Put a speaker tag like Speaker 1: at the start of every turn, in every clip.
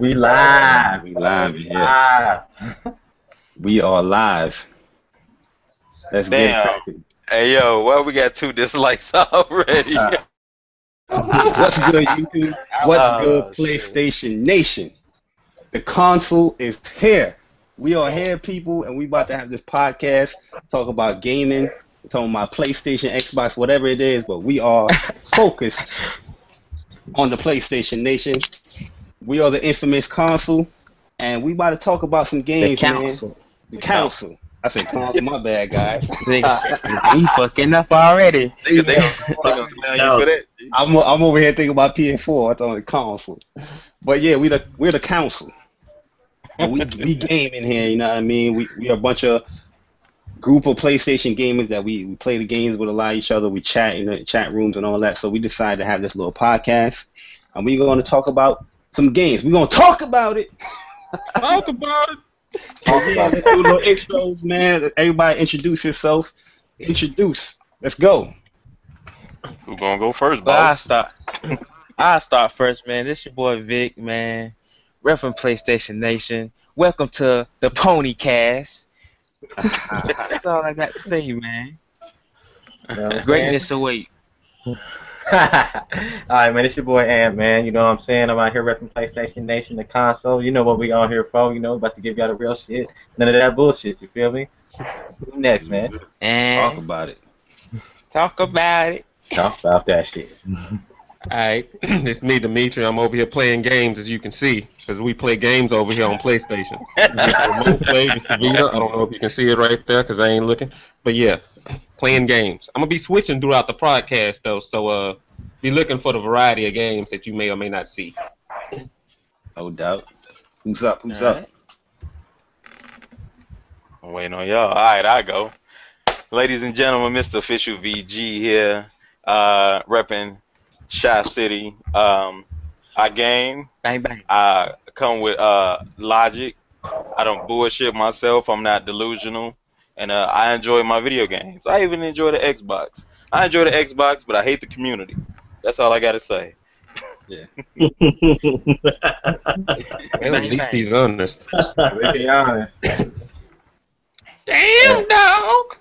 Speaker 1: We live.
Speaker 2: We live here.
Speaker 1: Live.
Speaker 2: We are live. Let's get it
Speaker 3: Damn.
Speaker 2: cracking.
Speaker 3: Hey yo, why we got 2 dislikes already?
Speaker 2: What's good, YouTube? What's good,
Speaker 1: Oh, shit.
Speaker 2: PlayStation Nation? The console is here. We are here, people, and we about to have this podcast, talk about gaming, talking about PlayStation, Xbox, whatever it is, but we are focused on the PlayStation Nation. We are the infamous console, and we about to talk about some
Speaker 4: The
Speaker 2: games, man.
Speaker 4: council.
Speaker 2: The council. I said console, my bad, guys.
Speaker 4: Niggas, we fucking up already.
Speaker 3: they gonna clown you for that.
Speaker 2: I'm over here thinking about PS4. I thought the console, but yeah, we're the council. And we game in here. You know what I mean? We are a bunch of group of PlayStation gamers that we play the games with a lot of each other. We chat in the chat rooms and all that. So we decided to have this little podcast, and we're going to talk about some games. We're going to talk about it.
Speaker 5: Talk about it.
Speaker 2: Let's do little intros, man. Everybody introduce yourself. Introduce. Let's go.
Speaker 3: Who gonna go first,
Speaker 4: But I
Speaker 3: boss?
Speaker 4: start first, man. This your boy Vic, man. Rep from PlayStation Nation. Welcome to the Pony Cast. That's all I got to say, man.
Speaker 1: You know what I'm
Speaker 4: Greatness await.
Speaker 1: saying? Alright, man, it's your boy Ant, man. You know what I'm saying? I'm out here repping PlayStation Nation, the console. You know what we on here for, you know, about to give y'all the real shit. None of that bullshit, you feel me? Who next, man?
Speaker 2: Talk
Speaker 4: And
Speaker 2: about it.
Speaker 4: talk about it.
Speaker 1: Talk about that shit.
Speaker 5: Alright, it's me, Dimitri. I'm over here playing games, as you can see, because we play games over here on PlayStation. Just the remote play, just the Vita. I don't know if you can see it right there, because I ain't looking. But yeah, playing games. I'm going to be switching throughout the podcast, though, so be looking for the variety of games that you may or may not see.
Speaker 2: No doubt. Who's up? Who's
Speaker 4: All
Speaker 2: up?
Speaker 4: right.
Speaker 3: I'm waiting on y'all. Alright, I go. Ladies and gentlemen, Mr. Official VG here, repping Shy City. I game.
Speaker 4: Bang, bang.
Speaker 3: I come with logic. I don't bullshit myself. I'm not delusional. And I enjoy my video games. I even enjoy the Xbox. I enjoy the Xbox, but I hate the community. That's all I got to say.
Speaker 2: Yeah.
Speaker 5: Well, at least he's honest.
Speaker 1: Let's be honest.
Speaker 5: Damn, dog!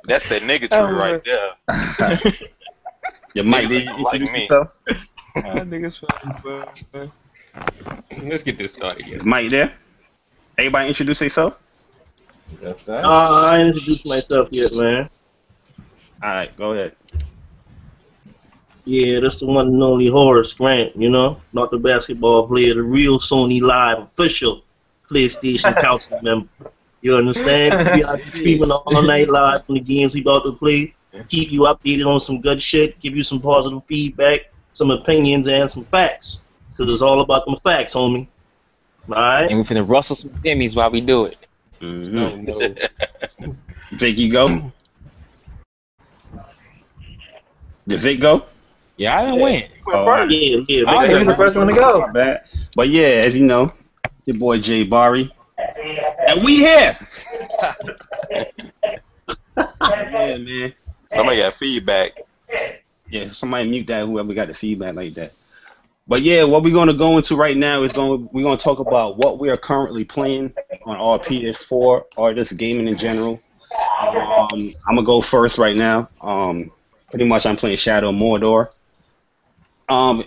Speaker 3: That's that nigga tree right there.
Speaker 2: Your mic,
Speaker 3: Niggas
Speaker 2: did you
Speaker 3: like
Speaker 2: introduce
Speaker 3: me.
Speaker 2: yourself?
Speaker 4: Niggas fucking
Speaker 5: Let's get this started.
Speaker 2: Is Mike there? Everybody introduce themselves?
Speaker 1: That's that.
Speaker 6: I ain't introduced myself yet, man.
Speaker 2: Alright, go ahead.
Speaker 6: Yeah, that's the one and only Horace Grant, you know? Not the basketball player, the real Sony Live official PlayStation Council member. You understand? We out here streaming all night live on the games we about to play. Keep you updated on some good shit, give you some positive feedback, some opinions, and some facts. Because it's all about them facts, homie. Alright?
Speaker 4: And we finna rustle some Emmys while we do it.
Speaker 2: Mm-hmm.
Speaker 5: No.
Speaker 2: Vic, you go? Did Vic go?
Speaker 4: Yeah, I didn't win.
Speaker 2: Oh,
Speaker 6: Yeah, yeah,
Speaker 4: Oh,
Speaker 6: man.
Speaker 4: yeah.
Speaker 1: Who's the first one to go?
Speaker 2: my bad. But yeah, as you know, your boy Jay Bari. And we here! Yeah, man.
Speaker 3: Somebody got feedback.
Speaker 2: Yeah, somebody mute that, whoever got the feedback like that. But yeah, what we're going to go into right now is we're going to talk about what we are currently playing on our PS4 or just gaming in general. I'm going to go first right now. Pretty much I'm playing Shadow of Mordor. I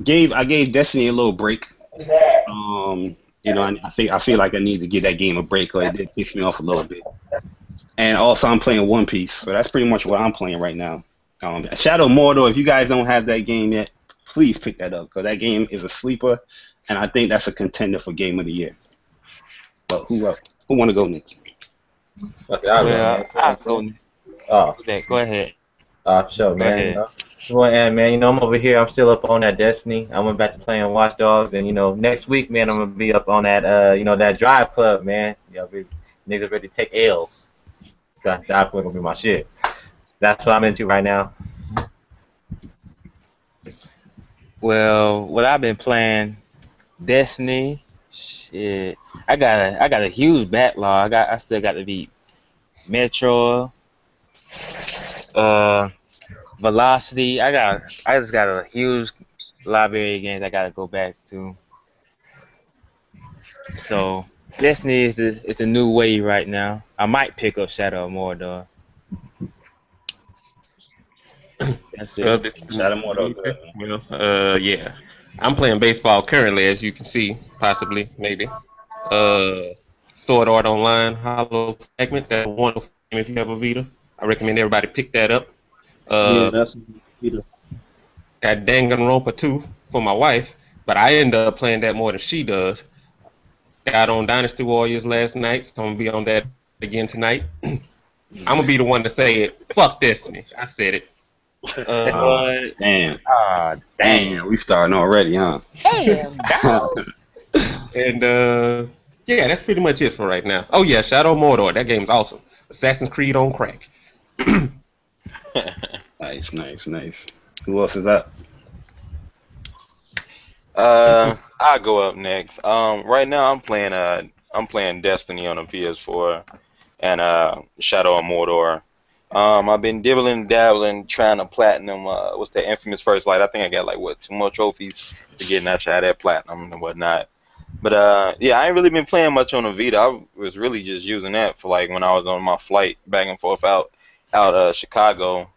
Speaker 2: gave Destiny a little break. You know, I feel like I need to give that game a break because it did piss me off a little bit. And also I'm playing One Piece, so that's pretty much what I'm playing right now. Shadow of Mordor, if you guys don't have that game yet, please pick that up because that game is a sleeper, and I think that's a contender for Game of the Year. But who want to go next?
Speaker 1: Okay, I'll go,
Speaker 4: Well,
Speaker 1: man.
Speaker 4: I'll go.
Speaker 1: Oh,
Speaker 4: Go ahead.
Speaker 1: for sure,
Speaker 4: Go
Speaker 1: man.
Speaker 4: ahead.
Speaker 1: You know? Well, and man, you know, I'm over here. I'm still up on that Destiny. I went back to playing Watch Dogs, and you know, next week, man, I'm gonna be up on that, you know, that Drive Club, man. You know, niggas ready to take L's. That Drive Club gonna be my shit. That's what I'm into right now.
Speaker 4: Well, what I've been playing, Destiny. Shit, I got a huge backlog. I still got to beat Metro, Velocity. I just got a huge library games I gotta go back to. So Destiny is the new wave right now. I might pick up Shadow of Mordor. That's it.
Speaker 5: This
Speaker 2: Shadow Mordor good.
Speaker 5: well, yeah. I'm playing baseball currently, as you can see, possibly, maybe. Uh, Sword Art Online, Hollow Fragment. That's a wonderful game if you have a Vita. I recommend everybody pick that up.
Speaker 6: Yeah,
Speaker 5: Uh,
Speaker 6: that's Peter.
Speaker 5: got Danganronpa 2 for my wife, but I end up playing that more than she does. Got on Dynasty Warriors last night, so I'm gonna be on that again tonight. I'm gonna be the one to say it. Fuck Destiny. I said it. Uh,
Speaker 4: What?
Speaker 2: Damn.
Speaker 4: Ah,
Speaker 2: Damn, we starting already, huh?
Speaker 4: damn, dog.
Speaker 5: and yeah, that's pretty much it for right now. Oh yeah, Shadow of Mordor. That game's awesome. Assassin's Creed on crack.
Speaker 2: Nice, nice, nice. Who else is up?
Speaker 3: I'll go up next. Right now I'm playing Destiny on the PS4 and Shadow of Mordor. I've been dibbling dabbling trying to platinum. What's the infamous First Light? I think I got like what 2 more trophies to get that shot at platinum and whatnot. But yeah, I ain't really been playing much on the Vita. I was really just using that for like when I was on my flight back and forth out Chicago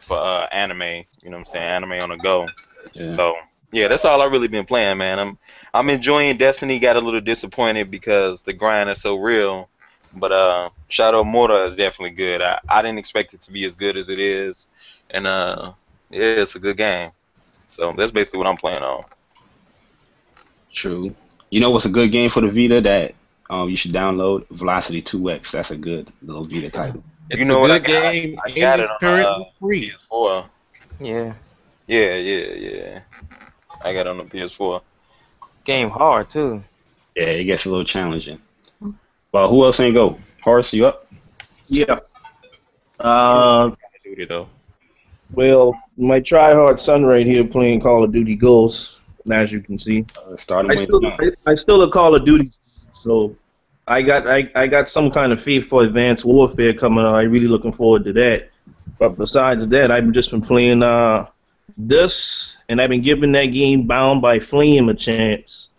Speaker 3: for anime. You know what I'm saying? Anime on the go.
Speaker 2: Yeah.
Speaker 3: So yeah, that's all I really been playing, man. I'm enjoying Destiny. Got a little disappointed because the grind is so real. But Shadow of Mordor is definitely good. I didn't expect it to be as good as it is, and yeah, it's a good game. So that's basically what I'm playing on.
Speaker 2: True. You know what's a good game for the Vita that you should download? Velocity 2X. That's a good little Vita title.
Speaker 5: It's
Speaker 3: You know
Speaker 5: a
Speaker 3: what? I
Speaker 5: good
Speaker 3: got,
Speaker 5: game
Speaker 3: I
Speaker 5: and
Speaker 3: got
Speaker 5: it's
Speaker 3: it on
Speaker 5: currently free.
Speaker 3: PS4.
Speaker 4: Yeah,
Speaker 3: Yeah. I got it on the PS4.
Speaker 4: game hard too.
Speaker 2: Yeah, it gets a little challenging. Well, who else ain't go? Horace, you up?
Speaker 6: Yeah.
Speaker 5: Duty though.
Speaker 6: Well, my try-hard son right here playing Call of Duty Ghosts, as you can see.
Speaker 2: Starting
Speaker 6: I
Speaker 2: with
Speaker 6: still, I still a Call of Duty, so I got some kind of faith for Advanced Warfare coming on. I'm really looking forward to that. But besides that, I've just been playing this, and I've been giving that game Bound by Flame a chance.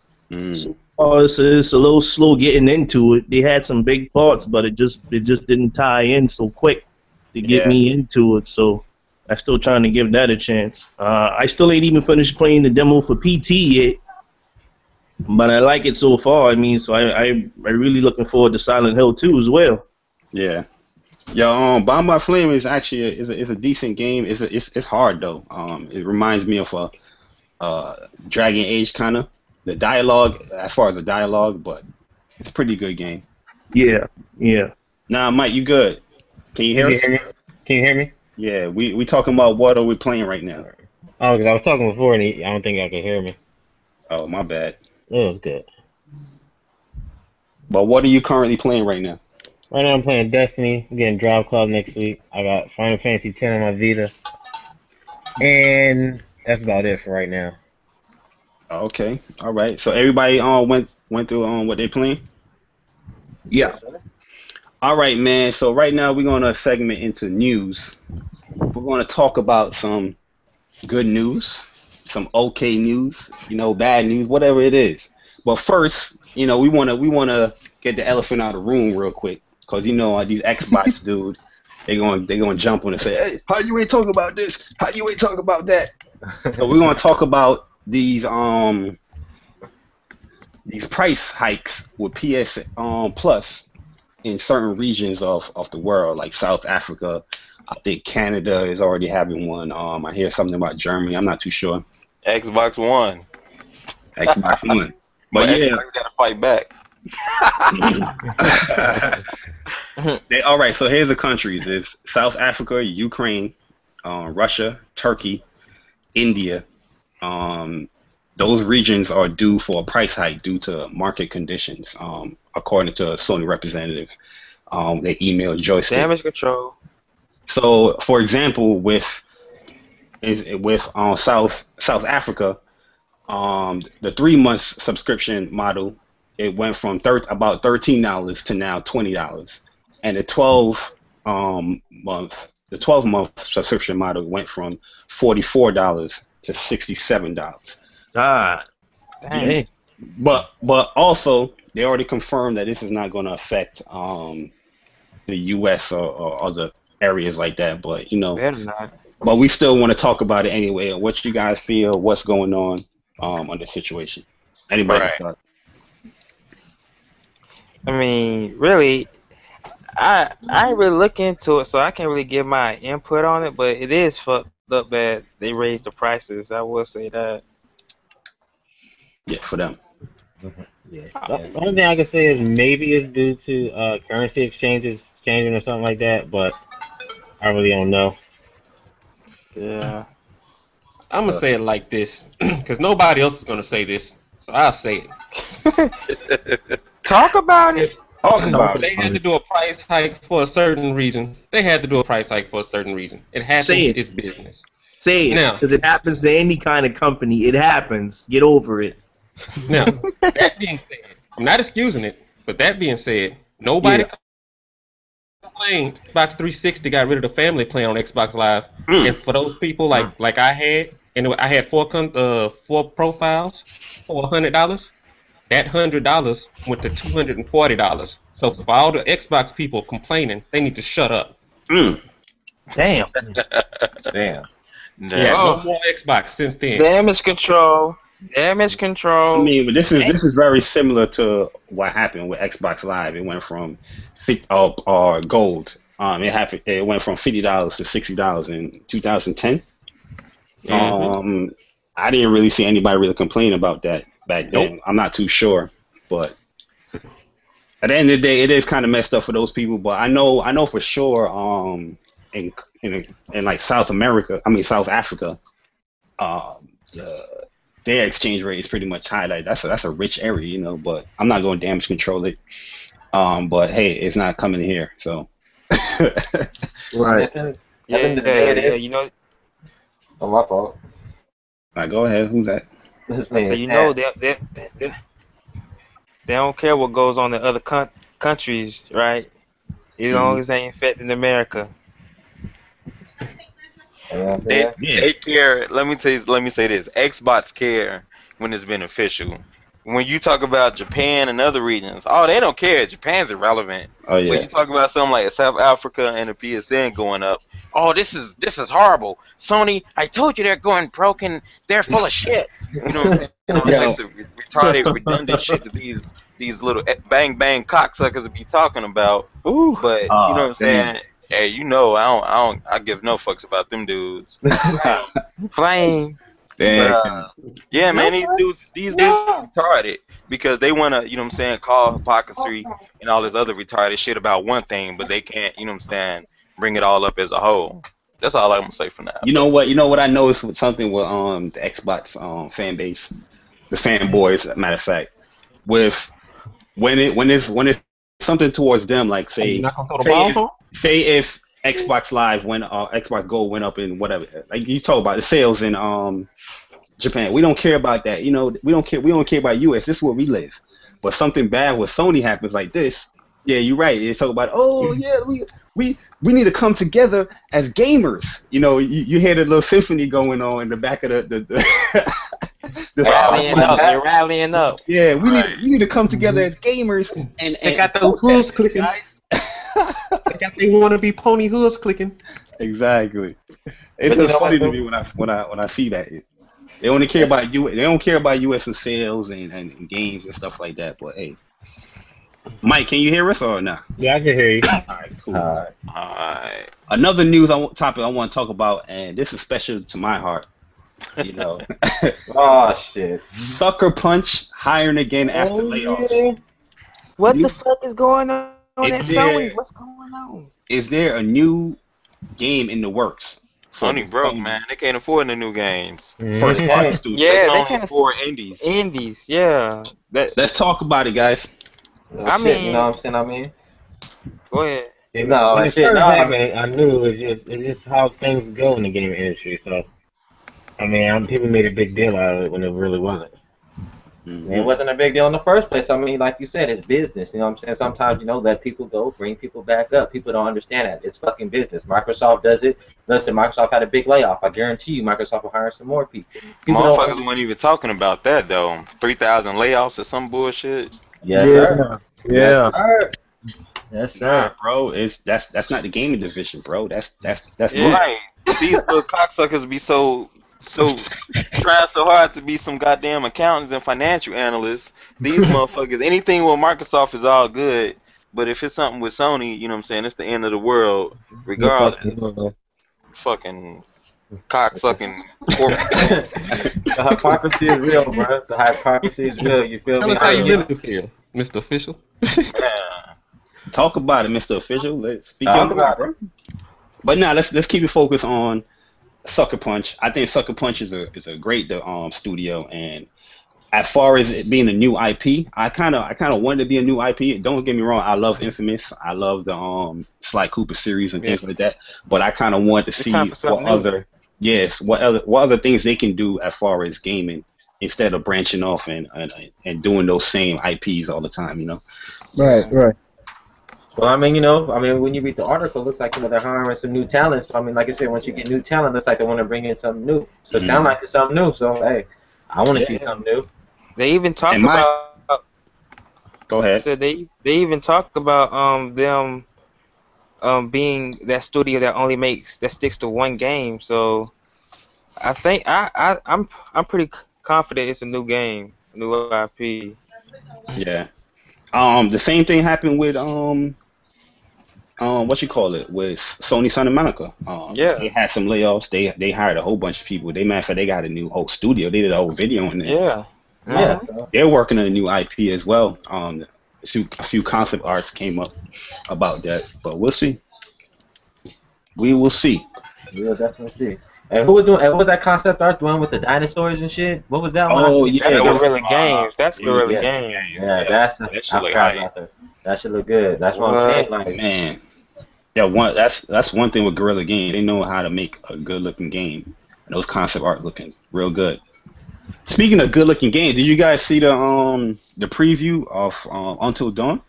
Speaker 6: So, it's a little slow getting into it. They had some big parts, but it just didn't tie in so quick to get me into it. So I'm still trying to give that a chance. I still ain't even finished playing the demo for PT yet, but I like it so far. I mean, so I really looking forward to Silent Hill 2 as well.
Speaker 2: Yeah. Yo, Bound by Flame is actually is a decent game. It's hard though. It reminds me of a Dragon Age kind of the dialogue as far as the dialogue, but it's a pretty good game.
Speaker 6: Yeah.
Speaker 2: Nah, Mike, you good? Can you hear us?
Speaker 1: Can you hear me?
Speaker 2: Yeah, we talking about what are we playing right now?
Speaker 1: Oh, because I was talking before and I don't think I could hear me.
Speaker 2: Oh, my bad.
Speaker 1: It was good.
Speaker 2: But what are you currently playing right now?
Speaker 1: Right now I'm playing Destiny. I'm getting Drive Club next week. I got Final Fantasy X on my Vita. And that's about it for right now.
Speaker 2: Okay, all right. So everybody went through what they playing.
Speaker 6: Yeah.
Speaker 2: All right, man. So right now we're gonna segment into news. We're gonna talk about some good news, some okay news, bad news, whatever it is. But first, we wanna get the elephant out of the room real quick, cause these Xbox dude, they gonna jump on and say, hey, how you ain't talking about this? How you ain't talking about that? So we're gonna talk about these price hikes with PS Plus in certain regions of the world, like South Africa. I think Canada is already having one. I hear something about Germany. I'm not too sure.
Speaker 3: Xbox One.
Speaker 2: Xbox One. But yeah,
Speaker 3: Xbox gotta fight back.
Speaker 2: all right. So here's the countries: it's South Africa, Ukraine, Russia, Turkey, India. Those regions are due for a price hike due to market conditions, according to a Sony representative. They emailed Joystick.
Speaker 4: Damage control.
Speaker 2: So, for example, with South Africa, the 3 months subscription model, it went from about $13 to now $20, and the 12 month subscription model went from $44 to $67.
Speaker 1: God.
Speaker 4: Dang.
Speaker 1: Hey.
Speaker 2: But also they already confirmed that this is not going to affect the U.S. or other areas like that. But
Speaker 4: Better not.
Speaker 2: but we still want to talk about it anyway. What you guys feel? What's going on this situation? Anybody can
Speaker 3: Right.
Speaker 2: start.
Speaker 4: I mean, really, I ain't really look into it, so I can't really give my input on it. But it is fucked up that they raised the prices. I will say that.
Speaker 2: Yeah, for them.
Speaker 1: Yeah. The only thing I can say is maybe it's due to currency exchanges changing or something like that, but I really don't know.
Speaker 4: Yeah.
Speaker 5: I'm gonna say it like this, because nobody else is gonna say this, so I'll say it.
Speaker 4: Talk about it.
Speaker 2: Talk
Speaker 5: If
Speaker 2: about
Speaker 5: they
Speaker 2: it.
Speaker 5: had to do a price hike for a certain reason, they had to do a price hike for a certain reason. It happens.
Speaker 6: Say it.
Speaker 5: It's business.
Speaker 6: Say it,
Speaker 5: Now,
Speaker 6: because it happens to any kind of company. It happens. Get over it.
Speaker 5: now, that being said, I'm not excusing it, but that being said, nobody complained. Xbox 360 got rid of the family plan on Xbox Live, and for those people like I had, and I had four profiles for $100. That $100 went to $240. So for all the Xbox people complaining, they need to shut up.
Speaker 2: Mm.
Speaker 6: Damn.
Speaker 1: Damn.
Speaker 5: Yeah,
Speaker 3: No.
Speaker 5: no more Xbox since then.
Speaker 4: Damage control. Damage
Speaker 2: I
Speaker 4: control.
Speaker 2: mean, but this is very similar to what happened with Xbox Live. It went from gold. It went from $50 to $60 in 2010. I didn't really see anybody really complain about that back then.
Speaker 5: Nope.
Speaker 2: I'm not too sure, but at the end of the day, it is kind of messed up for those people. But I know for sure. In like South Africa, their exchange rate is pretty much high. Like that's a rich area, But I'm not going to damage control it. But hey, it's not coming here, so.
Speaker 1: Right.
Speaker 4: Yeah. You know,
Speaker 1: Oh, my fault.
Speaker 2: Right, go ahead. Who's that?
Speaker 1: This
Speaker 4: I
Speaker 1: man
Speaker 4: say
Speaker 1: is
Speaker 4: you know
Speaker 1: sad.
Speaker 4: they don't care what goes on in other countries, right? As long as they ain't affecting America.
Speaker 1: You know what I'm
Speaker 3: They
Speaker 1: saying?
Speaker 2: Yeah.
Speaker 3: they care. Let me say this. Xbox care when it's beneficial. When you talk about Japan and other regions, oh, they don't care. Japan's irrelevant.
Speaker 2: Oh
Speaker 3: When
Speaker 2: yeah.
Speaker 3: you talk about something like South Africa and the PSN going up, oh, this is horrible. Sony, I told you they're going broke and they're full of shit. You know what I'm saying? All
Speaker 2: Yo.
Speaker 3: types of retarded, redundant shit that these little bang bang cocksuckers be talking about.
Speaker 4: Ooh.
Speaker 3: But you know what I'm
Speaker 2: Damn.
Speaker 3: saying? Hey, I give no fucks about them dudes.
Speaker 4: Flame.
Speaker 2: Damn.
Speaker 3: Yeah, man, these dudes retarded because they wanna, you know what I'm saying, call hypocrisy and all this other retarded shit about one thing, but they can't, you know what I'm saying, bring it all up as a whole. That's all I'm gonna say for now.
Speaker 2: You know what? You know what I noticed with something with the Xbox fan base, the fanboys. Matter of fact, with when it's something towards them, like
Speaker 5: You
Speaker 2: say
Speaker 5: not gonna throw the
Speaker 2: say
Speaker 5: ball
Speaker 2: if,
Speaker 5: home?
Speaker 2: say if Xbox Live went Xbox Gold went up in whatever, like you talk about the sales in Japan. We don't care about that. We don't care. We don't care about US. This is where we live. But something bad with Sony happens like this. Yeah, you're right. They talk about, oh yeah, we need to come together as gamers. You hear the little symphony going on in the back of the
Speaker 4: Rallying up. They're rallying up.
Speaker 2: yeah, we need to come together as gamers and
Speaker 5: They got those hooves clicking.
Speaker 2: right?
Speaker 5: They got they want to be pony hooves clicking.
Speaker 2: Exactly. It's
Speaker 1: But you
Speaker 2: just
Speaker 1: know
Speaker 2: funny
Speaker 1: what,
Speaker 2: to me when I see that. They only care about you. They don't care about US and sales and games and stuff like that. But hey, Mike, can you hear us or not?
Speaker 1: Yeah, I can hear you.
Speaker 2: All right, cool.
Speaker 3: Alright.
Speaker 2: Another news topic I want to talk about, and this is special to my heart.
Speaker 1: Oh, shit.
Speaker 2: Sucker Punch hiring again after
Speaker 1: Oh,
Speaker 2: layoffs.
Speaker 1: yeah.
Speaker 4: What
Speaker 2: You-
Speaker 4: the fuck is going on at
Speaker 2: Is there-
Speaker 4: Sony? What's going on?
Speaker 2: Is there a new game in the works? for
Speaker 3: Sony broke, man. They can't afford the new games.
Speaker 2: First party studio.
Speaker 4: Yeah,
Speaker 3: They
Speaker 4: they
Speaker 3: can
Speaker 4: can't
Speaker 3: afford indies.
Speaker 4: Indies, yeah.
Speaker 2: Let's talk about it, guys.
Speaker 4: I mean-
Speaker 1: you know what I'm saying?
Speaker 4: Go ahead.
Speaker 1: No,
Speaker 7: when
Speaker 1: that
Speaker 7: it
Speaker 1: shit.
Speaker 7: first
Speaker 1: No,
Speaker 7: happened, I knew it's just how things go in the gaming industry. So, I mean, people made a big deal out of it when it really wasn't.
Speaker 1: And it wasn't a big deal in the first place. I mean, like you said, it's business. You know what I'm saying? Sometimes, let people go, bring people back up. People don't understand that. It's fucking business. Microsoft does it. Listen, Microsoft had a big layoff. I guarantee you Microsoft will hire some more people. People don't.
Speaker 3: Motherfuckers weren't even talking about that though. 3,000 layoffs or some bullshit.
Speaker 1: Yes, sir.
Speaker 7: Yeah,
Speaker 1: Yes,
Speaker 7: yeah.
Speaker 1: sir. Yes,
Speaker 2: Nah,
Speaker 1: sir.
Speaker 2: bro, that's not the gaming division, bro. That's
Speaker 4: Yeah.
Speaker 3: Right. These little cocksuckers be so trying so hard to be some goddamn accountants and financial analysts. These motherfuckers, anything with Microsoft is all good, but if it's something with Sony, you know what I'm saying, it's the end of the world
Speaker 7: You
Speaker 3: regardless.
Speaker 7: fucking
Speaker 3: Fucking cocksucking corporate.
Speaker 1: The hypocrisy is real, bro. The hypocrisy is real. You feel
Speaker 5: Tell
Speaker 1: me?
Speaker 5: us how you really feel, Mr. Official.
Speaker 3: Yeah.
Speaker 2: Talk about it, Mr. Official. Let's speak
Speaker 1: Talk
Speaker 2: your
Speaker 1: about
Speaker 2: mind, bro. But now let's keep it focused on Sucker Punch. I think Sucker Punch is a great studio, and as far as it being a new IP, I kind of wanted to be a new IP. Don't get me wrong, I love Infamous, I love the Sly Cooper series and things like that. But I kind of wanted to
Speaker 4: It's
Speaker 2: see
Speaker 4: time for
Speaker 2: what
Speaker 4: something new.
Speaker 2: other things they can do as far as gaming instead of branching off and doing those same IPs all the time.
Speaker 7: right.
Speaker 1: Well, when you read the article, it looks like they're hiring some new talent. So, like I said, once you get new talent, it looks like they want to bring in something new. So, it sounds like it's something new. So, hey, I want to see something new.
Speaker 4: They even talk
Speaker 2: And my
Speaker 4: about.
Speaker 2: Go
Speaker 4: I
Speaker 2: ahead.
Speaker 4: said they even talk about them being that studio that sticks to one game. So I think I'm pretty confident it's a new game, a new IP.
Speaker 2: Yeah. The same thing happened with what you call it with Sony Santa Monica.
Speaker 4: Yeah,
Speaker 2: They had some layoffs. They hired a whole bunch of people. Matter of fact, they got a new whole studio. They did a whole video in there.
Speaker 4: yeah.
Speaker 1: Yeah.
Speaker 4: Mhm.
Speaker 1: So,
Speaker 2: They're working on a new IP as well. A few concept arts came up about that, but we'll see. We will see.
Speaker 1: we'll definitely see. And who was doing? And what was that concept art doing with the dinosaurs and shit? What was that one? I
Speaker 2: Oh
Speaker 1: forget.
Speaker 2: yeah,
Speaker 4: That's
Speaker 3: That was
Speaker 4: Guerrilla Games. That's
Speaker 2: yeah,
Speaker 4: Guerrilla
Speaker 1: Yeah.
Speaker 4: Games.
Speaker 1: Yeah,
Speaker 3: yeah.
Speaker 1: that's.
Speaker 3: That
Speaker 1: I
Speaker 3: shit look
Speaker 1: forgot
Speaker 3: hype.
Speaker 1: about that. That should look good. That's what I'm saying.
Speaker 4: What?
Speaker 1: Like,
Speaker 2: man. Yeah, that's one thing with Guerrilla Games. They know how to make a good looking game, and those concept art looking real good. Speaking of good looking games, did you guys see the preview of Until Dawn?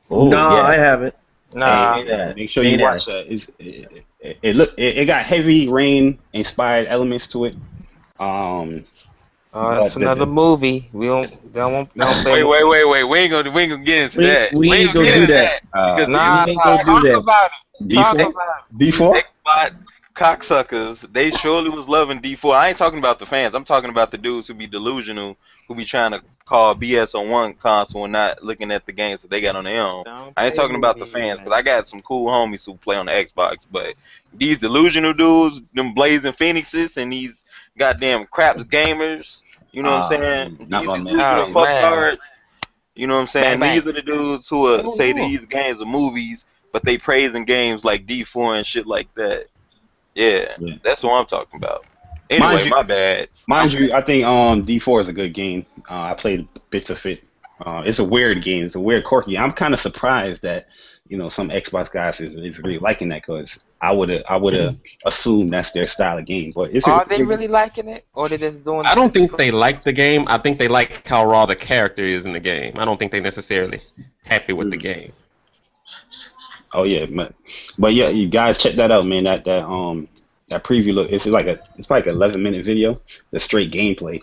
Speaker 1: oh
Speaker 6: Nah, I
Speaker 1: yeah,
Speaker 6: haven't.
Speaker 4: Nah.
Speaker 1: see that,
Speaker 2: Make sure
Speaker 1: see
Speaker 2: you
Speaker 1: that.
Speaker 2: watch that. It got heavy rain inspired elements to it. Um,
Speaker 4: It's
Speaker 2: but
Speaker 4: another movie. We don't play
Speaker 3: Wait,
Speaker 4: movies.
Speaker 3: wait, wait, wait. We ain't gonna get into that.
Speaker 7: We
Speaker 3: We ain't
Speaker 7: ain't
Speaker 3: gonna
Speaker 7: gonna
Speaker 3: get
Speaker 7: do
Speaker 3: into
Speaker 7: that.
Speaker 3: that because these
Speaker 4: Nah,
Speaker 7: We ain't gonna do
Speaker 4: talk
Speaker 7: that.
Speaker 4: about it. Talk
Speaker 2: D4,
Speaker 4: about
Speaker 2: D4.
Speaker 3: Xbox cocksuckers, they surely was loving D4. I ain't talking about the fans. I'm talking about the dudes who be delusional, who be trying to call BS on one console and not looking at the games that they got on their own.
Speaker 4: it. Don't
Speaker 3: I ain't
Speaker 4: play
Speaker 3: talking about the
Speaker 4: movies,
Speaker 3: fans because
Speaker 4: man.
Speaker 3: I got some cool homies who play on the Xbox, but these delusional dudes, them blazing phoenixes and these goddamn craps gamers, you know what I'm saying?
Speaker 2: Not
Speaker 3: These
Speaker 2: my man.
Speaker 3: delusional
Speaker 4: Oh man.
Speaker 3: fucktards, you know what I'm
Speaker 4: Bang
Speaker 3: saying?
Speaker 4: bang.
Speaker 3: These are the dudes who say these games are movies, but they praising games like D4 and shit like that. Yeah,
Speaker 2: Yeah.
Speaker 3: that's what I'm talking about.
Speaker 2: Mind
Speaker 3: Anyway,
Speaker 2: you,
Speaker 3: my bad.
Speaker 2: mind you, I think D4 is a good game. I played bits of it. It's a weird game. It's a weird quirky. I'm kind of surprised that some Xbox guys is really liking that because I would have assumed that's their style of game. But it's a
Speaker 4: Are they really liking it, or they just doing
Speaker 5: I
Speaker 4: it
Speaker 5: don't
Speaker 4: just to
Speaker 5: think
Speaker 4: play?
Speaker 5: they like the game. I think they like how raw the character is in the game. I don't think they necessarily happy with the
Speaker 2: Mm.
Speaker 5: game.
Speaker 2: Oh yeah, but yeah, you guys check that out, man. That preview look. It's like an 11-minute video. The straight gameplay.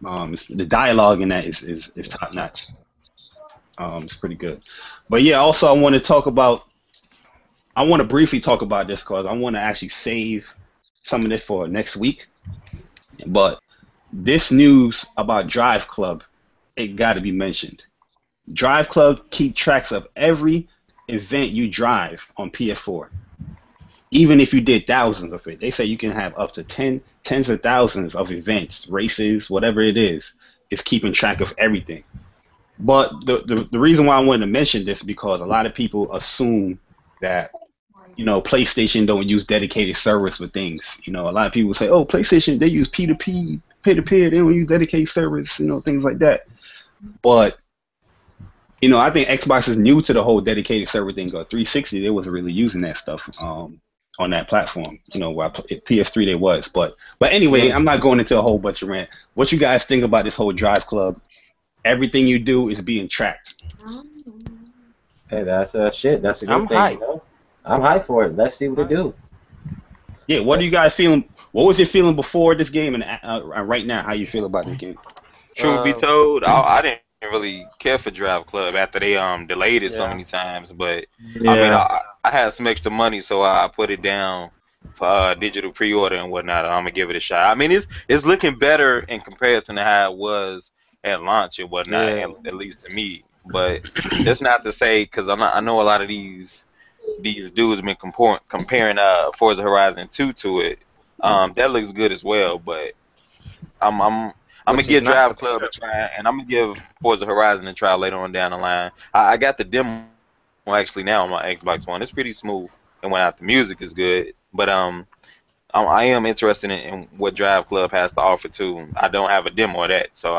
Speaker 2: The dialogue in that is top
Speaker 5: That's
Speaker 2: notch. It's pretty good. But yeah, also I want to briefly talk about this because I want to actually save some of this for next week. But this news about Drive Club, it got to be mentioned. Drive Club keep tracks of every event you drive on PS4, even if you did thousands of it. They say you can have up to tens of thousands of events, races, whatever it is. It's keeping track of everything. But the reason why I wanted to mention this is because a lot of people assume that PlayStation don't use dedicated servers for things. A lot of people say, "Oh, PlayStation they use P2P, peer-to-peer. They don't use dedicated servers. Things like that." But I think Xbox is new to the whole dedicated server thing. Or 360, they wasn't really using that stuff. on that platform. While PS3 they was, but anyway, I'm not going into a whole bunch of rant. What you guys think about this whole Drive Club? Everything you do is being tracked.
Speaker 1: Hey, that's shit. That's a good
Speaker 4: I'm
Speaker 1: thing,
Speaker 4: hyped.
Speaker 1: I'm hyped for it. Let's see what it do.
Speaker 2: Yeah, what are you guys feeling? What was your feeling before this game, and right now, how you feel about this game?
Speaker 3: Truth be told, I didn't really care for Drive Club after they delayed it so
Speaker 1: Yeah.
Speaker 3: many times. But I mean,
Speaker 1: Yeah.
Speaker 3: I had some extra money, so I put it down for digital pre-order and whatnot. I'm gonna give it a shot. I mean, it's looking better in comparison to how it was at launch and whatnot,
Speaker 4: Yeah.
Speaker 3: at least to me. But that's not to say because I know a lot of these dudes have been comparing Forza Horizon 2 to it. That looks good as well, but I'm gonna
Speaker 4: Which is
Speaker 3: give
Speaker 4: not
Speaker 3: Drive Club a
Speaker 4: comparable.
Speaker 3: try, and I'm gonna give Forza Horizon a try later on down the line. I got the demo actually now on my Xbox One. It's pretty smooth, and when out the music is good. But I am interested in what Drive Club has to offer too. I don't have a demo of that, so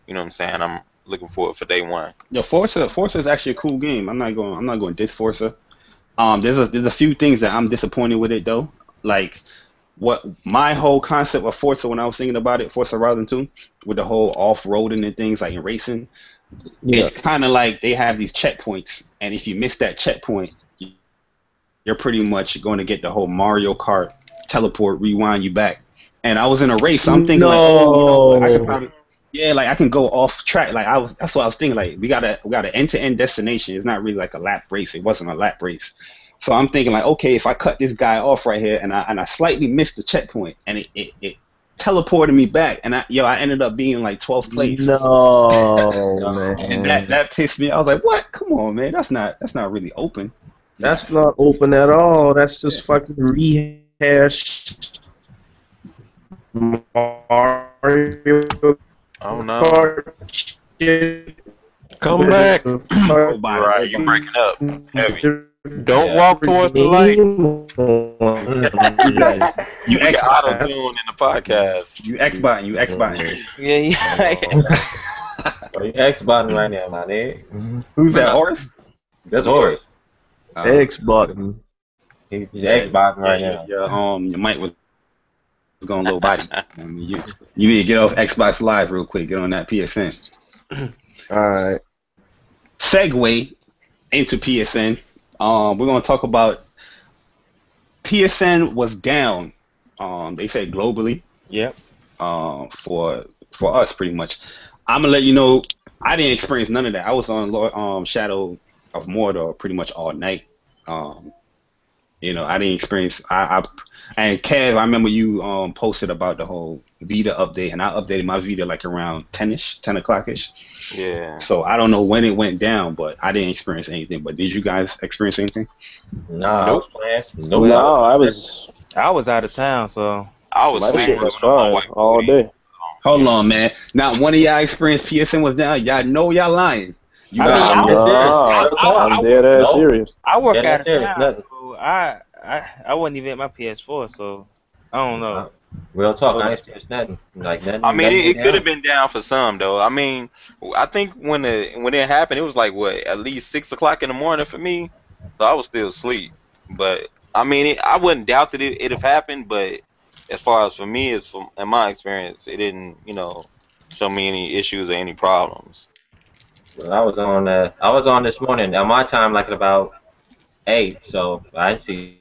Speaker 3: you know what I'm saying. I'm looking forward for day one.
Speaker 2: Yo, Forza is actually a cool game. I'm not going to diss Forza. There's a few things that I'm disappointed with it though. Like what my whole concept of Forza when I was thinking about it, Forza Horizon 2, with the whole off-roading and things like in racing,
Speaker 6: Yeah.
Speaker 2: it's kind of like they have these checkpoints, and if you miss that checkpoint, you're pretty much going to get the whole Mario Kart teleport, rewind you back. And I was in a race, so I'm thinking like, oh, I could
Speaker 6: No.
Speaker 2: probably, yeah, like I can go off track. Like that's what I was thinking. Like we got an end-to-end destination. It's not really like a lap race. It wasn't a lap race. So I'm thinking like, okay, if I cut this guy off right here, and I slightly missed the checkpoint, and it teleported me back, and I ended up being like 12th place.
Speaker 6: No,
Speaker 2: And
Speaker 6: man.
Speaker 2: that pissed me. I was like, what? Come on, man. That's not really open.
Speaker 6: That's not open at all. That's just fucking rehash Mario
Speaker 3: I don't know.
Speaker 6: Kart shit.
Speaker 5: Come back.
Speaker 2: Nobody.
Speaker 3: Right, you breaking up heavy.
Speaker 5: Don't walk towards the light.
Speaker 2: You
Speaker 3: We got auto
Speaker 2: Xbox.
Speaker 3: tune in the podcast.
Speaker 2: You Xbox. You Xbox.
Speaker 4: Yeah, yeah.
Speaker 1: Oh, you Xbox right now, my nigga.
Speaker 2: Who's that, Horace?
Speaker 1: That's Horace.
Speaker 6: X button.
Speaker 1: He's Xbox right now.
Speaker 2: Your mic was going low body. I mean, you need to get off Xbox Live real quick. Get on that PSN.
Speaker 6: Alright.
Speaker 2: Segue into PSN. We're gonna talk about PSN was down. They said globally.
Speaker 4: Yep.
Speaker 2: For us pretty much. I'm gonna let you know. I didn't experience none of that. I was on Shadow of Mordor pretty much all night. I didn't experience. And Kev, I remember you posted about the whole Vita update, and I updated my Vita like around 10 o'clock-ish.
Speaker 3: Yeah.
Speaker 2: So I don't know when it went down, but I didn't experience anything. But did you guys experience anything?
Speaker 1: Nah,
Speaker 3: Nope.
Speaker 1: I was playing.
Speaker 8: No,
Speaker 4: I was out of town, so
Speaker 3: I was
Speaker 8: my shit
Speaker 3: sleeping
Speaker 8: was
Speaker 3: with my
Speaker 8: fine
Speaker 3: wife
Speaker 8: all day.
Speaker 2: Hold on, man. Not one of y'all experienced PSN was down. Y'all know y'all lying. You
Speaker 4: I mean,
Speaker 2: guys,
Speaker 1: I'm serious.
Speaker 8: I'm dead ass
Speaker 1: No.
Speaker 8: serious.
Speaker 4: I work
Speaker 1: Yeah,
Speaker 4: out of
Speaker 1: serious,
Speaker 4: town,
Speaker 1: nothing.
Speaker 4: so I wasn't even at my PS4, so I don't know.
Speaker 1: Real talk, I ain't experienced nothing. Like nothing.
Speaker 3: I mean,
Speaker 1: nothing
Speaker 3: it
Speaker 1: down.
Speaker 3: could have been down for some though. I mean, I think when it happened, it was like what, at least 6 o'clock in the morning for me, so I was still asleep. But I mean, I wouldn't doubt that it have happened. But as far as for me, in my experience, it didn't, show me any issues or any problems.
Speaker 1: Well, I was on this morning at my time, like at about 8. So I didn't see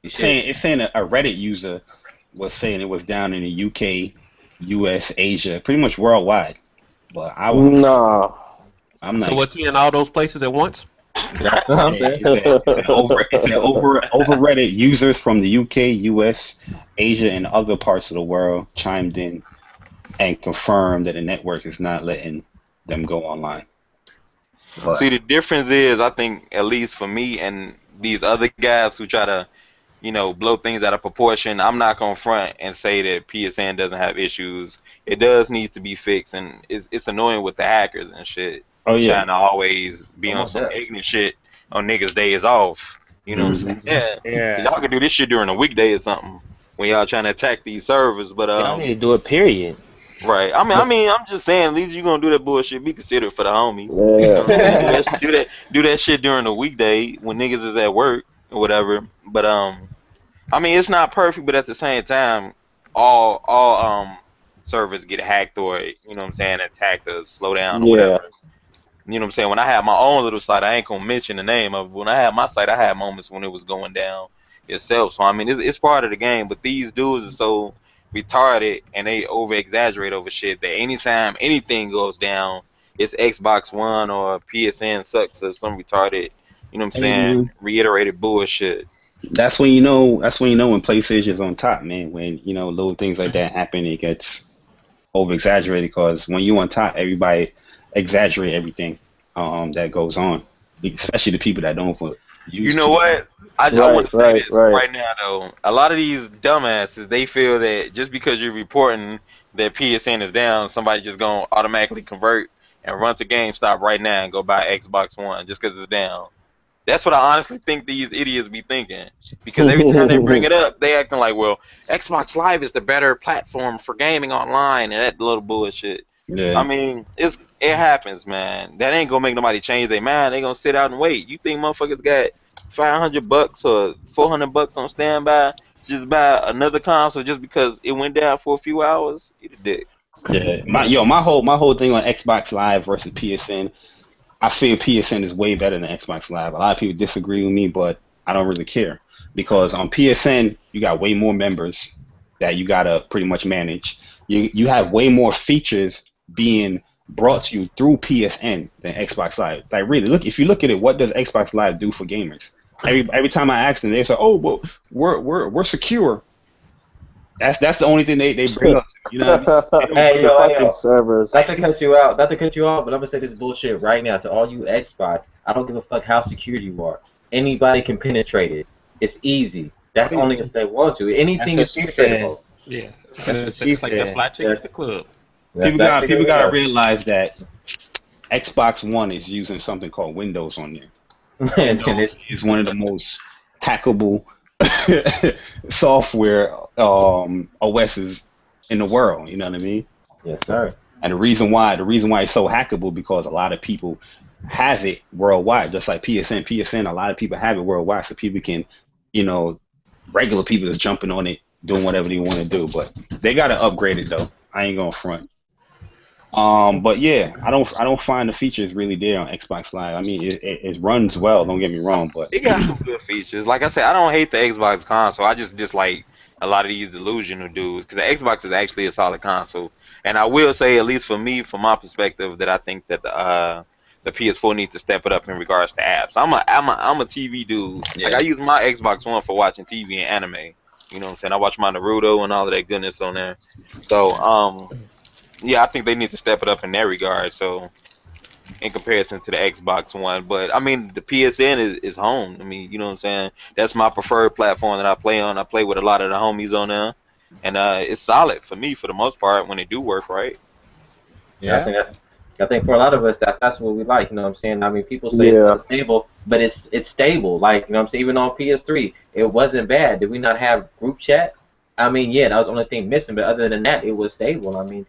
Speaker 1: shit.
Speaker 2: it's saying a Reddit user was saying it was down in the UK, US, Asia, pretty much worldwide. But
Speaker 8: Nah.
Speaker 2: I'm not.
Speaker 5: So was he in all those places at once?
Speaker 1: That's what I'm saying.
Speaker 2: Over Reddit, users from the UK, US, Asia, and other parts of the world chimed in and confirmed that the network is not letting them go online. But,
Speaker 3: See, the difference is, I think, at least for me and these other guys who try to, blow things out of proportion, I'm not gonna front and say that PSN doesn't have issues. It does need to be fixed, and it's annoying with the hackers and shit.
Speaker 2: oh yeah,
Speaker 3: Trying to always be on some ignorant shit on niggas' days off. You know what I'm saying? Yeah. Y'all can do this shit during a weekday or something when y'all trying to attack these servers, but
Speaker 4: You don't need to do it, period.
Speaker 3: right. I'm just saying, at least you gonna do that bullshit. Be considerate for the homies.
Speaker 8: Yeah.
Speaker 3: Do that shit during the weekday when niggas is at work. or whatever. But I mean, it's not perfect, but at the same time, all servers get hacked or what I'm saying, attacked or slow down or whatever.
Speaker 8: Yeah.
Speaker 3: You know what I'm saying? When I had my own little site, I ain't gonna mention the name of it. When I had my site, I had moments when it was going down itself. So I mean, it's part of the game. But these dudes are so retarded and they over exaggerate over shit that anytime anything goes down, it's Xbox One or PSN sucks or some retarded. You know what I'm
Speaker 2: Hey
Speaker 3: saying?
Speaker 2: man,
Speaker 3: Reiterated bullshit.
Speaker 2: that's when you know. That's when you know when PlayStation's on top, man. When little things like that happen, it gets over exaggerated because when you on top, everybody exaggerate everything that goes on, especially the people that don't
Speaker 3: You
Speaker 2: used
Speaker 3: know
Speaker 2: to.
Speaker 3: what? I
Speaker 8: Right,
Speaker 3: want to say
Speaker 8: right,
Speaker 3: this
Speaker 8: right.
Speaker 3: right now though. A lot of these dumbasses, they feel that just because you're reporting that PSN is down, somebody just gonna automatically convert and run to GameStop right now and go buy Xbox One just because it's down. That's what I honestly think these idiots be thinking. Because every time they bring it up, they acting like, well, Xbox Live is the better platform for gaming online and that little bullshit. I
Speaker 2: Yeah,
Speaker 3: mean, it happens, man. That ain't gonna make nobody change their mind. They gonna sit out and wait. You think motherfuckers got $500 or $400 on standby to just buy another console just because it went down for a few hours? Eat a dick.
Speaker 2: yeah. My whole thing on Xbox Live versus PSN. I feel PSN is way better than Xbox Live. A lot of people disagree with me, but I don't really care because on PSN you got way more members that you gotta pretty much manage. You have way more features being brought to you through PSN than Xbox Live. Like really, look if you look at it, what does Xbox Live do for gamers? Every time I ask them, they say, "Oh, well, we're secure." That's the only thing they bring up. You know what I mean? They don't
Speaker 1: Hey
Speaker 2: bring
Speaker 8: The
Speaker 2: up.
Speaker 1: yo, hey
Speaker 8: fucking
Speaker 1: yo.
Speaker 8: servers.
Speaker 1: Not to cut you out, not to cut you off, but I'm gonna say this bullshit right now to all you Xbox. I don't give a fuck how secure you are. Anybody can penetrate it. It's easy.
Speaker 5: Oh
Speaker 1: That's
Speaker 5: yeah,
Speaker 1: only if they want to.
Speaker 4: That's
Speaker 1: Anything
Speaker 4: what
Speaker 1: is
Speaker 4: she said.
Speaker 1: penetratable.
Speaker 5: yeah.
Speaker 4: That's what she
Speaker 5: It's like that
Speaker 4: said.
Speaker 5: fly chicken at
Speaker 1: That's
Speaker 5: the club.
Speaker 1: that's
Speaker 2: People
Speaker 1: that
Speaker 2: got
Speaker 1: chicken
Speaker 2: people
Speaker 1: wing
Speaker 2: got to
Speaker 1: up.
Speaker 2: realize that Xbox One is using something called Windows on there.
Speaker 1: And
Speaker 2: Windows
Speaker 1: it's
Speaker 2: is one of the most hackable software OSs in the world. You know what I mean?
Speaker 1: yes, sir.
Speaker 2: And the reason why it's so hackable because a lot of people have it worldwide, just like PSN. PSN, a lot of people have it worldwide, so people can, you know, regular people is jumping on it, doing whatever they want to do. But they gotta upgrade it though. I ain't gonna front. But yeah, I don't find the features really there on Xbox Live. I mean, it runs well. Don't get me wrong, but
Speaker 3: It got some good features. Like I said, I don't hate the Xbox console. I just dislike a lot of these delusional dudes because the Xbox is actually a solid console. And I will say, at least for me, from my perspective, that I think that the PS4 needs to step it up in regards to apps. I'm a TV dude. Like I
Speaker 1: Yeah.
Speaker 3: use my Xbox One for watching TV and anime. You know what I'm saying? I watch my Naruto and all of that goodness on there. So yeah, I think they need to step it up in that regard. So in comparison to the Xbox One. But I mean, the PSN is home. I mean, you know what I'm saying? That's my preferred platform that I play on. I play with a lot of the homies on there, and it's solid for me for the most part when it do work right.
Speaker 1: Yeah,
Speaker 4: Yeah.
Speaker 1: I think for a lot of us that's what we like, you know what I'm saying? I mean people say it's
Speaker 8: Yeah.
Speaker 1: unstable, but it's stable. Like, you know what I'm saying, even on PS3, it wasn't bad. Did we not have group chat? I mean, yeah, that was the only thing missing, but other than that, it was stable. I mean,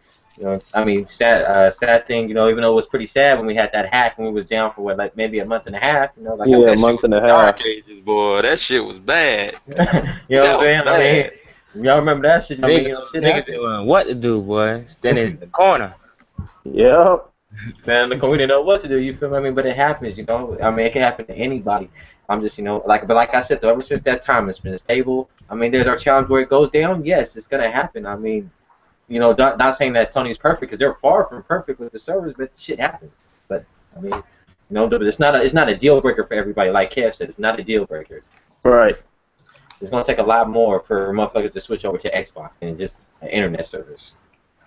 Speaker 1: I mean, sad thing, even though it was pretty sad when we had that hack when we was down for what, like maybe a month and a half, like I
Speaker 8: Yeah, a
Speaker 3: That
Speaker 1: said.
Speaker 3: shit
Speaker 8: month
Speaker 3: was
Speaker 8: and a
Speaker 3: the
Speaker 8: half.
Speaker 3: dark ages, boy. That shit was bad.
Speaker 1: You know what I'm
Speaker 3: That was
Speaker 1: saying? I mean,
Speaker 3: bad.
Speaker 1: y'all remember that shit? I mean, shit,
Speaker 4: Niggas
Speaker 1: niggas.
Speaker 4: didn't know what to do, boy. Standing in the corner.
Speaker 8: Yep.
Speaker 1: Man, we didn't know what to do. You feel me? I mean, but it happens. I mean, it can happen to anybody. I'm just, but like I said, though, ever since that time, it's been stable. I mean, there's our challenge where it goes down. Yes, it's gonna happen. I mean, not saying that Sony's perfect because they're far from perfect with the servers, but shit happens. But I mean, but it's not a deal breaker for everybody. Like Kev said, it's not a deal breaker.
Speaker 8: Right.
Speaker 1: It's gonna take a lot more for motherfuckers to switch over to Xbox than just an internet service.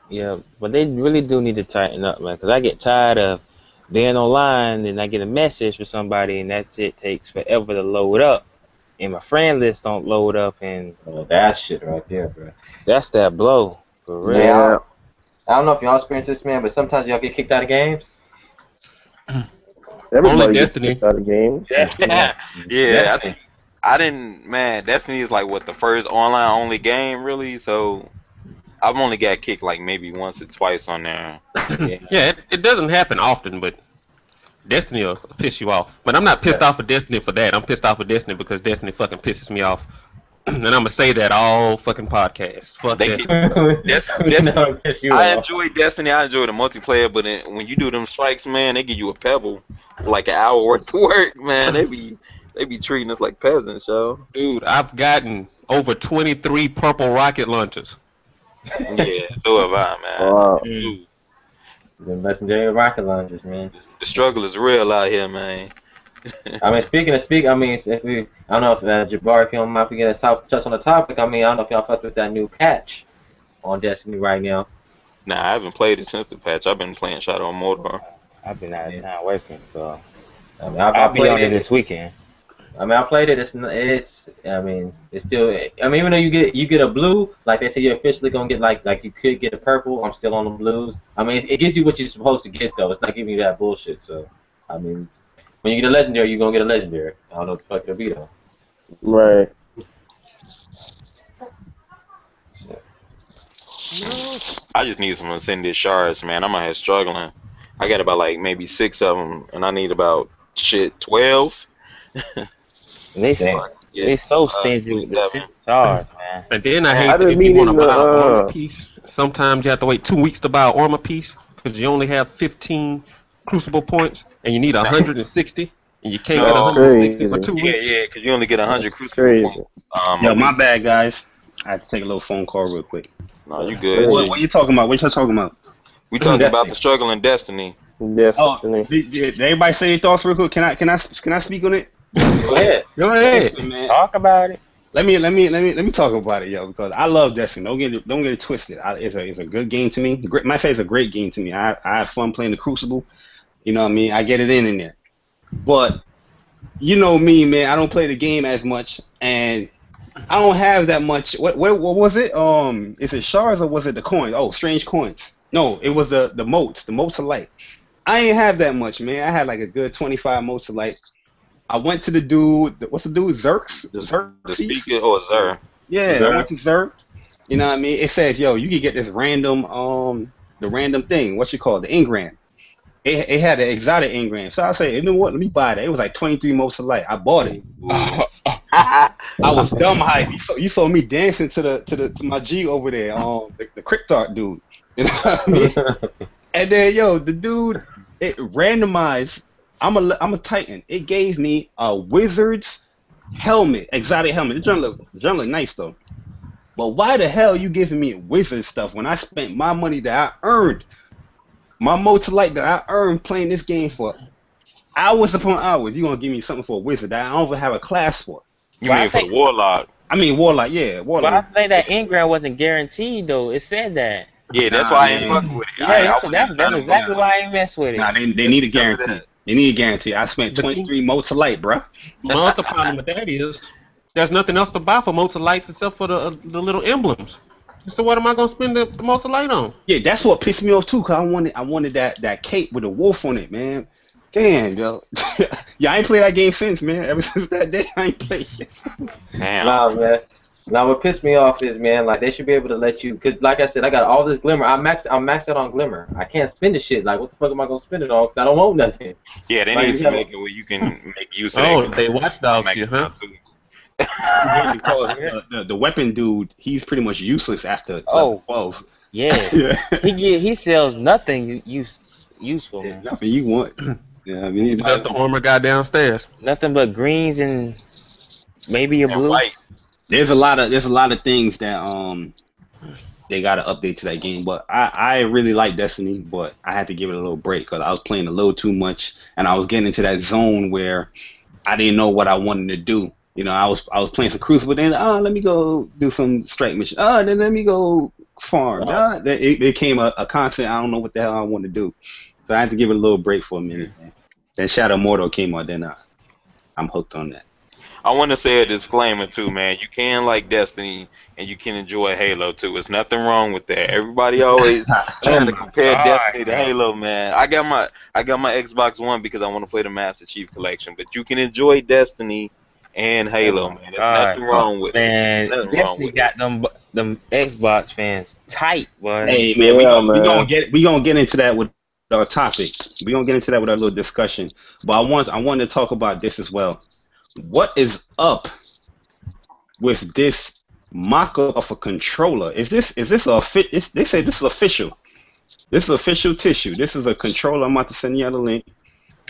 Speaker 4: Yeah, but they really do need to tighten up, man. Because I get tired of being online and I get a message from somebody and that shit takes forever to load up, and my friend list don't load up, and
Speaker 1: Well, that shit right there, bro.
Speaker 4: that's that blow for
Speaker 1: Hey,
Speaker 4: real.
Speaker 8: Yeah.
Speaker 1: I don't know if y'all experience this, man, but sometimes y'all get kicked out of games.
Speaker 5: Only
Speaker 8: Everybody gets
Speaker 5: Destiny.
Speaker 8: kicked out of games.
Speaker 1: Destiny.
Speaker 3: Yeah,
Speaker 1: Destiny.
Speaker 3: I didn't. Man, Destiny is like what the first online only game really. So I've only got kicked like maybe once or twice on there.
Speaker 1: Yeah.
Speaker 5: Yeah, it doesn't happen often, but Destiny will piss you off. But I'm not pissed
Speaker 1: Yeah.
Speaker 5: off at Destiny for that. I'm pissed off at Destiny because Destiny fucking pisses me off. And I'm gonna say that all fucking podcast. Fuck
Speaker 3: They get
Speaker 5: Destiny.
Speaker 1: We know
Speaker 3: Destiny.
Speaker 1: it piss you
Speaker 3: I
Speaker 1: off.
Speaker 3: enjoy Destiny. I enjoy the multiplayer, but when you do them strikes, man, they give you a pebble for like an hour worth of work, man. They be treating us like peasants, yo.
Speaker 5: Dude, I've gotten over 23 purple rocket launchers.
Speaker 3: Yeah, so have I, man.
Speaker 8: Wow.
Speaker 3: Dude,
Speaker 1: The legendary rocket launchers, man.
Speaker 3: the struggle is real out here, man.
Speaker 1: I mean, I mean, if we, I don't know if Jabbar, if you don't mind, if we get a touch on the topic. I mean, I don't know if y'all fucked with that new patch on Destiny right now.
Speaker 3: Nah, I haven't played it since the patch. I've been playing Shadow of Mordor.
Speaker 7: I've been out of town working, so
Speaker 1: I mean, I
Speaker 7: I'll be
Speaker 1: played
Speaker 7: on it
Speaker 1: it.
Speaker 7: this weekend.
Speaker 1: I mean, I played it. I mean, it's still. I mean, even though you get a blue, like they say, you're officially gonna get like you could get a purple. I'm still on the blues. I mean, it gives you what you're supposed to get though. It's not giving you that bullshit. So, I mean, when you get a legendary, you're gonna get a legendary. I don't know what the fuck it'll be though.
Speaker 8: Right.
Speaker 3: I just need some ascended shards, man. I'm out here struggling. I got about like maybe 6 of them, and I need about 12.
Speaker 7: And they
Speaker 1: Damn.
Speaker 7: they so stingy with the
Speaker 3: 7.
Speaker 7: stars, man.
Speaker 5: And then I
Speaker 8: I
Speaker 5: hate that
Speaker 8: didn't
Speaker 5: if you
Speaker 8: need
Speaker 5: want to
Speaker 8: it,
Speaker 5: buy an armor piece, sometimes you have to wait 2 weeks to buy an armor piece because you only have 15 crucible points and you need 160 and you can't get
Speaker 3: No.
Speaker 5: 160 for 2
Speaker 3: Yeah,
Speaker 5: weeks.
Speaker 3: yeah, because you only get 100
Speaker 8: That's
Speaker 3: crucible
Speaker 8: crazy.
Speaker 3: points.
Speaker 2: Yo, my bad, guys. I had to take a little phone call real quick.
Speaker 3: No, you
Speaker 8: That's
Speaker 3: good.
Speaker 8: crazy.
Speaker 2: What you talking about? What y'all talking about?
Speaker 3: We talking about
Speaker 1: Destiny.
Speaker 3: the struggle in Destiny.
Speaker 8: Destiny.
Speaker 2: Did everybody say their thoughts real quick? Can I speak on it?
Speaker 1: Go ahead.
Speaker 5: Go ahead.
Speaker 2: Man,
Speaker 7: Talk about it.
Speaker 2: let me talk about it, yo, because I love Destiny. Don't get it twisted. It's a good game to me. My favorite is a great game to me. I have fun playing the Crucible. You know what I mean? I get it in there. But you know me, man. I don't play the game as much, and I don't have that much. What was it? Is it shards or was it the coins? Oh, strange coins. No, it was the motes. The motes of light. I ain't have that much, man. I had like a good 25 motes of light. I went to the dude. What's the dude? Zerx.
Speaker 3: The
Speaker 2: Xerxes?
Speaker 3: speaker or Zer.
Speaker 2: Yeah,
Speaker 1: Zerg.
Speaker 2: I went to Zerg. You know what I mean? It says, yo, you can get this random, the random thing. What you call it? The engram. It had an exotic engram. So I say, you know what? Let me buy that. It was like 23 motes of light. I bought it. I was dumb hype. You saw me dancing to my G over there. The Cryptart dude. You know what I mean? And then yo, the dude, it randomized. I'm a Titan. It gave me a wizard's helmet, exotic helmet. The joint look nice though. But why the hell you giving me wizard stuff when I spent my money that I earned, my motor-light that I earned playing this game for hours upon hours? You gonna give me something for a wizard that I don't even have a class for?
Speaker 3: You
Speaker 7: Well, I
Speaker 3: mean for the
Speaker 7: think-
Speaker 3: Warlock?
Speaker 2: I mean Warlock, yeah,
Speaker 7: But I
Speaker 2: Warlock.
Speaker 7: think that engram wasn't guaranteed though. It said that.
Speaker 3: Yeah, that's
Speaker 2: Nah,
Speaker 3: why I ain't
Speaker 2: man.
Speaker 3: fucking with it.
Speaker 7: Yeah, that's
Speaker 3: wouldn't
Speaker 7: that's
Speaker 3: even
Speaker 7: exactly why I ain't mess with it.
Speaker 2: Nah, they need a
Speaker 3: Because of
Speaker 2: guarantee.
Speaker 3: that.
Speaker 2: They need a guarantee. I spent
Speaker 5: But see-
Speaker 2: 23 motor-light, bruh.
Speaker 5: My other problem with that is there's nothing else to buy for motor lights except for the little emblems. So what am I gonna spend the motor light on?
Speaker 2: Yeah, that's what pissed me off too, cause I wanted that cape with a wolf on it, man. Damn, yo. Yeah, I ain't played that game since, man. Ever since that day, I ain't played it.
Speaker 3: Damn.
Speaker 1: Nah, man. Now what pissed me off is, man, like they should be able to let you, cause like I said, I got all this glimmer. I'm maxed out on glimmer. I can't spend the shit. Like what the fuck am I gonna spend it on? 'Cause I don't want nothing.
Speaker 3: Yeah, they
Speaker 1: Like,
Speaker 3: need
Speaker 1: you
Speaker 3: to
Speaker 1: gotta-
Speaker 3: make it where you can make use of
Speaker 5: Oh,
Speaker 3: that.
Speaker 5: they watchdogs
Speaker 3: Make
Speaker 5: you,
Speaker 3: it
Speaker 5: huh?
Speaker 3: sound too.
Speaker 2: Yeah, because the weapon dude, he's pretty much useless after level 12.
Speaker 7: Yes.
Speaker 2: Yeah.
Speaker 7: He sells nothing useful, man.
Speaker 2: Nothing you want. Yeah, I mean,
Speaker 5: That's the armor guy downstairs.
Speaker 7: Nothing but greens and maybe a
Speaker 3: And
Speaker 7: blue.
Speaker 3: white.
Speaker 2: there's a lot of things that they gotta update to that game. But I really like Destiny, but I had to give it a little break because I was playing a little too much, and I was getting into that zone where I didn't know what I wanted to do. You know, I was playing some Crucible, then let me go do some strike mission. Then let me go farm. Then it became a constant. I don't know what the hell I want to do, so I had to give it a little break for a minute. Man. Then Shadow Mordor came out. Then I'm hooked on that.
Speaker 3: I want to say a disclaimer too, man. You can like Destiny and you can enjoy Halo too. There's nothing wrong with that. Everybody always trying to compare
Speaker 7: God,
Speaker 3: Destiny to
Speaker 7: man.
Speaker 3: Halo, man. I got my Xbox One because I want to play the Master Chief Collection, but you can enjoy Destiny and Halo, man. There's
Speaker 7: God.
Speaker 3: nothing wrong with it.
Speaker 7: Man,
Speaker 3: Nothing wrong
Speaker 7: Destiny
Speaker 3: with
Speaker 7: got them Xbox fans tight, boy.
Speaker 2: Hey man,
Speaker 8: Yeah,
Speaker 2: we
Speaker 8: man.
Speaker 2: gonna get into that with our topic. We're gonna get into that with our little discussion. But I want to talk about this as well. What is up with this mock-up of a controller? They say this is official. This is official tissue. This is a controller. I'm about to send you the link.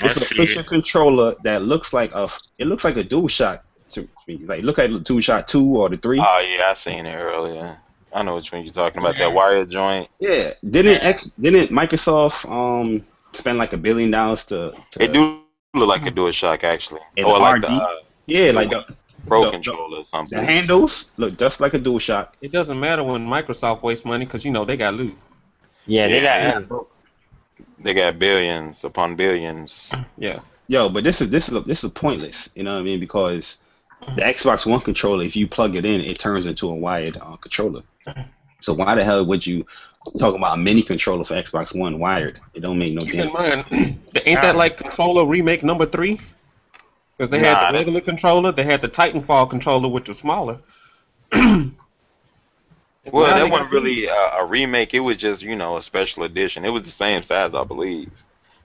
Speaker 2: It's an official controller that looks like a DualShock to me. Like look like the DualShock 2 or the 3.
Speaker 3: Oh yeah, I seen it earlier. I know which one you're talking about. That wire joint.
Speaker 2: Yeah. Didn't Microsoft spend like $1 billion to
Speaker 3: It do look like a DualShock actually,
Speaker 2: and
Speaker 3: or
Speaker 2: the
Speaker 3: like
Speaker 2: RD?
Speaker 3: the
Speaker 2: like
Speaker 3: Pro
Speaker 2: the
Speaker 3: controller or something.
Speaker 2: the handles look just like a DualShock.
Speaker 5: It doesn't matter when Microsoft wastes money because they got loot.
Speaker 7: Yeah, they
Speaker 3: Yeah.
Speaker 7: got.
Speaker 3: They got billions upon billions.
Speaker 5: Yeah.
Speaker 2: Yo, but this is pointless. You know what I mean? Because the Xbox One controller, if you plug it in, it turns into a wired controller. So why the hell would you talk about a mini controller for Xbox One wired? It don't make no
Speaker 5: Keep in
Speaker 2: damn.
Speaker 5: mind, ain't that like controller remake number 3? Because they had the regular controller, they had the Titanfall controller, which was smaller.
Speaker 3: Well,
Speaker 5: Now
Speaker 3: that
Speaker 5: they
Speaker 3: wasn't
Speaker 5: got
Speaker 3: really a remake. It was just, a special edition. It was the same size, I believe.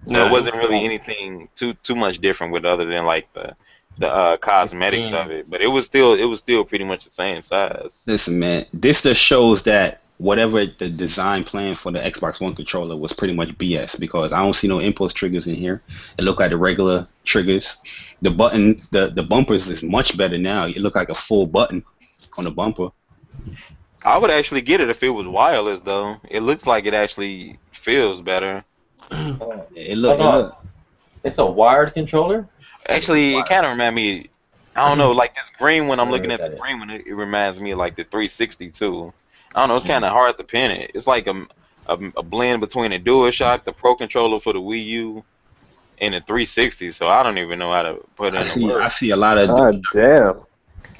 Speaker 3: So
Speaker 5: Nah,
Speaker 3: it wasn't
Speaker 5: it was
Speaker 3: really
Speaker 5: small.
Speaker 3: anything too much different with other than like the cosmetics
Speaker 7: Yeah.
Speaker 3: of it. But it was still pretty much the same size.
Speaker 2: Listen, man, this just shows that whatever the design plan for the Xbox One controller was pretty much BS because I don't see no impulse triggers in here. It looked like the regular triggers. The button, the bumpers is much better now. It looked like a full button on the bumper.
Speaker 3: I would actually get it if it was wireless, though. It looks like it actually feels better.
Speaker 2: It looked.
Speaker 1: Hold on. It's a wired controller?
Speaker 3: Actually, it kind of reminds me. I don't know, like this green one. I'm
Speaker 1: Where
Speaker 3: looking
Speaker 1: is
Speaker 3: at the
Speaker 1: that
Speaker 3: green one. It reminds me of like the 360 too. I don't know. It's kind of hard to pin it. It's like a blend between a DualShock, the Pro controller for the Wii U, and the 360. So I don't even know how to put it in the
Speaker 2: I
Speaker 3: words.
Speaker 2: see a lot of.
Speaker 8: God damn.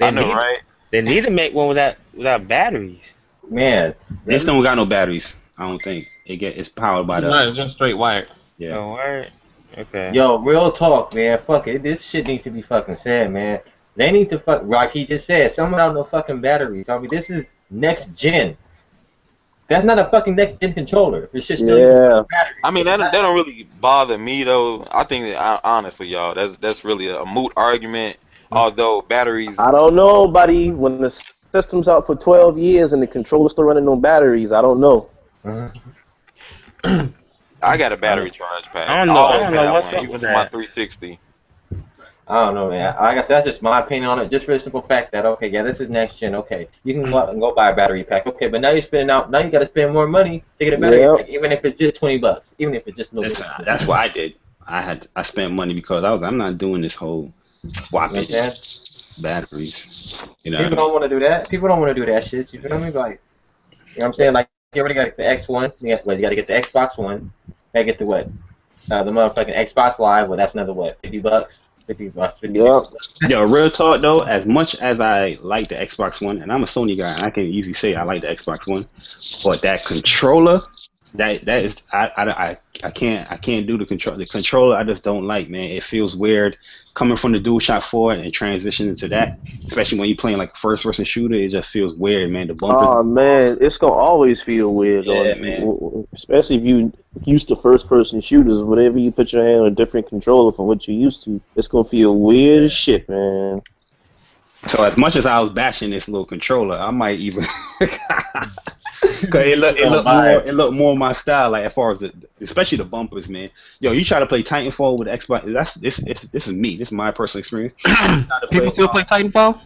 Speaker 3: I know, right?
Speaker 7: They need to make one without batteries.
Speaker 1: Man.
Speaker 2: This don't got no batteries. I don't think it's powered by the.
Speaker 5: No, it's just straight wired.
Speaker 2: Yeah.
Speaker 7: Oh, word. Okay.
Speaker 1: Yo, real talk, man. Fuck it. This shit needs to be fucking said, man. They need to like he just said, someone out no fucking batteries. I mean, this is next gen. That's not a fucking next gen controller. It's just still using
Speaker 8: Yeah.
Speaker 1: batteries.
Speaker 3: I mean, that don't really bother me though. I think that, honestly, y'all, that's really a moot argument. Although batteries,
Speaker 8: I don't know, buddy. When the system's out for 12 years and the controller's still running on batteries, I don't know.
Speaker 3: I got a battery charge pad.
Speaker 7: I don't know.
Speaker 3: always
Speaker 7: I don't know
Speaker 3: had
Speaker 7: what's
Speaker 3: one,
Speaker 7: up
Speaker 3: even
Speaker 7: with
Speaker 3: for my
Speaker 7: that.
Speaker 3: 360.
Speaker 1: I don't know, man. I guess that's just my opinion on it. Just for the simple fact that okay, yeah, this is next gen. Okay, you can go out and go buy a battery pack. Okay, but now you're spending out. Now you got to spend more money to get a battery
Speaker 8: Yep.
Speaker 1: pack, even if it's just $20. Even if it's just a little bit.
Speaker 2: That's what I did. I spent money because I'm not doing this whole swapping
Speaker 1: You know what I'm
Speaker 2: batteries. You know.
Speaker 1: People don't want to do that. People don't want to do that shit. You feel me? Like, you know what I'm saying? Like, you already got the X1. You got to get the Xbox One. Gotta get the what? The motherfucking Xbox Live. Well, that's another what? $50. $50.
Speaker 8: Yep.
Speaker 2: Yo, real talk though. As much as I like the Xbox One, and I'm a Sony guy, and I can easily say I like the Xbox One, but that controller, that is I can't do the control. The controller I just don't like, man. It feels weird coming from the DualShock 4 and transitioning to that, especially when you're playing like a first-person shooter. It just feels weird, man. The bumpers.
Speaker 8: Oh man, it's gonna always feel weird,
Speaker 2: Yeah,
Speaker 8: on,
Speaker 2: man.
Speaker 8: especially if you used to first-person shooters. Whenever you put your hand on a different controller from what you used to, it's gonna feel weird as shit, man.
Speaker 2: So as much as I was bashing this little controller, I might even. Cause it looked more my style, like as far as especially the bumpers, man. Yo, you try to play Titanfall with the Xbox. This is me. This is my personal experience.
Speaker 5: People still play Titanfall?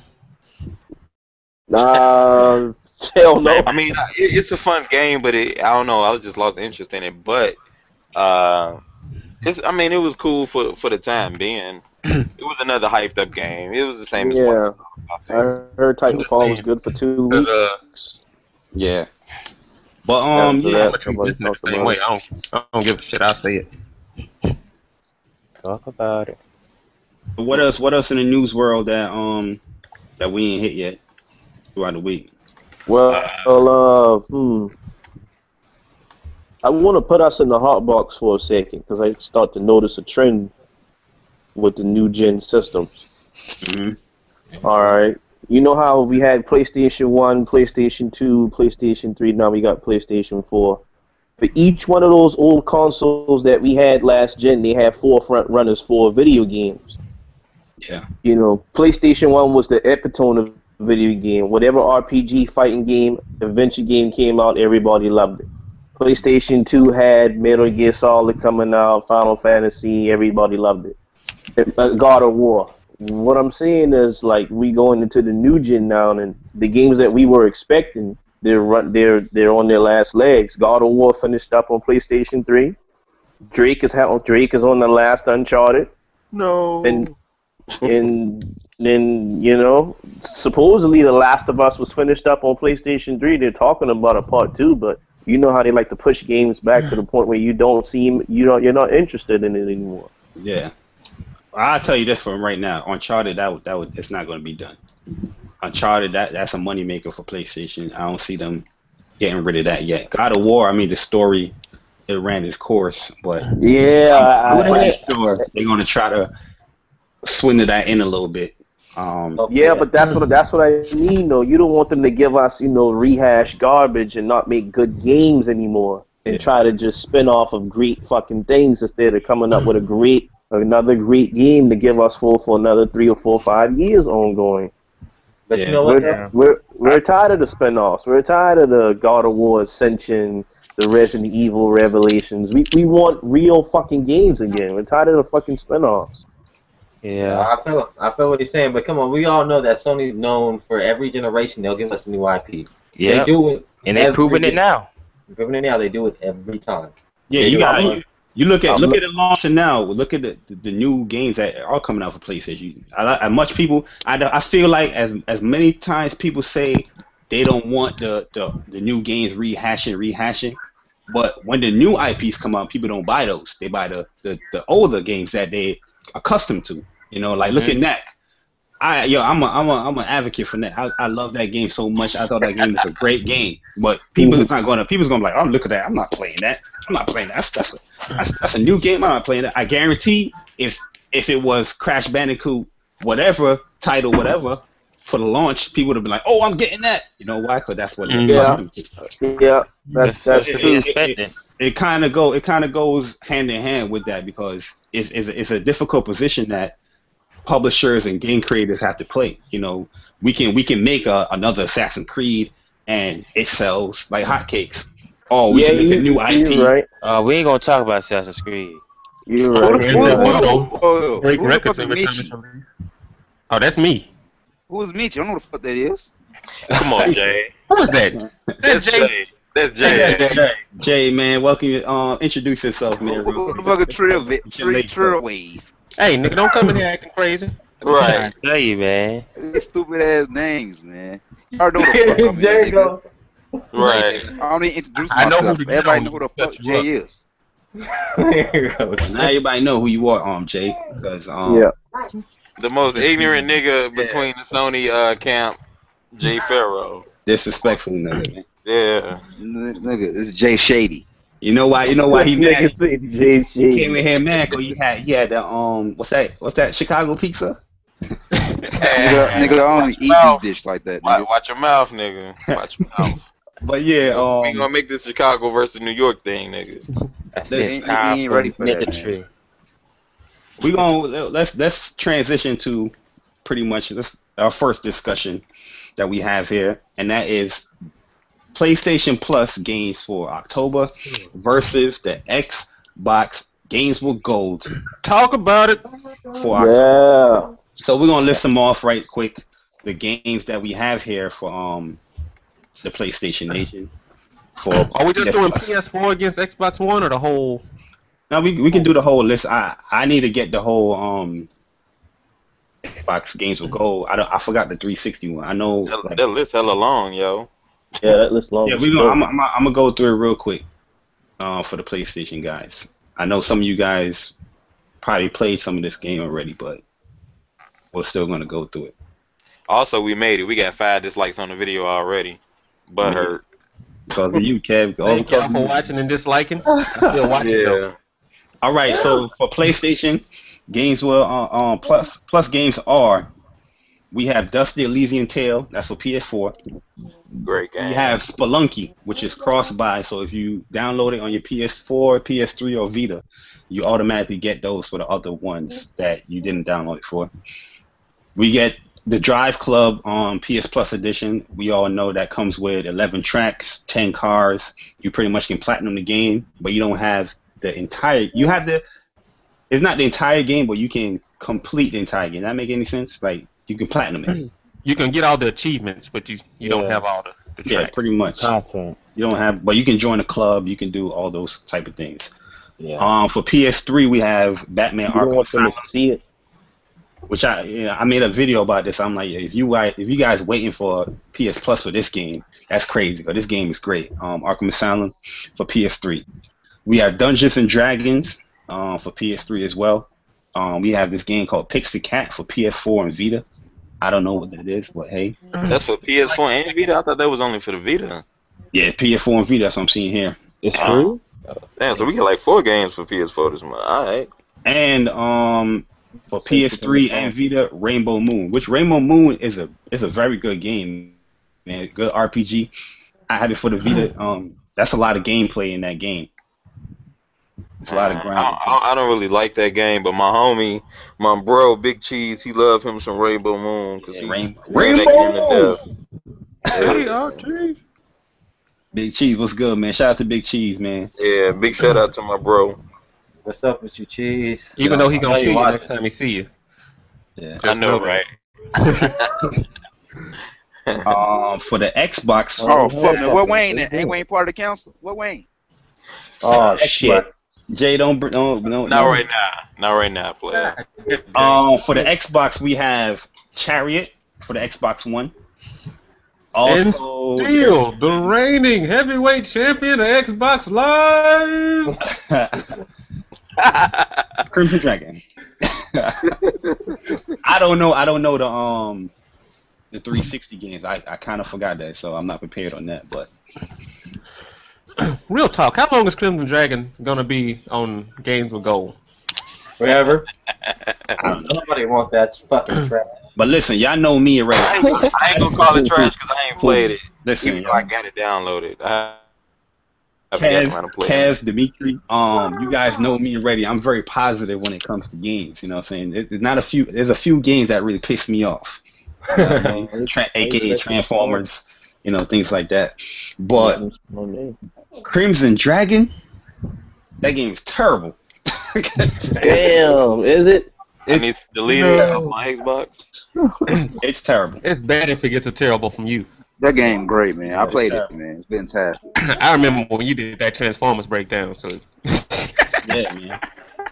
Speaker 8: Nah, hell no.
Speaker 3: I mean, it's a fun game, but I don't know. I just lost interest in it. But it was cool for the time being. It was another hyped up game. It was the same as
Speaker 8: Yeah, I heard
Speaker 5: I'm
Speaker 8: Titanfall was
Speaker 5: just
Speaker 8: good for 2
Speaker 5: 'Cause,
Speaker 8: weeks.
Speaker 2: Yeah. But
Speaker 8: After
Speaker 2: yeah.
Speaker 8: that,
Speaker 5: But you
Speaker 8: nobody
Speaker 5: listen
Speaker 8: talked
Speaker 5: the same
Speaker 8: about
Speaker 5: way.
Speaker 8: it.
Speaker 5: I don't give a shit. I say it.
Speaker 7: Talk about it.
Speaker 2: What else in the news world that we ain't hit yet throughout the week?
Speaker 8: Well, I want to put us in the hot box for a second because I start to notice a trend with the new gen systems.
Speaker 2: Mm-hmm.
Speaker 8: All right, you know how we had PlayStation 1, PlayStation 2, PlayStation 3. Now we got PlayStation 4. For each one of those old consoles that we had last gen, they had forefront runners for video games.
Speaker 2: Yeah.
Speaker 8: You know, PlayStation 1 was the epitome of video game. Whatever RPG fighting game, adventure game came out, everybody loved it. PlayStation 2 had Metal Gear Solid coming out, Final Fantasy, everybody loved it. God of War. What I'm saying is, like, we going into the new gen now, and the games that we were expecting, they're on their last legs. God of War finished up on PlayStation 3. Drake is on the last Uncharted.
Speaker 3: No.
Speaker 8: And then, you know, supposedly The Last of Us was finished up on PlayStation 3. They're talking about a part 2, but you know how they like to push games back to the point where you're not interested in it anymore.
Speaker 2: Yeah. I'll tell you this from right now. Uncharted, it's not going to be done. Uncharted, that's a moneymaker for PlayStation. I don't see them getting rid of that yet. God of War, I mean, the story, it ran its course, but
Speaker 8: Yeah,
Speaker 2: I'm pretty sure they're going to try to swindle that in a little bit.
Speaker 8: Yeah, but that's what I mean, though. You don't want them to give us, you know, rehash garbage and not make good games anymore, and try to just spin off of great fucking things instead of coming up with another great game to give us for another 3 or 4 or 5 years ongoing.
Speaker 1: But you know what?
Speaker 8: We're tired of the spin-offs. We're tired of the God of War Ascension, the Resident Evil Revelations. We want real fucking games again. We're tired of the fucking spin-offs.
Speaker 7: Yeah.
Speaker 1: I feel what he's saying, but come on, we all know that Sony's known for every generation they'll give us a new IP.
Speaker 7: Yeah.
Speaker 1: They do it,
Speaker 7: And they're proving it now.
Speaker 1: Proving it now. They do it every time.
Speaker 2: Yeah, you look at the launch and now. Look at the new games that are coming out for PlayStation. I feel like as many times people say they don't want the new games rehashing, but when the new IPs come out, people don't buy those. They buy the older games that they accustomed to. You know, like look at Knack. I'm an advocate for that. I love that game so much. I thought that game was a great game. But people's gonna be like, oh, look at that. I'm not playing that. That's a new game. I'm not playing that. I guarantee if it was Crash Bandicoot whatever title for the launch, people would have been like, oh, I'm getting that. You know why? Because that's what they're accustomed to.
Speaker 8: Yeah, that's true.
Speaker 2: It kind of goes hand in hand with that because it's a difficult position that publishers and game creators have to play. You know, we can make another Assassin's Creed and it sells like hotcakes. Oh, we can make a new IP.
Speaker 8: Right.
Speaker 7: We ain't gonna talk about Assassin's Creed.
Speaker 8: You're right.
Speaker 5: Break records every time. Oh, that's me.
Speaker 9: Who's Mitch? I don't know what the fuck that is.
Speaker 3: Come on, Jay.
Speaker 5: Who is that?
Speaker 3: That's Jay. That's Jay.
Speaker 2: Jay, man, welcome. Introduce yourself, man.
Speaker 9: What the fuck a trail wave?
Speaker 5: Hey, nigga, don't come in here acting crazy.
Speaker 7: Right. I tell you, man.
Speaker 9: These stupid ass names, man. You already know what the fuck I'm here, nigga.
Speaker 3: Right.
Speaker 9: I don't even introduce myself. Everybody know who the fuck Jay is.
Speaker 2: Now everybody know who you are, Jay. Because
Speaker 3: the most ignorant nigga between the Sony camp, Jay Farrow.
Speaker 2: Disrespectful nigga, man.
Speaker 3: Yeah.
Speaker 9: Nigga, it's Jay Shady.
Speaker 2: You know why he mad?
Speaker 8: Jay Shady.
Speaker 2: He came in here mad because he had the what's that Chicago pizza?
Speaker 9: Nigga, I don't even eat this dish like that, nigga.
Speaker 3: Watch your mouth, nigga. Watch your mouth.
Speaker 2: But yeah,
Speaker 3: we gonna make this Chicago versus New York thing, niggas.
Speaker 7: That's
Speaker 9: it. Ain't ready for
Speaker 7: that.
Speaker 2: We gonna let's transition to pretty much our first discussion that we have here, and that is PlayStation Plus games for October versus the Xbox games with gold.
Speaker 5: Talk about it.
Speaker 2: For October. So we're gonna list them off right quick. The games that we have here for the PlayStation Nation.
Speaker 5: Are we just doing PS4 against Xbox One or the whole?
Speaker 2: No, we can do the whole list. I need to get the whole Xbox games with gold. I forgot the 360 one. I know
Speaker 3: that list hella long, yo.
Speaker 8: Yeah, that list long.
Speaker 2: Yeah, I'm gonna go through it real quick for the PlayStation guys. I know some of you guys probably played some of this game already, but we're still gonna go through it.
Speaker 3: Also, we made it. We got 5 dislikes on the video already. But hurt.
Speaker 2: Because of you, Kev.
Speaker 5: Thank y'all for watching and disliking. I'm still watching though.
Speaker 2: All right, so for PlayStation, games will plus games are We have Dusty Elysian Tale. That's for PS4.
Speaker 3: Great
Speaker 2: We
Speaker 3: game.
Speaker 2: have Spelunky, which is cross-buy. So if you download it on your PS4, PS3, or Vita, you automatically get those for the other ones that you didn't download it for. We get the Drive Club on PS Plus Edition. We all know that comes with 11 tracks, 10 cars. You pretty much can platinum the game, but you don't have the entire. You have the. It's not the entire game, but you can complete the entire game. Does that make any sense? Like you can platinum it.
Speaker 5: You can get all the achievements, but you don't
Speaker 7: Yeah.
Speaker 5: have all the
Speaker 2: Yeah,
Speaker 5: tracks.
Speaker 2: pretty much.
Speaker 7: Content.
Speaker 2: You don't have, but you can join a club. You can do all those type of things.
Speaker 7: Yeah.
Speaker 2: For PS3, we have Batman
Speaker 8: You don't
Speaker 2: Arkham
Speaker 8: want them
Speaker 2: Asylum,
Speaker 8: to see it.
Speaker 2: which I made a video about this. I'm like, if you guys waiting for PS Plus for this game, that's crazy. But this game is great. Arkham Asylum for PS3. We have Dungeons and Dragons for PS3 as well. We have this game called Pixie Cat for PS4 and Vita. I don't know what that is, but hey.
Speaker 3: That's for PS4 and Vita. I thought that was only for the Vita.
Speaker 2: Yeah, PS4 and Vita. That's what I'm seeing here.
Speaker 7: It's free.
Speaker 3: Damn, so we get like 4 games for PS4 this month. All right.
Speaker 2: And for PS3 and Vita, Rainbow Moon, which Rainbow Moon is a very good game, man. Good RPG. I have it for the Vita. That's a lot of gameplay in that game. It's a lot of ground.
Speaker 3: I don't really like that game, but my homie, my bro, Big Cheese, he loved him some Rainbow Moon because he loved that game to death.
Speaker 5: Hey, RT.
Speaker 2: Big Cheese, what's good, man? Shout out to Big Cheese, man.
Speaker 3: Yeah, big shout out to my bro.
Speaker 1: What's up with you, Cheese?
Speaker 5: Even though he gonna kill you
Speaker 1: watch
Speaker 5: next time he see you.
Speaker 2: Yeah.
Speaker 3: I know, right?
Speaker 2: For the Xbox.
Speaker 9: Oh, fuck, man. What Wayne? Ain't Wayne part of the council? What Wayne?
Speaker 8: Oh shit.
Speaker 2: Jay, no.
Speaker 3: Not right now. Not right now, player.
Speaker 2: For the Xbox, we have Chariot for the Xbox One.
Speaker 5: And
Speaker 2: Also,
Speaker 5: still, the reigning heavyweight champion of Xbox Live.
Speaker 2: Crimson Dragon. I don't know the 360 games. I kind of forgot that, so I'm not prepared on that. But
Speaker 5: Real talk, how long is Crimson Dragon gonna be on Games with Gold?
Speaker 1: Forever. Nobody wants that fucking trash.
Speaker 2: But listen, y'all know me already.
Speaker 3: I ain't gonna call it trash because I ain't played it.
Speaker 2: Listen,
Speaker 3: Even though I got it downloaded. I forgot how to play it.
Speaker 2: Kev, Dimitri, you guys know me already. I'm very positive when it comes to games. You know what I'm saying? There's a few games that really piss me off. You know what I mean? AKA Transformers, things like that. But Crimson Dragon, that game is terrible.
Speaker 8: Damn, is it?
Speaker 3: I need to delete it off my Xbox.
Speaker 2: It's terrible.
Speaker 5: It's bad if it gets a terrible from you.
Speaker 9: That game great, man. I played it, man. It's fantastic.
Speaker 5: I remember when you did that Transformers breakdown. So
Speaker 2: Yeah, man.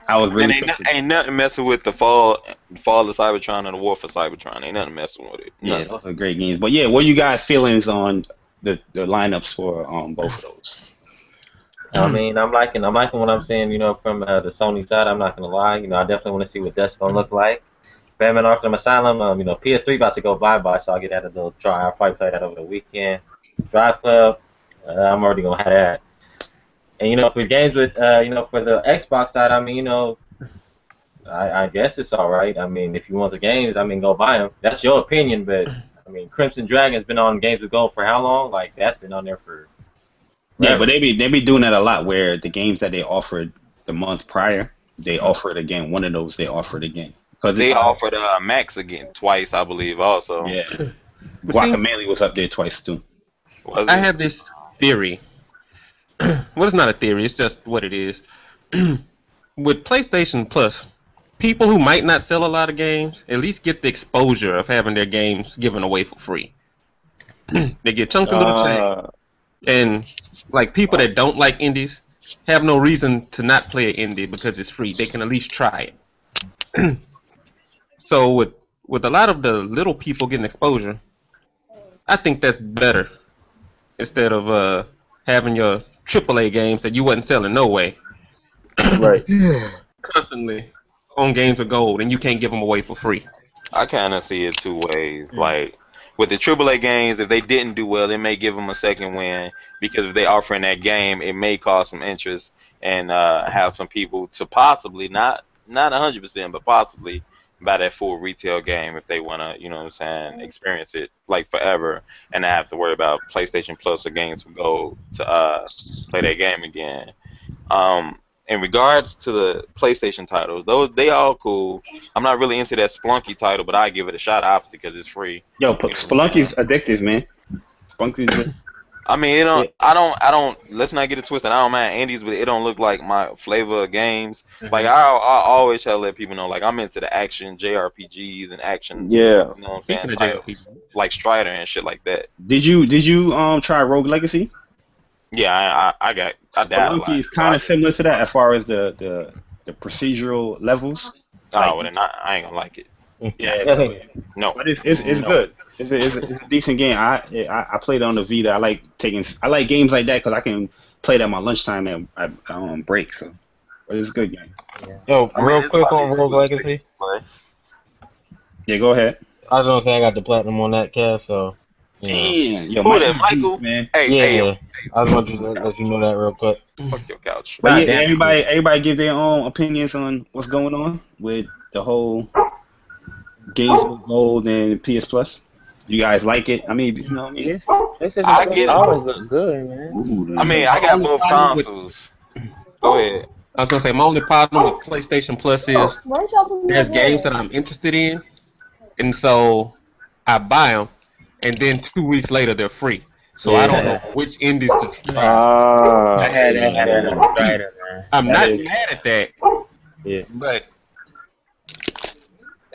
Speaker 2: I was really.
Speaker 3: And ain't nothing messing with the fall of Cybertron and the War for Cybertron. Ain't nothing messing with it.
Speaker 2: Yeah, those are great games. But yeah, what you guys feelings on the lineups for both of those?
Speaker 1: I mean, I'm liking what I'm seeing, from the Sony side. I'm not gonna lie, I definitely want to see what that's gonna look like. Batman Arkham Asylum, PS3 about to go bye-bye, so I'll get that a little try. I'll probably play that over the weekend. Drive Club, I'm already gonna have that. And for games with, for the Xbox side, I mean, I guess it's all right. I mean, if you want the games, go buy them. That's your opinion, but I mean, Crimson Dragon's been on Games with Gold for how long? Like that's been on there for.
Speaker 2: Yeah, but they be doing that a lot where the games that they offered the month prior, they offer it again. One of those they offer it again. Cause
Speaker 3: they offered Max again twice, I believe, also.
Speaker 2: Yeah. Guacamelee was up there twice too.
Speaker 5: I have this theory. Well, it's not a theory. It's just what it is. With PlayStation Plus, people who might not sell a lot of games at least get the exposure of having their games given away for free. They get chunky little change. And like people that don't like indies have no reason to not play an indie because it's free. They can at least try it. So with a lot of the little people getting exposure, I think that's better instead of having your AAA games that you wasn't selling no way.
Speaker 8: Right.
Speaker 5: Constantly on Games of Gold, and you can't give them away for free.
Speaker 3: I kind of see it two ways. Like with the AAA games, if they didn't do well, it may give them a second win because if they offering that game, it may cause some interest and have some people to possibly not 100%, but possibly buy that full retail game if they wanna, you know what I'm saying, experience it like forever and not have to worry about PlayStation Plus or Games with Gold to play that game again. Um, in regards to the PlayStation titles, those they all cool. I'm not really into that Splunky title, but I give it a shot obviously because it's free.
Speaker 2: Yo,
Speaker 3: You know what I'm saying?
Speaker 2: Spelunky's addictive, man. Spelunky's
Speaker 3: I mean, it
Speaker 8: Yeah.
Speaker 3: don't. I don't. Let's not get it twisted. I don't mind indies, but it don't look like my flavor of games. Like
Speaker 1: Mhm.
Speaker 3: I always try to let people know, like I'm into the action JRPGs and action.
Speaker 8: Yeah.
Speaker 3: You know what I'm saying?
Speaker 5: Speaking of
Speaker 3: Titles
Speaker 5: JRPG,
Speaker 3: like Strider and shit like that.
Speaker 2: Did you try Rogue Legacy?
Speaker 3: Yeah, I died a
Speaker 2: Spelunky
Speaker 3: lot,
Speaker 2: is
Speaker 3: so
Speaker 2: kind
Speaker 3: I
Speaker 2: of
Speaker 3: just
Speaker 2: similar to that as far as the procedural levels. Like,
Speaker 3: oh well, then I ain't gonna like it.
Speaker 2: yeah, so
Speaker 1: Yeah.
Speaker 3: No,
Speaker 2: but it's
Speaker 3: no.
Speaker 2: good. It's a decent game. I played it on the Vita. I like games like that because I can play that on my lunchtime at break. So, but it's a good game.
Speaker 1: Yo,
Speaker 3: I mean,
Speaker 1: real
Speaker 3: it's
Speaker 1: quick
Speaker 3: about
Speaker 1: on Rogue
Speaker 3: exclusivity.
Speaker 1: Legacy.
Speaker 3: But
Speaker 2: Yeah, go ahead.
Speaker 1: I was gonna say I got the platinum on that, Kev. So, you know.
Speaker 2: Damn, yo,
Speaker 3: who
Speaker 2: Mike
Speaker 3: that,
Speaker 2: is deep,
Speaker 3: Michael?
Speaker 2: man.
Speaker 3: Hey,
Speaker 1: Yeah, I was going to let you know that real quick.
Speaker 3: fuck your couch.
Speaker 2: But
Speaker 1: God
Speaker 2: yeah,
Speaker 1: damn it, kid.
Speaker 2: everybody give their own opinions on what's going on with the whole games with gold and PS Plus. You guys like it? I mean, you know what I mean?
Speaker 7: Yes, PlayStation
Speaker 3: I
Speaker 7: Plus
Speaker 3: get it.
Speaker 7: always look good, man.
Speaker 9: Ooh,
Speaker 3: I
Speaker 9: man.
Speaker 3: mean,
Speaker 5: my
Speaker 3: I got
Speaker 5: only
Speaker 3: both
Speaker 5: problem with
Speaker 3: consoles. Go ahead.
Speaker 5: I was gonna say my only problem with PlayStation Plus is there's games that I'm interested in, and so I buy them, and then 2 weeks later they're free. So I don't know
Speaker 1: Yeah.
Speaker 5: which indies to try.
Speaker 7: I
Speaker 8: Ah.
Speaker 7: had
Speaker 1: Yeah,
Speaker 7: that
Speaker 1: yeah.
Speaker 7: with Strider, man.
Speaker 5: I'm
Speaker 1: That
Speaker 5: not
Speaker 1: is,
Speaker 5: mad at that,
Speaker 1: yeah.
Speaker 5: but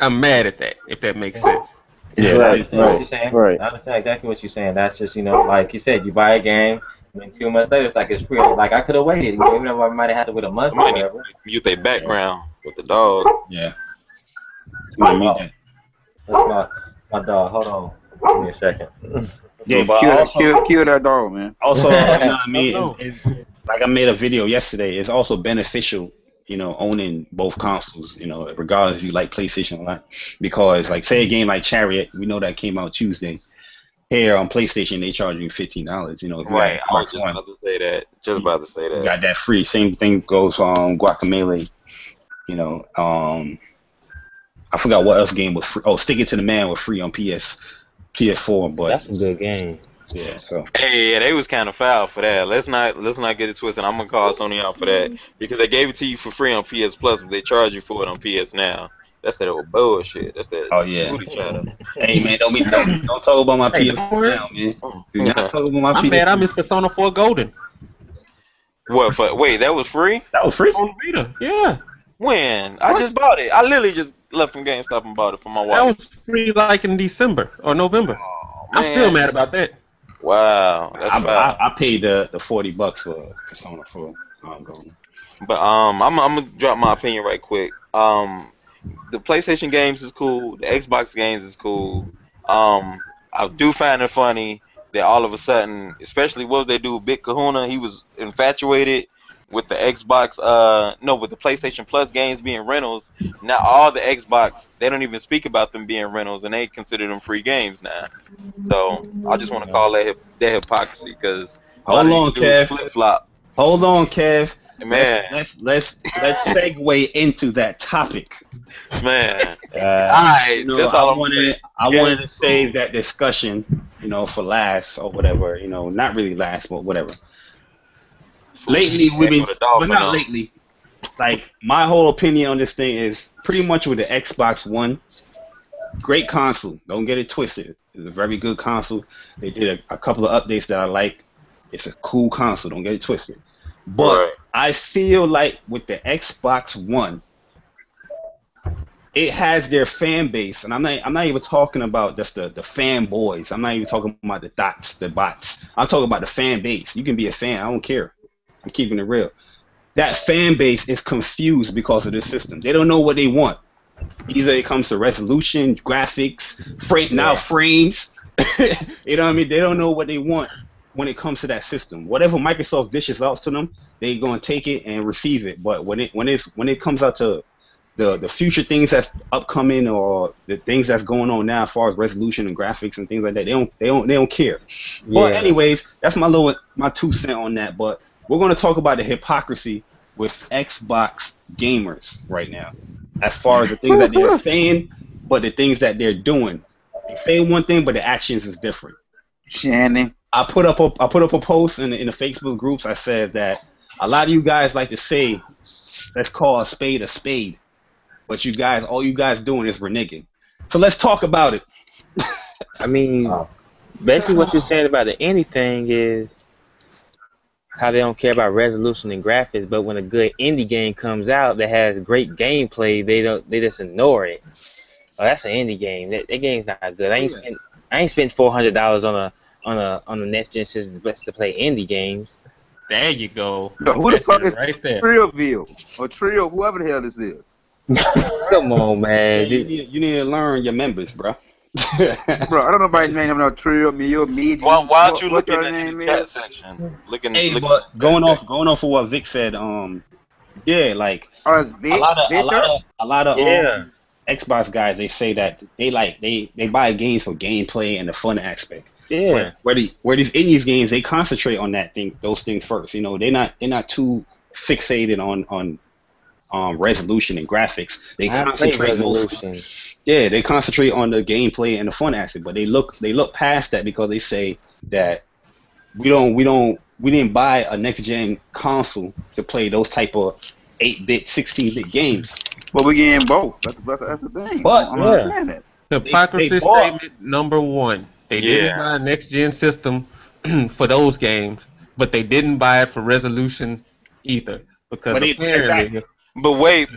Speaker 5: I'm mad at that, if that makes sense.
Speaker 1: Yeah, I
Speaker 8: Right.
Speaker 1: understand what
Speaker 8: Right.
Speaker 1: you're saying.
Speaker 8: Right.
Speaker 1: I understand exactly what you're saying. That's just, like you said, you buy a game, and then 2 months later, it's like it's free. Like, I could have waited. Even though I might have had to wait a month or
Speaker 3: Somebody need
Speaker 1: whatever.
Speaker 3: to mute their
Speaker 1: Yeah.
Speaker 3: background with the dog.
Speaker 2: Yeah, somebody mute
Speaker 1: Oh,
Speaker 2: that.
Speaker 1: that's my dog. Hold on. Give me a second.
Speaker 2: Yeah, but
Speaker 9: Kill that,
Speaker 2: also,
Speaker 9: kill that dog, man.
Speaker 2: you know what I
Speaker 5: Oh
Speaker 2: mean?
Speaker 5: no.
Speaker 2: It's like I made a video yesterday. It's also beneficial, owning both consoles, regardless if you like PlayStation or not. Because, like, say a game like Chariot, we know that came out Tuesday. Here on PlayStation, they charge you $15. If you got
Speaker 3: Right. I was
Speaker 2: Xbox
Speaker 3: just
Speaker 2: One,
Speaker 3: about to say that. Just
Speaker 2: you,
Speaker 3: about to say
Speaker 2: you
Speaker 3: that.
Speaker 2: got that free. Same thing goes for Guacamelee. You know, um, I forgot what else game was free. Oh, Stick It to the Man was free on PS4, but
Speaker 1: That's a good game.
Speaker 2: yeah, so.
Speaker 3: Hey, yeah, they was kind of foul for that. Let's not get it twisted. I'm gonna call Sony out for that because they gave it to you for free on PS Plus, but they charge you for it on PS Now. That's that old bullshit. That's that
Speaker 2: Oh yeah.
Speaker 3: booty chatter.
Speaker 2: Hey man, don't talk about my
Speaker 5: Hey,
Speaker 2: PS4
Speaker 5: don't worry.
Speaker 2: now, man. Do not talk about my
Speaker 5: I'm mad I
Speaker 2: PS4.
Speaker 5: missed Persona 4 Golden
Speaker 3: What for? Wait, that was free?
Speaker 2: That was free.
Speaker 5: on Vita. Yeah,
Speaker 3: When? I just bought it. I literally just left from GameStop and bought it for my
Speaker 5: that
Speaker 3: wife.
Speaker 5: was free like in December or November.
Speaker 3: Oh
Speaker 5: I'm still
Speaker 3: man.
Speaker 5: mad about that.
Speaker 3: Wow, that's foul.
Speaker 2: I paid the $40 for Persona 4. Golden.
Speaker 3: But I'm gonna drop my opinion right quick. The PlayStation games is cool. The Xbox games is cool. I do find it funny that all of a sudden, especially what they do, Big Kahuna, he was infatuated with the Xbox. No, with the PlayStation Plus games being rentals. Now all the Xbox, they don't even speak about them being rentals, and they consider them free games now. So I just want to call that hypocrisy because a lot
Speaker 2: Hold
Speaker 3: of these
Speaker 2: on,
Speaker 3: dudes
Speaker 2: Kev.
Speaker 3: flip flop.
Speaker 2: Hold on, Kev.
Speaker 3: Man,
Speaker 2: Let's segue into that topic.
Speaker 3: man.
Speaker 1: Uh,
Speaker 3: Alright, that's
Speaker 2: I
Speaker 3: all I'm
Speaker 2: wanted
Speaker 3: saying.
Speaker 2: I
Speaker 3: Game
Speaker 2: wanted to
Speaker 3: is
Speaker 2: save
Speaker 3: cool.
Speaker 2: that discussion, for last or whatever. Not really last, but whatever.
Speaker 3: Fool keep
Speaker 2: Lately,
Speaker 3: his
Speaker 2: we've
Speaker 3: name
Speaker 2: been,
Speaker 3: with a
Speaker 2: but
Speaker 3: dolphin
Speaker 2: not
Speaker 3: on.
Speaker 2: lately. Like my whole opinion on this thing is pretty much with the Xbox One. Great console. Don't get it twisted. It's a very good console. They did a couple of updates that I like. It's a cool console. Don't get it twisted. But
Speaker 3: Right.
Speaker 2: I feel like with the Xbox One, it has their fan base, and I'm not even talking about just the fanboys. I'm not even talking about the bots. I'm talking about the fan base. You can be a fan. I don't care. I'm keeping it real. That fan base is confused because of this system. They don't know what they want. Either it comes to resolution, graphics, now
Speaker 1: yeah.
Speaker 2: frames. You know what I mean? They don't know what they want when it comes to that system. Whatever Microsoft dishes out to them, they're gonna take it and receive it. But when it comes out to the future things that's upcoming or the things that's going on now as far as resolution and graphics and things like that, they don't care. But
Speaker 1: Yeah.
Speaker 2: anyways, that's my 2 cents on that. But we're gonna talk about the hypocrisy with Xbox gamers right now. as far as the things that they're saying, but the things that they're doing. They say one thing, but the actions is different.
Speaker 9: Shannon.
Speaker 2: I put up a post in the Facebook groups. I said that a lot of you guys like to say, let's call a spade, but you guys, all you guys doing is reneging. So let's talk about it.
Speaker 7: I mean, basically what you're saying about the indie thing is how they don't care about resolution and graphics, but when a good indie game comes out that has great gameplay, they just ignore it. Oh, that's an indie game. That game's not good. I ain't spent $400 on a next gen system just to play indie games.
Speaker 5: There you go.
Speaker 9: Yo, who the
Speaker 5: That's
Speaker 9: fuck
Speaker 5: it
Speaker 9: is
Speaker 5: right there.
Speaker 9: Trillville or Trill, whoever the hell this is?
Speaker 7: Come on, man.
Speaker 2: You need to learn your members, bro.
Speaker 9: Bro, I don't know about name. I'm not Trill, Mio, Miji.
Speaker 3: Why don't you
Speaker 9: what
Speaker 3: look in
Speaker 9: your
Speaker 3: the
Speaker 9: name
Speaker 3: chat
Speaker 9: is?
Speaker 3: section?
Speaker 2: Hey, but going off of what Vic said, yeah, like
Speaker 9: Oh, it's Vic.
Speaker 2: a lot of
Speaker 7: Yeah.
Speaker 2: Xbox guys, they say that they buy games for gameplay and the fun aspect.
Speaker 7: Yeah.
Speaker 2: Where these indies games, they concentrate on those things first. You know, they're not too fixated on resolution and graphics. They
Speaker 7: I play
Speaker 2: concentrate
Speaker 7: resolution.
Speaker 2: yeah, they concentrate on the gameplay and the fun aspect, but they look past that because they say that we didn't buy a next gen console to play those type of 8-bit, 16-bit games.
Speaker 9: But we getting both. That's the thing.
Speaker 2: But
Speaker 9: I don't understand that.
Speaker 5: Hypocrisy
Speaker 2: They bought-
Speaker 5: statement number one. They didn't buy a next gen system for those games, but they didn't buy it for resolution either. Because apparently
Speaker 3: But wait.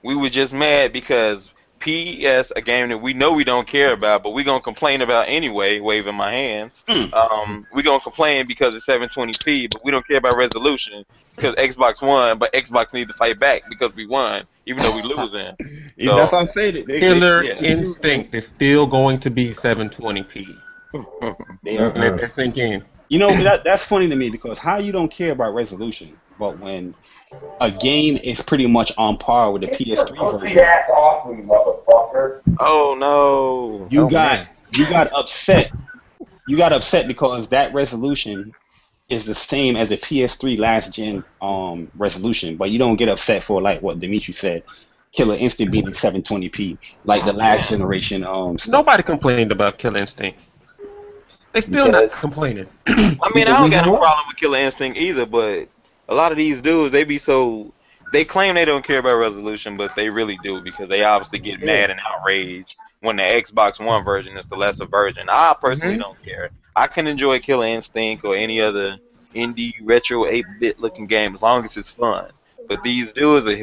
Speaker 3: We were just mad because PES, a game that we know we don't care about, but we gonna complain about anyway, waving my hands. We gonna complain because it's 720p, but we don't care about resolution because Xbox won, but Xbox need to fight back because we won, even though we losing. So,
Speaker 2: that's what I'm saying.
Speaker 5: Killer Instinct is still going to be 720p. Let that sink in.
Speaker 2: You know, that's funny to me because how you don't care about resolution, but when a game is pretty much on par with the PS3 version.
Speaker 3: Oh no!
Speaker 2: You got upset. You got upset because that resolution is the same as the PS3 last gen resolution, but you don't get upset for like what Dimitri said, Killer Instinct being 720p like the last generation.
Speaker 5: Nobody complained about Killer Instinct. They still not complaining.
Speaker 3: I mean, I don't got no problem with Killer Instinct either, but a lot of these dudes, they claim they don't care about resolution, but they really do because they obviously get mad and outraged when the Xbox One version is the lesser version. I personally don't care. I can enjoy Killer Instinct or any other indie retro 8-bit looking game as long as it's fun. But these dudes are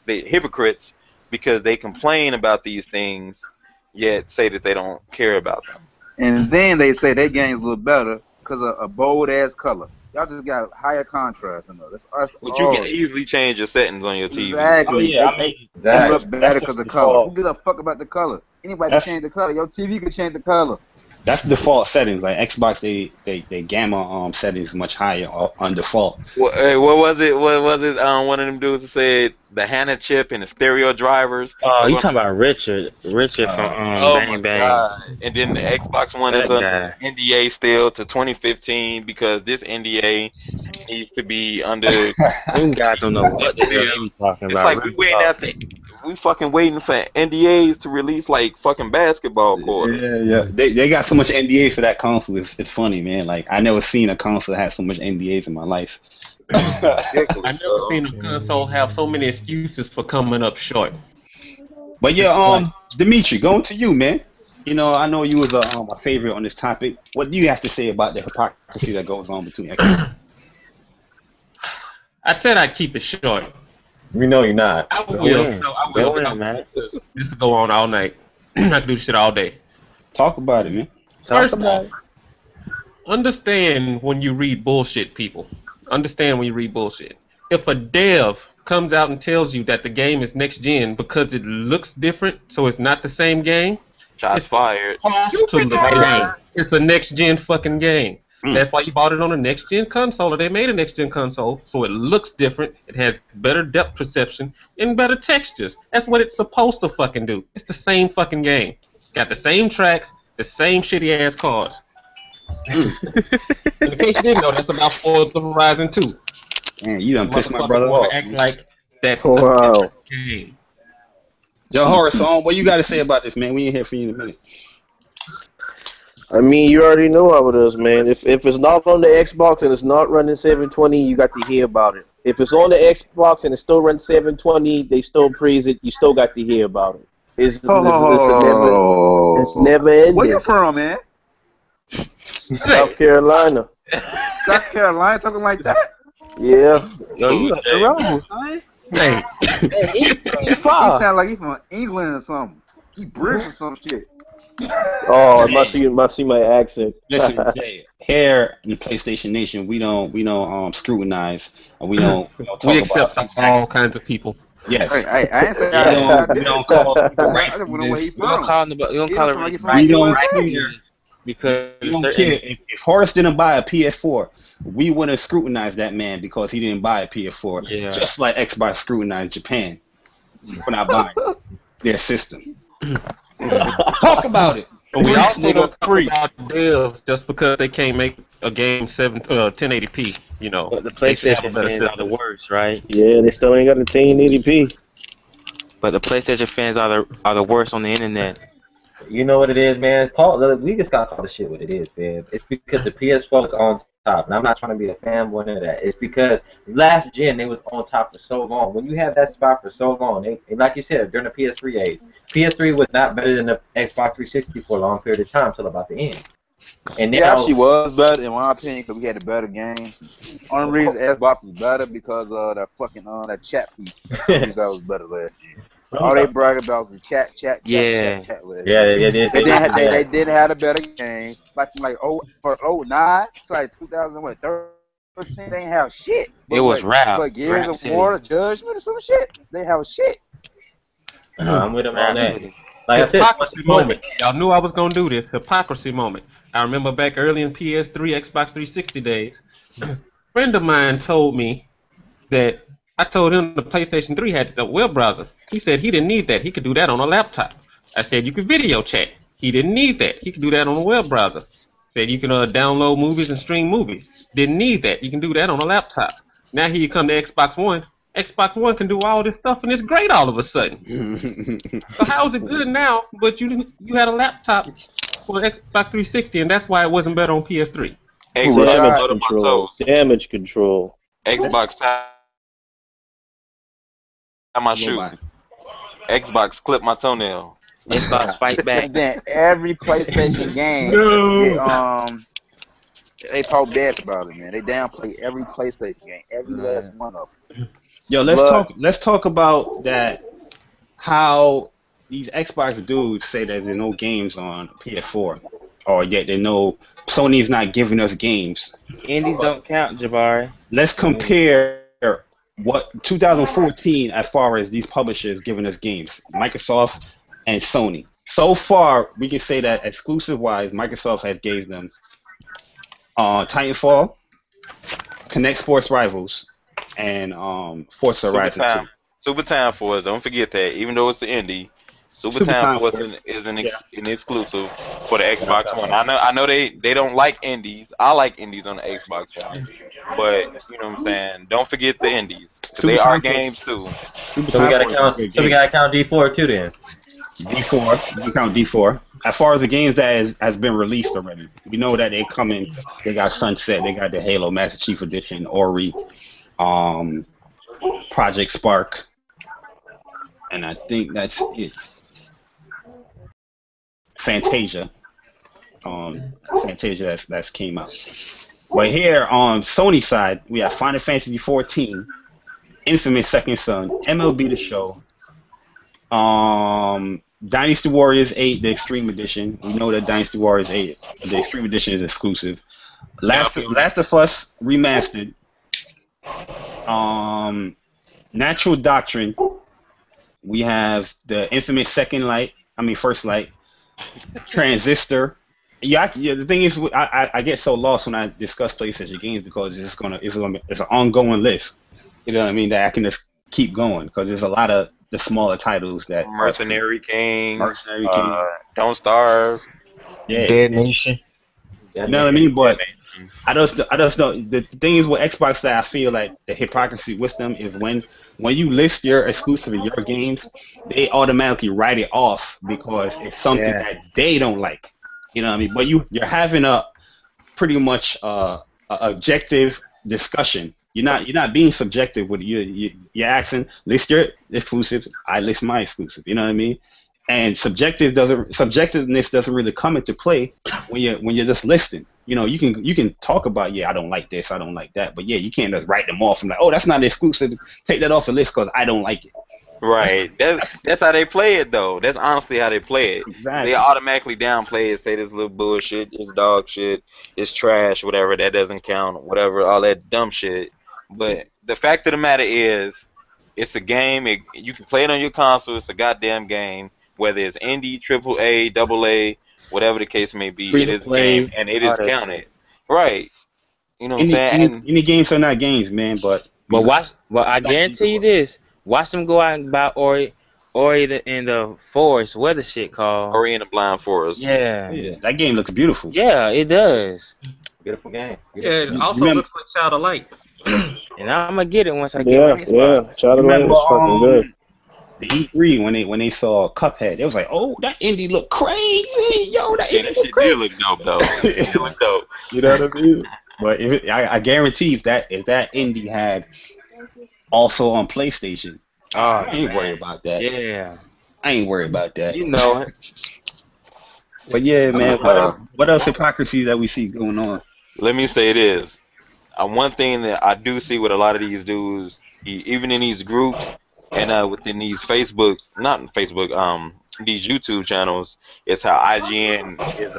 Speaker 3: hypocrites because they complain about these things, yet say that they don't care about them.
Speaker 9: And then they say their game's a little better because of a bold ass color. Y'all just got higher contrast than us. That's us.
Speaker 3: But you can easily change your settings on your TV.
Speaker 9: Exactly.
Speaker 2: Oh, yeah,
Speaker 9: They look better because of the color. Who gives a fuck about the color? Anybody can change the color. Your TV can change the color.
Speaker 2: That's the default settings. Like Xbox, they gamma settings much higher on default.
Speaker 3: What was it? What was it? One of them dudes that said the HANA chip and the stereo drivers.
Speaker 7: Oh, you talking about Richard from Bang Bang.
Speaker 3: God. And then the Xbox One is under NDA still to 2015 because this NDA needs to be under.
Speaker 7: Them guys don't know what the hell they be talking
Speaker 3: It's
Speaker 7: about.
Speaker 3: like we fucking waiting for NDAs to release like fucking basketball court.
Speaker 2: Yeah. They got so much NDAs for that console. It's funny, man. Like I never seen a console have so much NDAs in my life.
Speaker 5: I never seen a console have so many excuses for coming up short.
Speaker 2: But yeah, Dimitri, going to you, man. You know, I know you was a favorite on this topic. What do you have to say about the hypocrisy that goes on between Xbox?
Speaker 5: I said I'd keep it short.
Speaker 1: We know you're not.
Speaker 5: I will.
Speaker 7: Man.
Speaker 5: This will go on all night. I can do shit all day.
Speaker 2: Talk about it, man.
Speaker 5: First off, understand when you read bullshit, people. Understand when you read bullshit. If a dev comes out and tells you that the game is next gen because it looks different, so it's not the same game,
Speaker 3: Shots fired.
Speaker 5: It's a next gen fucking game. That's why you bought it on a next gen console, or they made a next gen console, so it looks different, it has better depth perception, and better textures. That's what it's supposed to fucking do. It's the same fucking game. Got the same tracks, the same shitty ass cars. In case you didn't know, that's about Forza Horizon 2.
Speaker 2: Man, you done pissed my brother off.
Speaker 5: Act like That's a
Speaker 8: Wow.
Speaker 5: game.
Speaker 2: Yo, Horace, what you got to say about this, man? We ain't here for you in a minute.
Speaker 8: I mean, you already know how it is, man. If it's not on the Xbox and it's not running 720, you got to hear about it. If it's on the Xbox and it still runs 720, they still praise it. You still got to hear about it. It's
Speaker 9: Oh,
Speaker 8: never
Speaker 9: where you
Speaker 8: ending.
Speaker 9: from, man?
Speaker 8: South Carolina.
Speaker 9: South Carolina talking like that?
Speaker 8: Yeah.
Speaker 7: Yo, you up the
Speaker 3: Jay.
Speaker 7: road, son.
Speaker 5: Hey,
Speaker 7: Hey, he
Speaker 9: He
Speaker 7: far.
Speaker 9: sound like he from England or something. He British or some shit.
Speaker 8: Oh, must see my accent.
Speaker 2: Listen, Jay, here in the PlayStation Nation, we don't scrutinize and we don't
Speaker 5: we
Speaker 2: talk about
Speaker 5: accept all kinds of people.
Speaker 2: yes.
Speaker 9: Hey, I ain't say
Speaker 2: We
Speaker 9: I
Speaker 2: don't we
Speaker 9: did.
Speaker 2: don't call people
Speaker 9: I just want to know where he
Speaker 2: racists.
Speaker 7: We don't
Speaker 9: from.
Speaker 7: call him. We don't
Speaker 9: He
Speaker 7: call
Speaker 9: don't
Speaker 7: it
Speaker 9: sound like he from
Speaker 2: We
Speaker 9: the
Speaker 2: don't
Speaker 9: USA.
Speaker 2: care.
Speaker 7: because
Speaker 2: We
Speaker 7: of
Speaker 2: don't
Speaker 7: certain.
Speaker 2: care if Horace didn't buy a PS4. We wouldn't scrutinize that man because he didn't buy a PS4.
Speaker 7: Yeah.
Speaker 2: Just like Xbox scrutinized Japan for not buying their system. Talk about it.
Speaker 5: But we also
Speaker 9: Nigga,
Speaker 5: don't talk
Speaker 9: free.
Speaker 5: about devs just because they can't make a game 1080p. You know,
Speaker 7: But the
Speaker 5: they should have a
Speaker 7: PlayStation
Speaker 5: better
Speaker 7: fans are the
Speaker 5: system.
Speaker 7: worst, right?
Speaker 8: Yeah, they still ain't got a 1080p.
Speaker 7: But the PlayStation fans are the worst on the internet.
Speaker 1: You know what it is, man? We just gotta call the shit what it is, man. It's because the PS4 was on top, and I'm not trying to be a fanboy of that. It's because last gen they was on top for so long. When you have that spot for so long, like you said, during the PS3 age, PS3 was not better than the Xbox 360 for a long period of time till about the end. And
Speaker 9: It
Speaker 1: now,
Speaker 9: actually was better in my opinion because we had the better games. Only reason Xbox was better because of that fucking that chat piece. The reason that was better last year. All they brag about was the chat
Speaker 7: Yeah.
Speaker 9: last
Speaker 1: yeah,
Speaker 9: year.
Speaker 1: they
Speaker 9: They
Speaker 1: did
Speaker 9: didn't
Speaker 1: do
Speaker 9: they
Speaker 1: that.
Speaker 9: didn't have a better game. Like from like for 09, it's like 2013, they ain't have shit.
Speaker 7: It
Speaker 9: But
Speaker 7: was
Speaker 9: but Gears
Speaker 7: Rap
Speaker 9: of
Speaker 7: City,
Speaker 9: War, Judgment, or some shit. They have shit.
Speaker 1: I'm with them on
Speaker 7: Rap
Speaker 1: that.
Speaker 7: City.
Speaker 1: Like I said,
Speaker 5: Hypocrisy moment. Y'all knew I was gonna do this. Hypocrisy moment. I remember back early in PS3, Xbox 360 days, a friend of mine told me that I told him the PlayStation 3 had a web browser. He said he didn't need that. He could do that on a laptop. I said you could video chat. He didn't need that. He could do that on a web browser. Said you can download movies and stream movies. Didn't need that. You can do that on a laptop. Now here you come to Xbox One. Xbox One can do all this stuff and it's great all of a sudden. So how is it good now, but you had a laptop for Xbox 360 and that's why it wasn't better on PS3?
Speaker 3: Xbox
Speaker 8: Damage
Speaker 9: Right.
Speaker 3: loaded my toes.
Speaker 8: control. Damage control.
Speaker 3: Xbox tie my
Speaker 2: Go
Speaker 3: shoe.
Speaker 2: by.
Speaker 3: Xbox clip my toenail.
Speaker 7: Xbox Fight Back.
Speaker 9: And then every PlayStation game
Speaker 2: No.
Speaker 9: they talk bad about it, man. They downplay every PlayStation game, every last one of them.
Speaker 2: Yo,
Speaker 9: But
Speaker 2: let's talk about that. How these Xbox dudes say that there's no games on PS4, or yet they know Sony's not giving us games.
Speaker 7: Indies don't count, Jabari.
Speaker 2: Let's compare what 2014 as far as these publishers giving us games, Microsoft and Sony. So far, we can say that exclusive-wise, Microsoft has gave them Titanfall, Connect Sports Rivals, and Forza
Speaker 3: Super
Speaker 2: Horizon 2.
Speaker 3: Time. Super Time Force. Don't forget that. Even though it's the indie, Super
Speaker 2: Super
Speaker 3: Time
Speaker 2: Time
Speaker 3: Force
Speaker 2: Force.
Speaker 3: is an exclusive for the Xbox One. I know they don't like indies. I like indies on the Xbox One, but you know what I'm saying. Don't forget the indies 'cause
Speaker 2: Super
Speaker 3: they are
Speaker 2: Time Force.
Speaker 3: games too.
Speaker 2: Super
Speaker 1: So we
Speaker 2: Time
Speaker 1: gotta
Speaker 2: Force is a
Speaker 1: count.
Speaker 2: good
Speaker 1: So we
Speaker 2: game.
Speaker 1: gotta count D4 too then.
Speaker 2: D4, you can count D4. As far as the games that has been released already, we know that they coming. They got Sunset, they got the Halo Master Chief Edition, Ori, um, Project Spark, and I think that's it. Fantasia, Fantasia that's came out. But here on Sony side, we have Final Fantasy 14, Infamous Second Son, MLB The Show, Dynasty Warriors 8, the Extreme Edition. We know that Dynasty Warriors 8, the Extreme Edition is exclusive. Last of Us Remastered. Natural Doctrine. We have the infamous First Light. Transistor. Yeah, the thing is, I get so lost when I discuss PlayStation games because it's an ongoing list. You know what I mean? That I can just keep going because there's a lot of the smaller titles that
Speaker 3: Mercenary Kings.
Speaker 2: Mercenary King.
Speaker 3: Don't Starve.
Speaker 2: Yeah.
Speaker 10: Dead Nation.
Speaker 2: You know what I mean? But I just know the thing is with Xbox that I feel like the hypocrisy with them is when you list your exclusive in your games, they automatically write it off because it's something
Speaker 7: Yeah.
Speaker 2: that they don't like. You know what I mean? But you're having a pretty much a objective discussion. You're not being subjective with you're asking list your exclusives. I list my exclusive. You know what I mean? And subjectiveness doesn't really come into play when you're just listing. You can talk about I don't like this, I don't like that, but you can't just write them off and like, oh, that's not exclusive. Take that off the list because I don't like it.
Speaker 3: Right. That's how they play it though. That's honestly how they play it.
Speaker 2: Exactly.
Speaker 3: They automatically downplay it, say this little bullshit, it's dog shit, it's trash, whatever, that doesn't count, whatever, all that dumb shit. But the fact of the matter is, it's a game. You can play it on your console. It's a goddamn game. Whether it's indie, triple A, double A, whatever the case may be,
Speaker 7: Free
Speaker 3: it
Speaker 7: to
Speaker 3: is a
Speaker 7: play,
Speaker 3: game and it
Speaker 7: all
Speaker 3: is
Speaker 7: that
Speaker 3: counted.
Speaker 7: shit.
Speaker 3: Right. You know what I'm saying? And
Speaker 2: Any games are not games, man. But
Speaker 7: But I guarantee you this. Watch them go out and buy Ori in the forest. What the shit called?
Speaker 3: Ori and the Blind Forest.
Speaker 7: Yeah.
Speaker 2: that game looks beautiful.
Speaker 7: Yeah, it does.
Speaker 1: Beautiful game.
Speaker 5: Yeah, it
Speaker 2: You
Speaker 5: also
Speaker 2: remember-
Speaker 5: looks like Child of Light.
Speaker 7: And I'm gonna get it once I get
Speaker 8: Yeah,
Speaker 7: my Xbox.
Speaker 8: Shadow Light
Speaker 2: Remember,
Speaker 8: was fucking good.
Speaker 2: the E3 when they saw Cuphead, they was like, "Oh, that indie look crazy, yo, that
Speaker 3: Yeah,
Speaker 2: indie
Speaker 3: that
Speaker 2: look
Speaker 3: shit
Speaker 2: crazy."
Speaker 3: did look dope though. It did look dope.
Speaker 2: You know what I mean? But I guarantee if that indie had also on PlayStation,
Speaker 7: Oh,
Speaker 2: I ain't
Speaker 7: man.
Speaker 2: worried about that.
Speaker 7: Yeah.
Speaker 2: I ain't worried about that.
Speaker 7: You know it.
Speaker 2: But man, what else hypocrisy that we see going on?
Speaker 3: Let me say this. One thing that I do see with a lot of these dudes, even in these groups and within these not Facebook, these YouTube channels, is how IGN is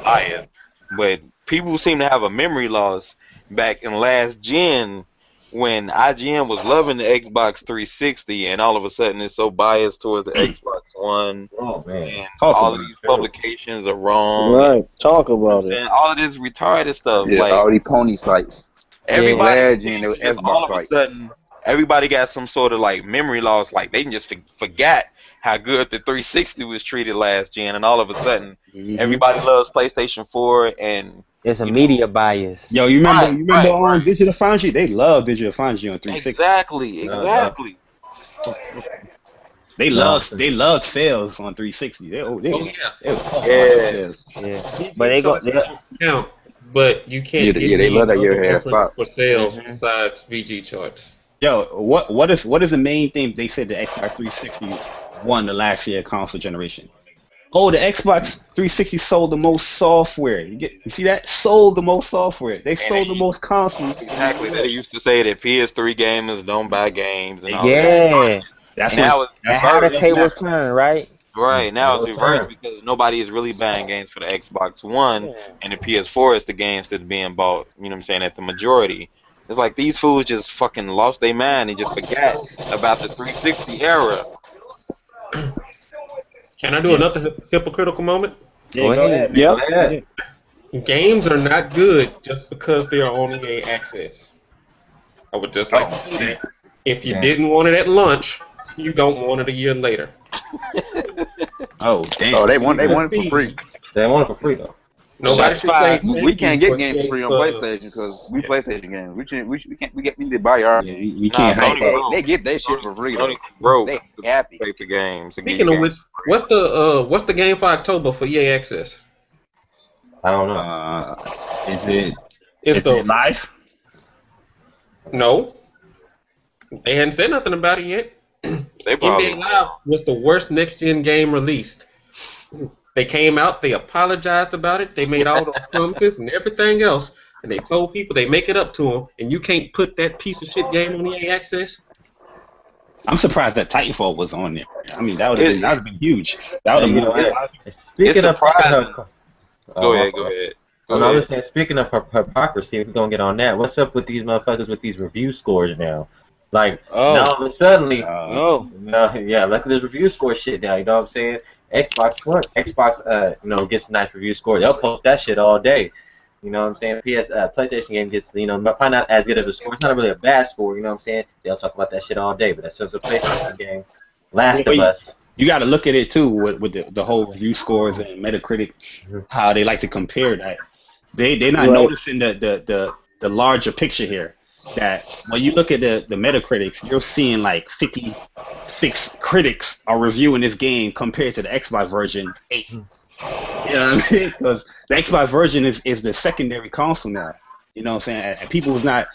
Speaker 3: biased. But people seem to have a memory loss back in last gen when IGN was loving the Xbox 360, and all of a sudden it's so biased towards the Xbox One.
Speaker 1: Oh man.
Speaker 3: And
Speaker 2: Talk
Speaker 3: all
Speaker 2: about
Speaker 3: of these publications are wrong.
Speaker 8: Right, talk about it.
Speaker 3: And all of this retarded stuff.
Speaker 9: Yeah,
Speaker 3: Like
Speaker 9: all these pony sites.
Speaker 3: everybody,
Speaker 9: Last gen, they were
Speaker 3: just
Speaker 9: Xbox
Speaker 3: all of a
Speaker 9: sites.
Speaker 3: sudden, everybody got some sort of like memory loss. Like they can just forgot how good the 360 was treated last gen, and all of a sudden, everybody loves PlayStation 4 and.
Speaker 7: It's a media bias.
Speaker 2: Yo, you remember
Speaker 3: Right.
Speaker 2: on Digital Foundry? They love Digital Foundry on 360.
Speaker 3: Exactly.
Speaker 2: They loved sales on 360. They was talking about sales.
Speaker 7: Yeah. But they go.
Speaker 5: Count, but you can't
Speaker 9: Yeah,
Speaker 5: get
Speaker 9: yeah, they
Speaker 5: any
Speaker 9: love that
Speaker 5: other
Speaker 9: year ahead
Speaker 5: reference
Speaker 9: spot.
Speaker 5: for sales besides VG charts.
Speaker 2: Yo, what is the main thing they said the Xbox 360 won the last year console generation? Oh, the Xbox 360 sold the most software. You see that? Sold the most software. They sold the most consoles.
Speaker 3: Exactly. They used to say that PS3 gamers don't buy games and all that.
Speaker 7: Yeah.
Speaker 2: That's
Speaker 3: Now
Speaker 2: what,
Speaker 7: And how the tables turn, right?
Speaker 3: Right, now it's
Speaker 1: Real
Speaker 3: reversed
Speaker 1: time.
Speaker 3: because nobody is really buying games for the Xbox One, and the PS4 is the games that's being bought, you know what I'm saying, at the majority. It's like these fools just fucking lost their mind and just forgot about the 360 era.
Speaker 5: Can I do another hypocritical moment?
Speaker 7: Go ahead.
Speaker 8: Yep.
Speaker 1: Yeah.
Speaker 5: Games are not good just because they are on EA Access. I would just like to say that. If you didn't want it at lunch, you don't want it a year later.
Speaker 2: oh damn.
Speaker 9: Oh, they want it for free.
Speaker 1: They want it for free though.
Speaker 5: Nobody should say
Speaker 9: We can't get games
Speaker 5: EA
Speaker 9: free on
Speaker 5: Plus.
Speaker 9: PlayStation because we PlayStation games. We need to buy our.
Speaker 2: Yeah, we can't
Speaker 3: Nah,
Speaker 2: hype
Speaker 3: Sony
Speaker 2: that.
Speaker 3: broke.
Speaker 9: They get that shit for free.
Speaker 3: Sony
Speaker 9: Though.
Speaker 3: broke
Speaker 9: They
Speaker 3: to
Speaker 9: happy.
Speaker 3: pay for games. to give
Speaker 5: Speaking
Speaker 3: you
Speaker 5: of which, what's the game for October for EA Access?
Speaker 1: I don't know.
Speaker 2: Is
Speaker 5: It's the
Speaker 2: it live?
Speaker 5: no. They hadn't said nothing about it yet.
Speaker 3: They probably
Speaker 5: NBA Live was the worst next gen game released. They came out, they apologized about it, they made all those promises and everything else, and they told people they make it up to them, and you can't put that piece of shit game on EA Access.
Speaker 2: I'm surprised that Titanfall was on there. I mean, that would have been huge. That would
Speaker 1: You know,
Speaker 2: have
Speaker 1: speaking of
Speaker 3: surprising.
Speaker 1: Oh,
Speaker 3: Go ahead. Go
Speaker 1: No, I'm
Speaker 3: ahead.
Speaker 1: just saying, speaking of hypocrisy, we're gonna get on that. What's up with these motherfuckers with these review scores now? Like, now all of a sudden, yeah, look at this review score shit now. You know what I'm saying? Xbox, gets a nice review score. They'll post that shit all day. You know what I'm saying? PlayStation game gets, probably not as good of a score. It's not really a bad score. You know what I'm saying? They'll talk about that shit all day. But that's just a PlayStation game. Last of Us.
Speaker 2: You got to look at it too with the whole review scores and Metacritic, how they like to compare that. They're not
Speaker 8: Right.
Speaker 2: noticing the larger picture here. That when you look at the Metacritics, you're seeing like 56 critics are reviewing this game compared to the Xbox version 8. You know what I mean? Because the Xbox version is the secondary console now. You know what I'm saying? And people was not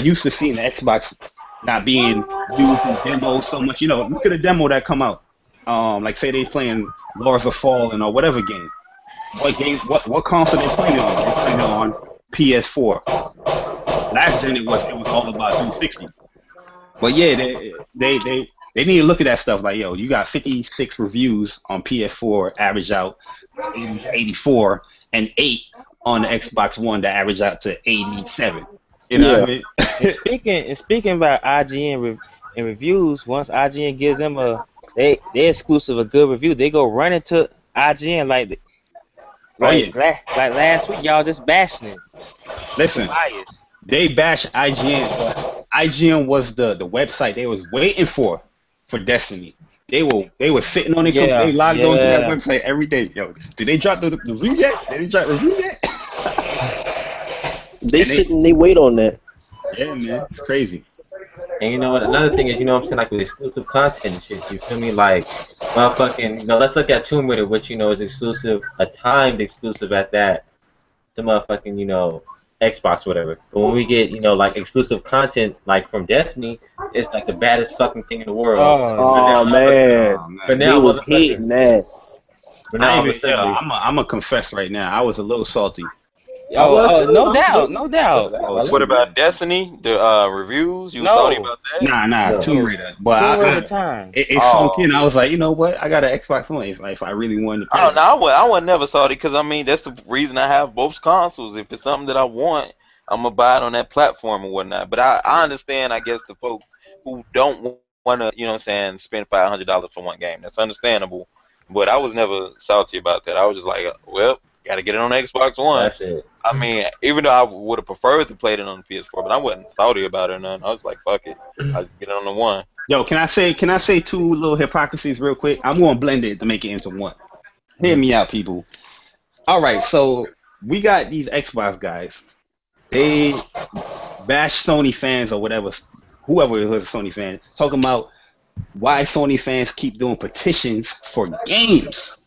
Speaker 2: used to seeing the Xbox not being used in demos so much. You know, look at the demo that come out. Like say they playing Lords of Fallen or whatever game. What console they playing it on? They playing it on PS4. Last gen it was all about 360. But yeah, they need to look at that stuff like, yo, you got 56 reviews on PS4 average out 84 and 8 on the Xbox One that average out to 87. You know what I mean?
Speaker 7: Speaking about IGN and reviews, once IGN gives them they exclusive a good review, they go running to IGN
Speaker 2: Oh yeah.
Speaker 7: like last week y'all just bashing it.
Speaker 2: Listen,
Speaker 7: Bias.
Speaker 2: they bash IGN, but IGN was the website they was waiting for Destiny. They were sitting on it. They logged onto that website every day. Yo, did they drop the review yet? Did they drop review yet?
Speaker 8: They wait on that.
Speaker 2: Yeah, man, it's crazy.
Speaker 1: And you know what? Another thing is, you know what I'm saying, like with exclusive content and shit, you feel me? Like, motherfucking, you know, let's look at Tomb Raider, which, you know, is exclusive, a timed exclusive at that, to motherfucking, you know, Xbox or whatever. But when we get, you know, like exclusive content, like from Destiny, it's like the baddest fucking thing in the world.
Speaker 8: Oh, man.
Speaker 1: But now,
Speaker 8: He was hating that.
Speaker 1: But now,
Speaker 2: I'm gonna confess right now, I was a little salty.
Speaker 7: No doubt.
Speaker 3: What about Destiny? The reviews? You was salty about that?
Speaker 2: Nah, Tomb Raider. But
Speaker 7: Tomb Raider time.
Speaker 2: It sunk in. I was like, you know what? I got an Xbox One if I really wanted to play.
Speaker 3: Oh no, I was never salty because I mean that's the reason I have both consoles. If it's something that I want, I'm gonna buy it on that platform and whatnot. But I understand, I guess, the folks who don't want to, you know what I'm saying, spend $500 for one game. That's understandable. But I was never salty about that. I was just like, well, got to get it on the Xbox One.
Speaker 1: That's it.
Speaker 3: I mean, even though I would have preferred to play it on the PS4, but I wasn't salty about it or nothing. I was like, fuck it, I'll just get it on the one.
Speaker 2: Yo, can I say two little hypocrisies real quick? I'm gonna blend it to make it into one. Hear me out, people. All right, so we got these Xbox guys. They bash Sony fans or whatever, whoever is a Sony fan, talking about why Sony fans keep doing petitions for games.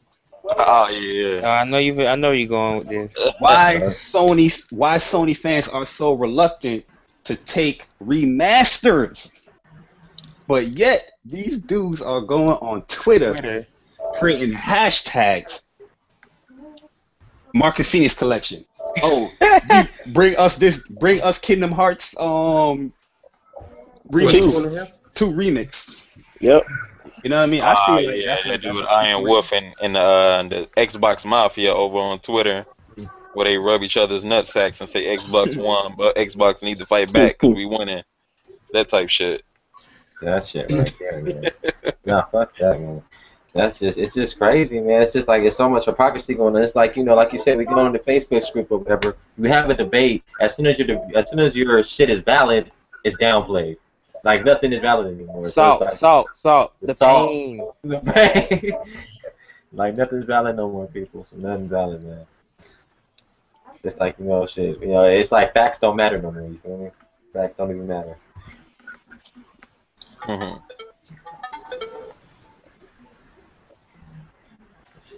Speaker 3: Oh yeah.
Speaker 7: I know you're going with this.
Speaker 2: Why Sony fans are so reluctant to take remasters, but yet these dudes are going on Twitter creating hashtags. Marcus Phoenix collection. Oh, bring us Kingdom Hearts remix, 2 remix.
Speaker 8: Yep.
Speaker 2: You know what I mean? I feel like
Speaker 3: yeah, they do with Iron Wolf and the Xbox Mafia over on Twitter, where they rub each other's nutsacks and say Xbox won, but Xbox needs to fight back because we winning. That type shit.
Speaker 1: That shit right there, man. Nah, fuck that, man. It's just crazy, man. It's just like, it's so much hypocrisy going on. It's like, you know, like you said, we go on the Facebook group or whatever. We have a debate. As soon as your shit is valid, it's downplayed. Like nothing is valid anymore.
Speaker 7: Salt.
Speaker 1: The pain. The pain. Like nothing's valid no more, people. So nothing's valid, man. It's like, you know, shit. You know, it's like facts don't matter no more. You feel me? Facts don't even matter.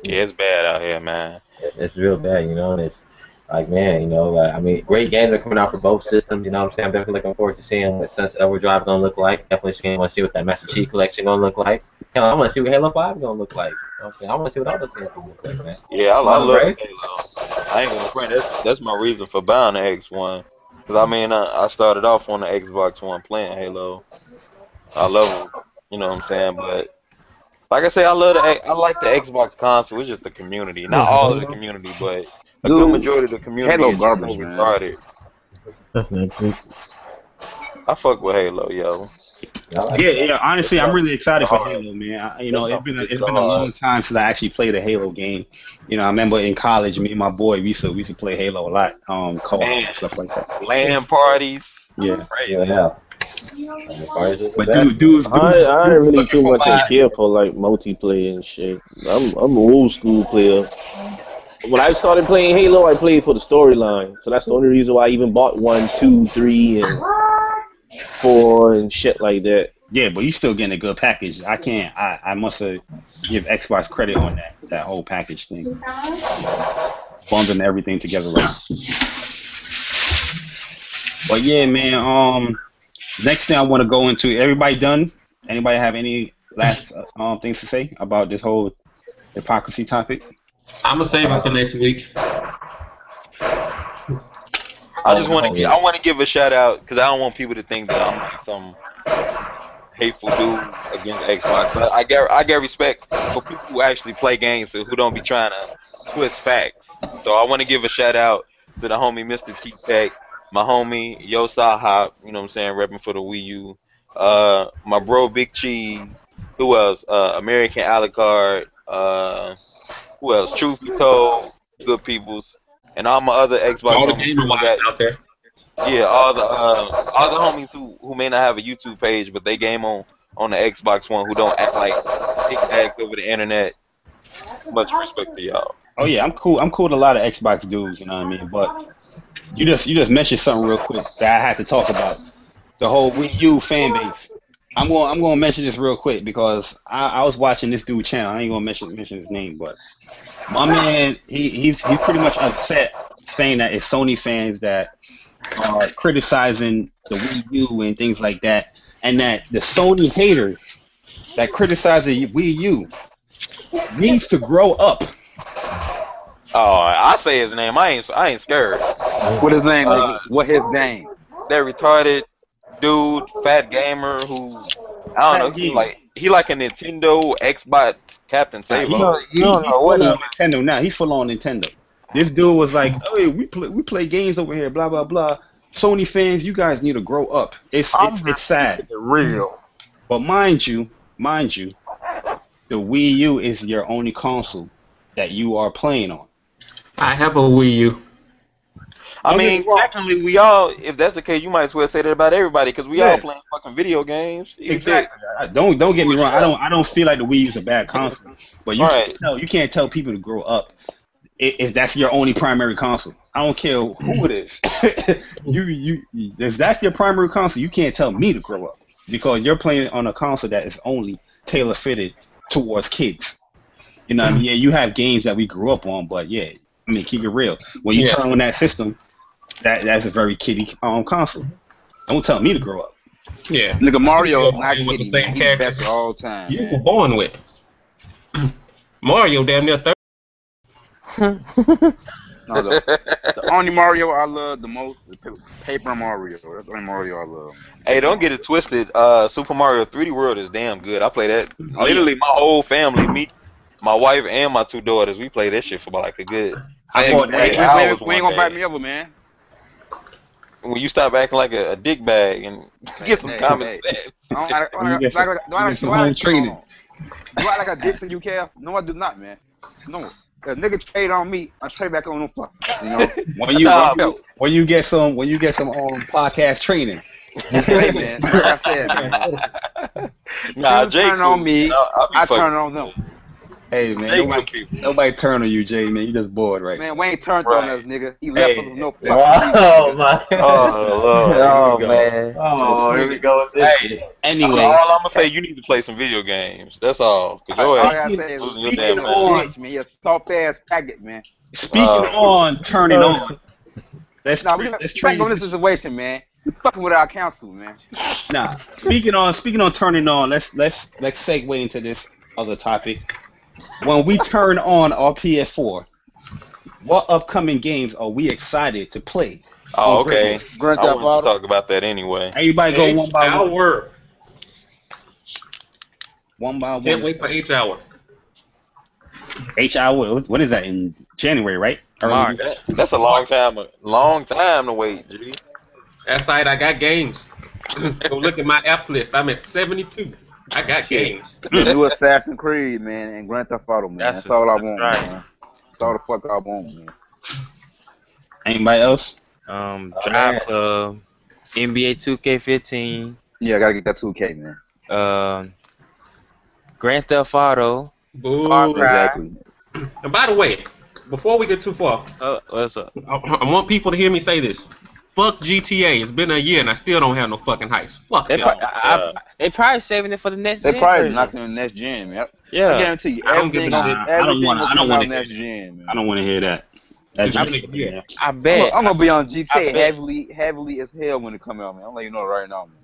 Speaker 3: Yeah, it's bad out here, man.
Speaker 1: It's real bad, you know, and it's like, man, you know, I mean, great games are coming out for both systems, you know what I'm saying? I'm definitely looking forward to seeing what Sunset Overdrive gonna look like. Definitely want to see what that Master Chief Collection gonna look like. Hell, I want to see what Halo 5 gonna look like. You know what I'm saying? I want to see what all those games gonna look like, man.
Speaker 3: Yeah, I love Halo. I ain't gonna front. That's my reason for buying the X1. Cause I mean, I started off on the Xbox One playing Halo. I love it, you know what I'm saying? But like I say, I like the Xbox console. It's just the community, not all of the community, but a good majority of the community
Speaker 9: Halo
Speaker 3: is
Speaker 9: garbage,
Speaker 3: so
Speaker 9: man.
Speaker 3: retarded.
Speaker 10: That's next week.
Speaker 3: I fuck with Halo, yo.
Speaker 2: Yeah. Honestly, I'm really excited for Halo, man. You know, it's been a long time since I actually played a Halo game. You know, I remember in college, me and my boy, we used to play Halo a lot, co-op and stuff like that.
Speaker 3: LAN parties.
Speaker 2: Yeah.
Speaker 1: Yeah.
Speaker 2: But dudes,
Speaker 8: I ain't really too much care for like multiplayer and shit. I'm an old school player. when I started playing Halo, I played for the storyline. So that's the only reason why I even bought 1, 2, 3, and 4 and shit like that.
Speaker 2: Yeah, but you still getting a good package. I can't. I must have give Xbox credit on that whole package thing, bundling everything together right. But yeah, man. Next thing I want to go into. Everybody done? Anybody have any last things to say about this whole hypocrisy topic?
Speaker 5: I'm gonna save it for next week.
Speaker 3: I just want to. I want to give a shout out because I don't want people to think that I'm like some hateful dude against Xbox. But I get respect for people who actually play games and who don't be trying to twist facts. So I want to give a shout out to the homie Mr. T Tech, my homie Yo Sahop, you know what I'm saying, repping for the Wii U. My bro Big Cheese. Who else? American Alucard. Who else? Truth Be Told, Good Peoples, and all my other Xbox
Speaker 5: All the
Speaker 3: homies.
Speaker 5: gamer wives out there.
Speaker 3: Yeah, all the homies who may not have a YouTube page, but they game on the Xbox One, who don't act like big bags over the internet. Much respect to y'all.
Speaker 2: Oh yeah, I'm cool. I'm cool with a lot of Xbox dudes. You know what I mean? But you just mentioned something real quick that I had to talk about. The whole Wii U fan base. I'm gonna mention this real quick because I was watching this dude channel. I ain't gonna mention his name, but my man, he's pretty much upset, saying that it's Sony fans that are criticizing the Wii U and things like that, and that the Sony haters that criticize the Wii U needs to grow up.
Speaker 3: Oh, I say his name. I ain't scared.
Speaker 9: What his name? Nigga? What his name?
Speaker 3: That retarded dude, fat gamer who I don't know. He like a Nintendo Xbox Captain Save.
Speaker 4: You don't know what
Speaker 2: on Nintendo now. He's full on Nintendo. This dude was like, "Hey, we play games over here, blah blah blah." Sony fans, you guys need to grow up. It's sad.
Speaker 9: Real.
Speaker 2: But mind you, the Wii U is your only console that you are playing on.
Speaker 5: I have a Wii U.
Speaker 3: I mean, technically, we all, if that's the case, you might as well say that about everybody, because we all playing fucking video games.
Speaker 2: Exactly. Don't get me wrong. I don't feel like the Wii U is a bad console, but you can't tell people to grow up if that's your only primary console. I don't care who it is. If that's your primary console, you can't tell me to grow up because you're playing on a console that is only tailor fitted towards kids. You know what I mean? Yeah, you have games that we grew up on, but yeah, I mean, keep it real. When you turn on that system, that's a very kiddie console. Don't tell me to grow up.
Speaker 5: Yeah.
Speaker 9: Nigga, Mario not
Speaker 5: with the
Speaker 9: kidding.
Speaker 5: same
Speaker 9: He's
Speaker 5: characters
Speaker 9: best all time.
Speaker 5: you were born with. Mario damn near 30.
Speaker 9: No, the only Mario I love the most is Paper Mario. That's the only Mario I love.
Speaker 3: Hey, don't get it twisted. Super Mario 3D World is damn good. I play that. Literally, my whole family, me, my wife, and my 2 daughters, we play that shit for about like a good.
Speaker 9: We ain't gonna bite me over, man.
Speaker 3: When you stop acting like a dick bag and get some common sense.
Speaker 9: Do I like a dick in you, Cal? No, I do not, man. No. If a nigga trade on me, I trade back on them fuckers. You know?
Speaker 2: when you get some podcast training.
Speaker 9: Hey, man, like I said, man.
Speaker 3: Nah,
Speaker 9: Jay turn on me, I turn on them.
Speaker 2: Hey, man, nobody turn on you, Jay, man. You just bored, right?
Speaker 9: Man, Wayne turned on us, nigga. He left us with no fucking
Speaker 1: Oh, my.
Speaker 3: Oh,
Speaker 1: man. Oh, here we go with this.
Speaker 3: Hey,
Speaker 2: anyway.
Speaker 3: All I'm going to say, you need to play some video games. That's all. Because
Speaker 9: all I gotta say is, speaking on, man, you a soft-ass faggot, man.
Speaker 2: Speaking on turning on. Let's
Speaker 9: back on this situation, man. You fucking with our council, man.
Speaker 2: Nah, speaking on turning on, let's segue into this other topic. When we turn on our PS4, what upcoming games are we excited to play?
Speaker 3: Oh, okay. I wanted to talk about that anyway.
Speaker 2: Everybody go one by one. One by one.
Speaker 5: Can't wait for H-Hour.
Speaker 2: H-Hour, what is that, in January, right?
Speaker 3: March. That's a long time to wait, G.
Speaker 5: That's right, I got games. Go look at my apps list. I'm at 72. I got games.
Speaker 9: The new Assassin's Creed, man, and Grand Theft Auto, man. That's all I want,
Speaker 4: right.
Speaker 9: man. That's all the fuck I want, man.
Speaker 2: Anybody else?
Speaker 7: Drive NBA 2K15.
Speaker 9: Yeah, I gotta get that 2K, man.
Speaker 7: Grand Theft Auto.
Speaker 5: Boo.
Speaker 7: Far Cry.
Speaker 9: Exactly.
Speaker 5: And by the way, before we get too far,
Speaker 7: What's up?
Speaker 5: I want people to hear me say this. Fuck GTA. It's been a year and I still don't have no fucking heist. Fuck
Speaker 7: They,
Speaker 5: them.
Speaker 7: they probably saving it for the next
Speaker 9: They
Speaker 7: gen
Speaker 9: probably
Speaker 7: version.
Speaker 9: knocking on the next gen, man. I
Speaker 7: Yeah.
Speaker 9: guarantee you,
Speaker 5: I don't give a
Speaker 9: everything,
Speaker 5: shit.
Speaker 2: I don't
Speaker 9: everything
Speaker 2: want.
Speaker 9: will
Speaker 2: I don't
Speaker 9: come
Speaker 2: want
Speaker 9: out
Speaker 2: to hear
Speaker 9: next
Speaker 2: that.
Speaker 9: gen, man.
Speaker 2: I don't want to hear that. That's
Speaker 5: Just
Speaker 2: just
Speaker 5: yeah.
Speaker 7: I bet.
Speaker 9: I'm gonna be on
Speaker 7: I
Speaker 9: GTA
Speaker 7: bet.
Speaker 9: heavily as hell when it come out, man. I'm letting you know right now, man.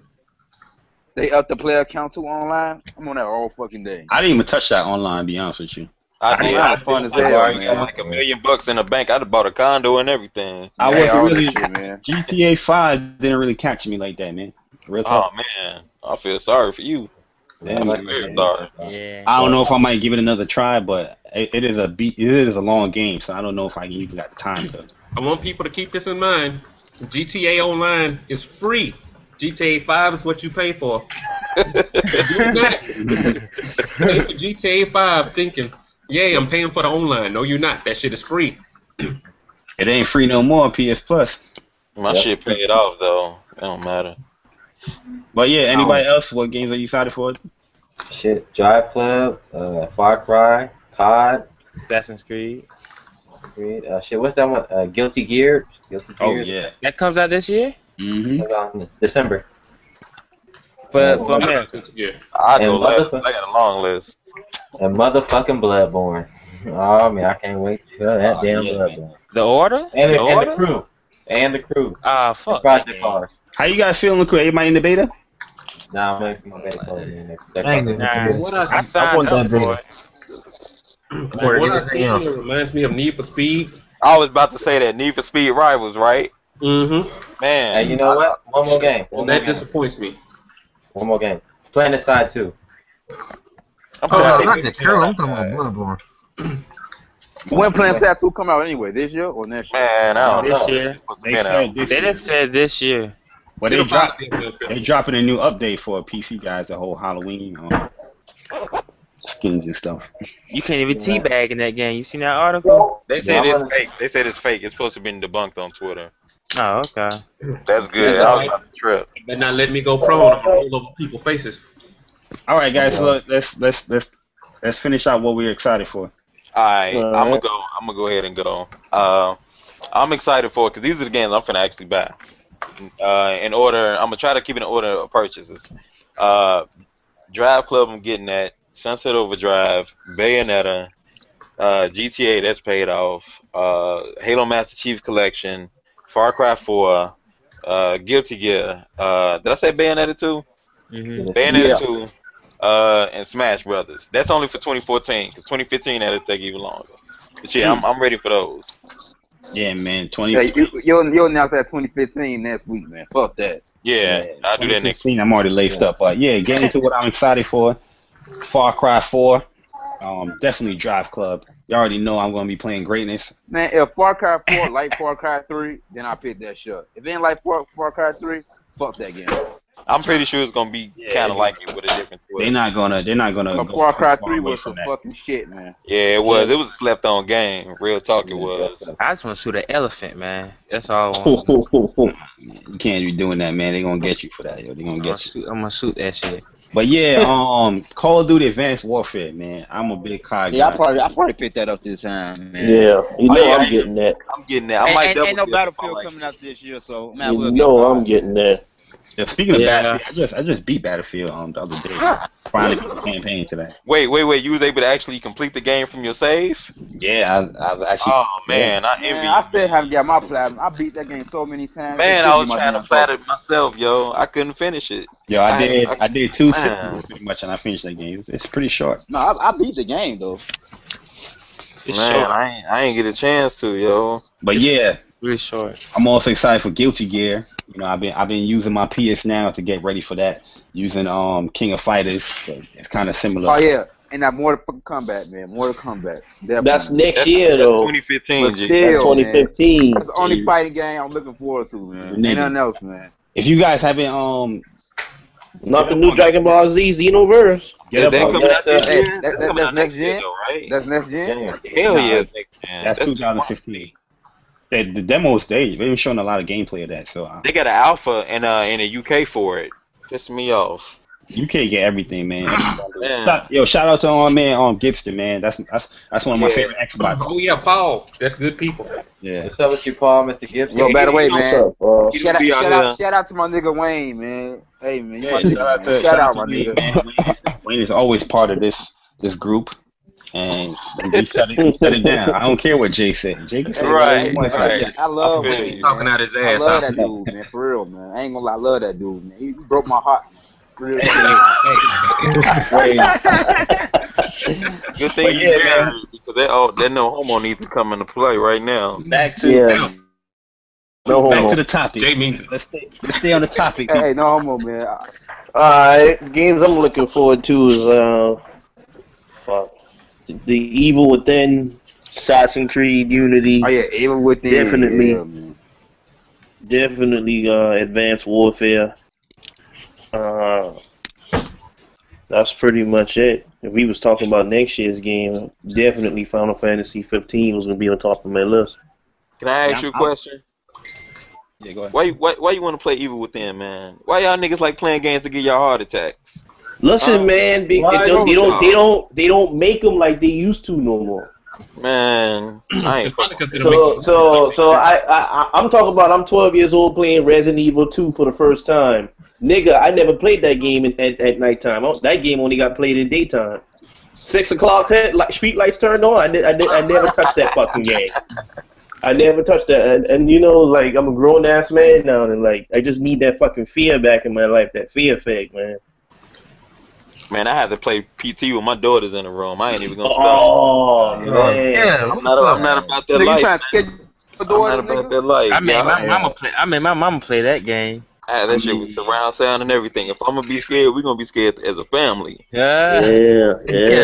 Speaker 9: They up the player count to online. I'm on that all fucking day.
Speaker 2: I didn't even touch that online. To be honest with you.
Speaker 3: I did.
Speaker 9: Online is fun as
Speaker 3: I
Speaker 9: hell,
Speaker 3: already got
Speaker 9: man.
Speaker 3: like $1 million in the bank. I'd have bought a condo and everything.
Speaker 2: I
Speaker 9: Hey,
Speaker 2: wasn't
Speaker 9: all that
Speaker 2: really.
Speaker 9: shit, man.
Speaker 2: GTA 5 didn't really catch me like that, man. Real talk.
Speaker 3: Oh man, I feel sorry for you.
Speaker 2: Damn,
Speaker 3: I
Speaker 2: man.
Speaker 3: feel very sorry.
Speaker 7: Yeah.
Speaker 2: I don't know if I might give it another try, but it is a long game, so I don't know if I even got the time to.
Speaker 5: I want people to keep this in mind. GTA Online is free. GTA 5 is what you pay for. Do not pay for GTA 5 thinking, yeah, I'm paying for the online. No, you're not. That shit is free.
Speaker 2: It ain't free no more. PS Plus.
Speaker 3: My shit paid off though. It don't matter.
Speaker 2: But yeah, anybody else? What games are you excited for?
Speaker 1: Shit, Drive Club, Far Cry, COD,
Speaker 7: Assassin's Creed.
Speaker 1: shit, what's that one? Guilty Gear. Guilty Gear.
Speaker 2: Oh yeah.
Speaker 7: That comes out this year?
Speaker 2: Mm-hmm.
Speaker 1: Comes out in December.
Speaker 7: For America.
Speaker 5: Yeah.
Speaker 3: I'd
Speaker 1: And
Speaker 3: go last.
Speaker 1: motherfucker-
Speaker 3: I got a long list.
Speaker 1: And motherfucking Bloodborne. Oh man, I can't wait for that damn
Speaker 2: yeah,
Speaker 1: Bloodborne.
Speaker 7: The Order?
Speaker 1: And
Speaker 7: The
Speaker 1: the
Speaker 7: Order?
Speaker 1: crew. And the crew.
Speaker 7: Ah,
Speaker 1: And
Speaker 7: fuck. that
Speaker 1: Project
Speaker 7: game.
Speaker 1: Cars.
Speaker 2: How you guys feeling? Everybody in the beta?
Speaker 1: Nah, I'm waiting for my beta code, man.
Speaker 10: I ain't even
Speaker 7: Nah,
Speaker 10: gonna
Speaker 5: What
Speaker 7: I
Speaker 5: I
Speaker 7: signed
Speaker 10: want
Speaker 7: up
Speaker 10: that
Speaker 7: for
Speaker 10: beta.
Speaker 7: it.
Speaker 5: What I
Speaker 10: everything
Speaker 5: see
Speaker 10: else.
Speaker 5: here reminds me of Need for Speed.
Speaker 3: I was about to say that Need for Speed Rivals, right?
Speaker 5: Mm-hmm.
Speaker 3: Man,
Speaker 1: Hey, you know what? One more game.
Speaker 5: And that disappoints me.
Speaker 1: One more game. Planet Side 2.
Speaker 3: I'm
Speaker 10: Oh,
Speaker 3: trying
Speaker 10: not
Speaker 3: to
Speaker 10: the Curl. I'm talking about Bloodborne.
Speaker 9: When Planet Side 2 come out anyway? This year or next year?
Speaker 3: Man, I don't
Speaker 7: This
Speaker 3: know.
Speaker 7: year.
Speaker 2: They said this
Speaker 7: They
Speaker 2: year.
Speaker 7: just said this year.
Speaker 2: But
Speaker 5: It'll
Speaker 2: they
Speaker 5: possibly be a film.
Speaker 2: they dropping a new update for PC guys. The whole Halloween skins and stuff.
Speaker 7: You can't even teabag in that game. You seen that article?
Speaker 3: They said it's fake. They said it's fake. It's supposed to be debunked on Twitter.
Speaker 7: Oh, okay.
Speaker 3: That's good.
Speaker 5: That's
Speaker 3: I
Speaker 5: all
Speaker 3: was
Speaker 5: right.
Speaker 3: about to trip.
Speaker 5: Better not let me go prone. I'm gonna roll over people's faces.
Speaker 2: All right, guys. So let's finish out what we're excited for.
Speaker 3: Alright,
Speaker 8: All
Speaker 3: I'm
Speaker 8: right.
Speaker 3: gonna go ahead and go. I'm excited for it because these are the games I'm finna actually buy. In order, I'm gonna try to keep it in order of purchases. Drive Club, I'm getting that. Sunset Overdrive, Bayonetta, GTA, that's paid off. Halo Master Chief Collection, Far Cry 4, Guilty Gear. Did I say Bayonetta 2?
Speaker 7: Mm-hmm.
Speaker 3: Bayonetta
Speaker 8: Yeah.
Speaker 3: 2, and Smash Brothers. That's only for 2014, because 2015 that'll take even longer. But yeah, I'm ready for those.
Speaker 2: Yeah, man. 20.
Speaker 9: Hey, you'll announce that 2015 next week, man. Fuck that.
Speaker 3: Yeah, I'll do that next
Speaker 2: 2016, I'm already laced up, but yeah, getting into what I'm excited for. Far Cry 4. Definitely Drive Club. You already know I'm gonna be playing greatness.
Speaker 9: Man, if Far Cry 4 like Far Cry 3, then I pick that shit. If it ain't like Far Cry 3, fuck that game.
Speaker 3: I'm pretty sure it's gonna be kind of like it with a different twist.
Speaker 2: They're not gonna.
Speaker 9: But
Speaker 2: go
Speaker 9: Far Cry
Speaker 2: too far
Speaker 9: 3
Speaker 2: away
Speaker 9: was
Speaker 2: from
Speaker 9: some
Speaker 2: that.
Speaker 9: fucking shit, man.
Speaker 3: Yeah, it was. It was a slept-on game. Real talk, it was.
Speaker 7: I just want to shoot an elephant, man. That's all I want.
Speaker 2: You can't be doing that, man. They're gonna get you for that, yo. They're gonna get you.
Speaker 7: I'm gonna shoot that shit.
Speaker 2: But yeah, Call of Duty Advanced Warfare, man. I'm a big COD
Speaker 9: Yeah,
Speaker 2: guy.
Speaker 9: I probably picked that up this time, man.
Speaker 8: Yeah, you know
Speaker 3: yeah,
Speaker 8: I'm getting that.
Speaker 3: I'm getting that. I might double
Speaker 9: Ain't no
Speaker 3: dip if I
Speaker 9: Battlefield
Speaker 3: like
Speaker 9: coming
Speaker 3: it.
Speaker 9: out this year, so man,
Speaker 8: You
Speaker 9: we'll
Speaker 8: know I'm getting that.
Speaker 2: Yeah, speaking of
Speaker 7: Yeah.
Speaker 2: Battlefield, I just beat Battlefield the other day. Finally got the campaign today.
Speaker 3: Wait. You was able to actually complete the game from your save?
Speaker 2: Yeah, I was actually.
Speaker 3: Oh man, I envy.
Speaker 9: Man, I still haven't got my platinum. I beat that game so many times.
Speaker 3: Man,
Speaker 9: It
Speaker 3: I
Speaker 9: still
Speaker 3: was
Speaker 9: be my
Speaker 3: trying to
Speaker 9: damn
Speaker 3: plat it
Speaker 9: focus.
Speaker 3: myself, yo. I couldn't finish it.
Speaker 2: Yo, I did two
Speaker 3: Man.
Speaker 2: cities pretty much, and I finished that game. It's pretty short.
Speaker 9: No, I beat the game though.
Speaker 7: It's
Speaker 3: Man,
Speaker 7: short.
Speaker 3: I ain't get a chance to, yo.
Speaker 2: But yeah,
Speaker 7: Really short.
Speaker 2: I'm also excited for Guilty Gear. You know, I've been using my PS now to get ready for that. Using King of Fighters. So it's kind of similar.
Speaker 9: Oh yeah, and that Mortal Kombat, man. Mortal Kombat.
Speaker 8: That's
Speaker 9: Definitely.
Speaker 8: next year though.
Speaker 3: 2015,
Speaker 9: But
Speaker 3: G.
Speaker 9: still,
Speaker 8: That's 2015.
Speaker 9: That's the only fighting game I'm looking forward to, man. Ain't nothing else, man.
Speaker 2: If you guys haven't
Speaker 8: Not the new Dragon Ball Z Xenoverse.
Speaker 2: get
Speaker 3: They
Speaker 2: up on
Speaker 3: coming out this
Speaker 9: Hey,
Speaker 3: year?
Speaker 9: that's
Speaker 3: Coming out
Speaker 9: next
Speaker 3: year,
Speaker 9: gen?
Speaker 3: though, right?
Speaker 9: That's next gen.
Speaker 3: Hell
Speaker 2: Nah,
Speaker 3: yeah, it's next gen.
Speaker 2: that's 2015. The demos they've been showing a lot of gameplay of that. So
Speaker 3: They got an alpha in the UK for it. Pissed me off.
Speaker 2: You can't get everything, man.
Speaker 3: Man.
Speaker 2: Shout out to man Gibster, man. That's one of my favorite Xbox.
Speaker 5: Oh yeah, Paul. That's good people.
Speaker 2: Yeah.
Speaker 1: What's up with you, Paul, Mr. Gibson?
Speaker 9: Yo, by the way,
Speaker 8: What's
Speaker 9: man.
Speaker 8: up, bro?
Speaker 9: Shout out to my nigga Wayne, man. Hey, man, you my nigga, man. Shout out, my
Speaker 2: Wayne,
Speaker 9: nigga.
Speaker 2: man. Wayne is always part of this group, and we shut it down. I don't care what Jay said. Jay can say whatever he wants.
Speaker 9: I love
Speaker 5: He
Speaker 9: Wayne,
Speaker 5: talking
Speaker 9: man.
Speaker 5: out his
Speaker 9: I
Speaker 5: ass
Speaker 9: love
Speaker 5: off.
Speaker 9: that dude, man. For real, man. I ain't gonna lie, I love that dude, man. He broke my heart. Real
Speaker 2: Wayne.
Speaker 3: Good thing you married because that no homo needs to come into play right now.
Speaker 2: Back to
Speaker 8: Yeah. No
Speaker 2: back
Speaker 8: homo.
Speaker 2: to the topic.
Speaker 5: Jay means it.
Speaker 2: Let's stay on the topic.
Speaker 9: Hey, no homo, man.
Speaker 8: Alright, games I'm looking forward to is fuck. The Evil Within, Assassin's Creed Unity,
Speaker 9: Oh yeah, even with the
Speaker 8: Definitely.
Speaker 9: yeah, man.
Speaker 8: definitely Advanced Warfare. That's pretty much it. If we was talking about next year's game, definitely Final Fantasy 15 was gonna be on top of my list.
Speaker 3: Can I ask you a question?
Speaker 2: Yeah, go ahead.
Speaker 3: Why you want to play Evil Within, man? Why y'all niggas like playing games to get y'all heart attacks?
Speaker 8: Listen, man, they don't make them like they used to no more.
Speaker 3: Man, I ain't.
Speaker 5: It's probably because they don't
Speaker 8: So I'm talking about I'm 12 years old playing Resident Evil 2 for the first time. Nigga, I never played that game at nighttime. That game only got played in daytime. 6 o'clock hit, like street lights turned on. I never touched that fucking game. I never touched that. And you know, like I'm a grown ass man now, and like I just need that fucking fear back in my life. That fear effect, man.
Speaker 3: Man, I had to play PT with my daughters in the room. I ain't even gonna.
Speaker 8: Oh man.
Speaker 10: Yeah,
Speaker 3: I'm not about that
Speaker 9: Nigga, you
Speaker 3: life.
Speaker 9: trying to sketch your door,
Speaker 3: I'm not about
Speaker 9: nigga?
Speaker 3: that life.
Speaker 7: I made my
Speaker 3: y'all.
Speaker 7: mama play. I made my mama play that game.
Speaker 3: I had that shit with surround sound and everything. If I'm gonna be scared, we're gonna be scared as a family.
Speaker 7: Yeah.
Speaker 8: Yeah.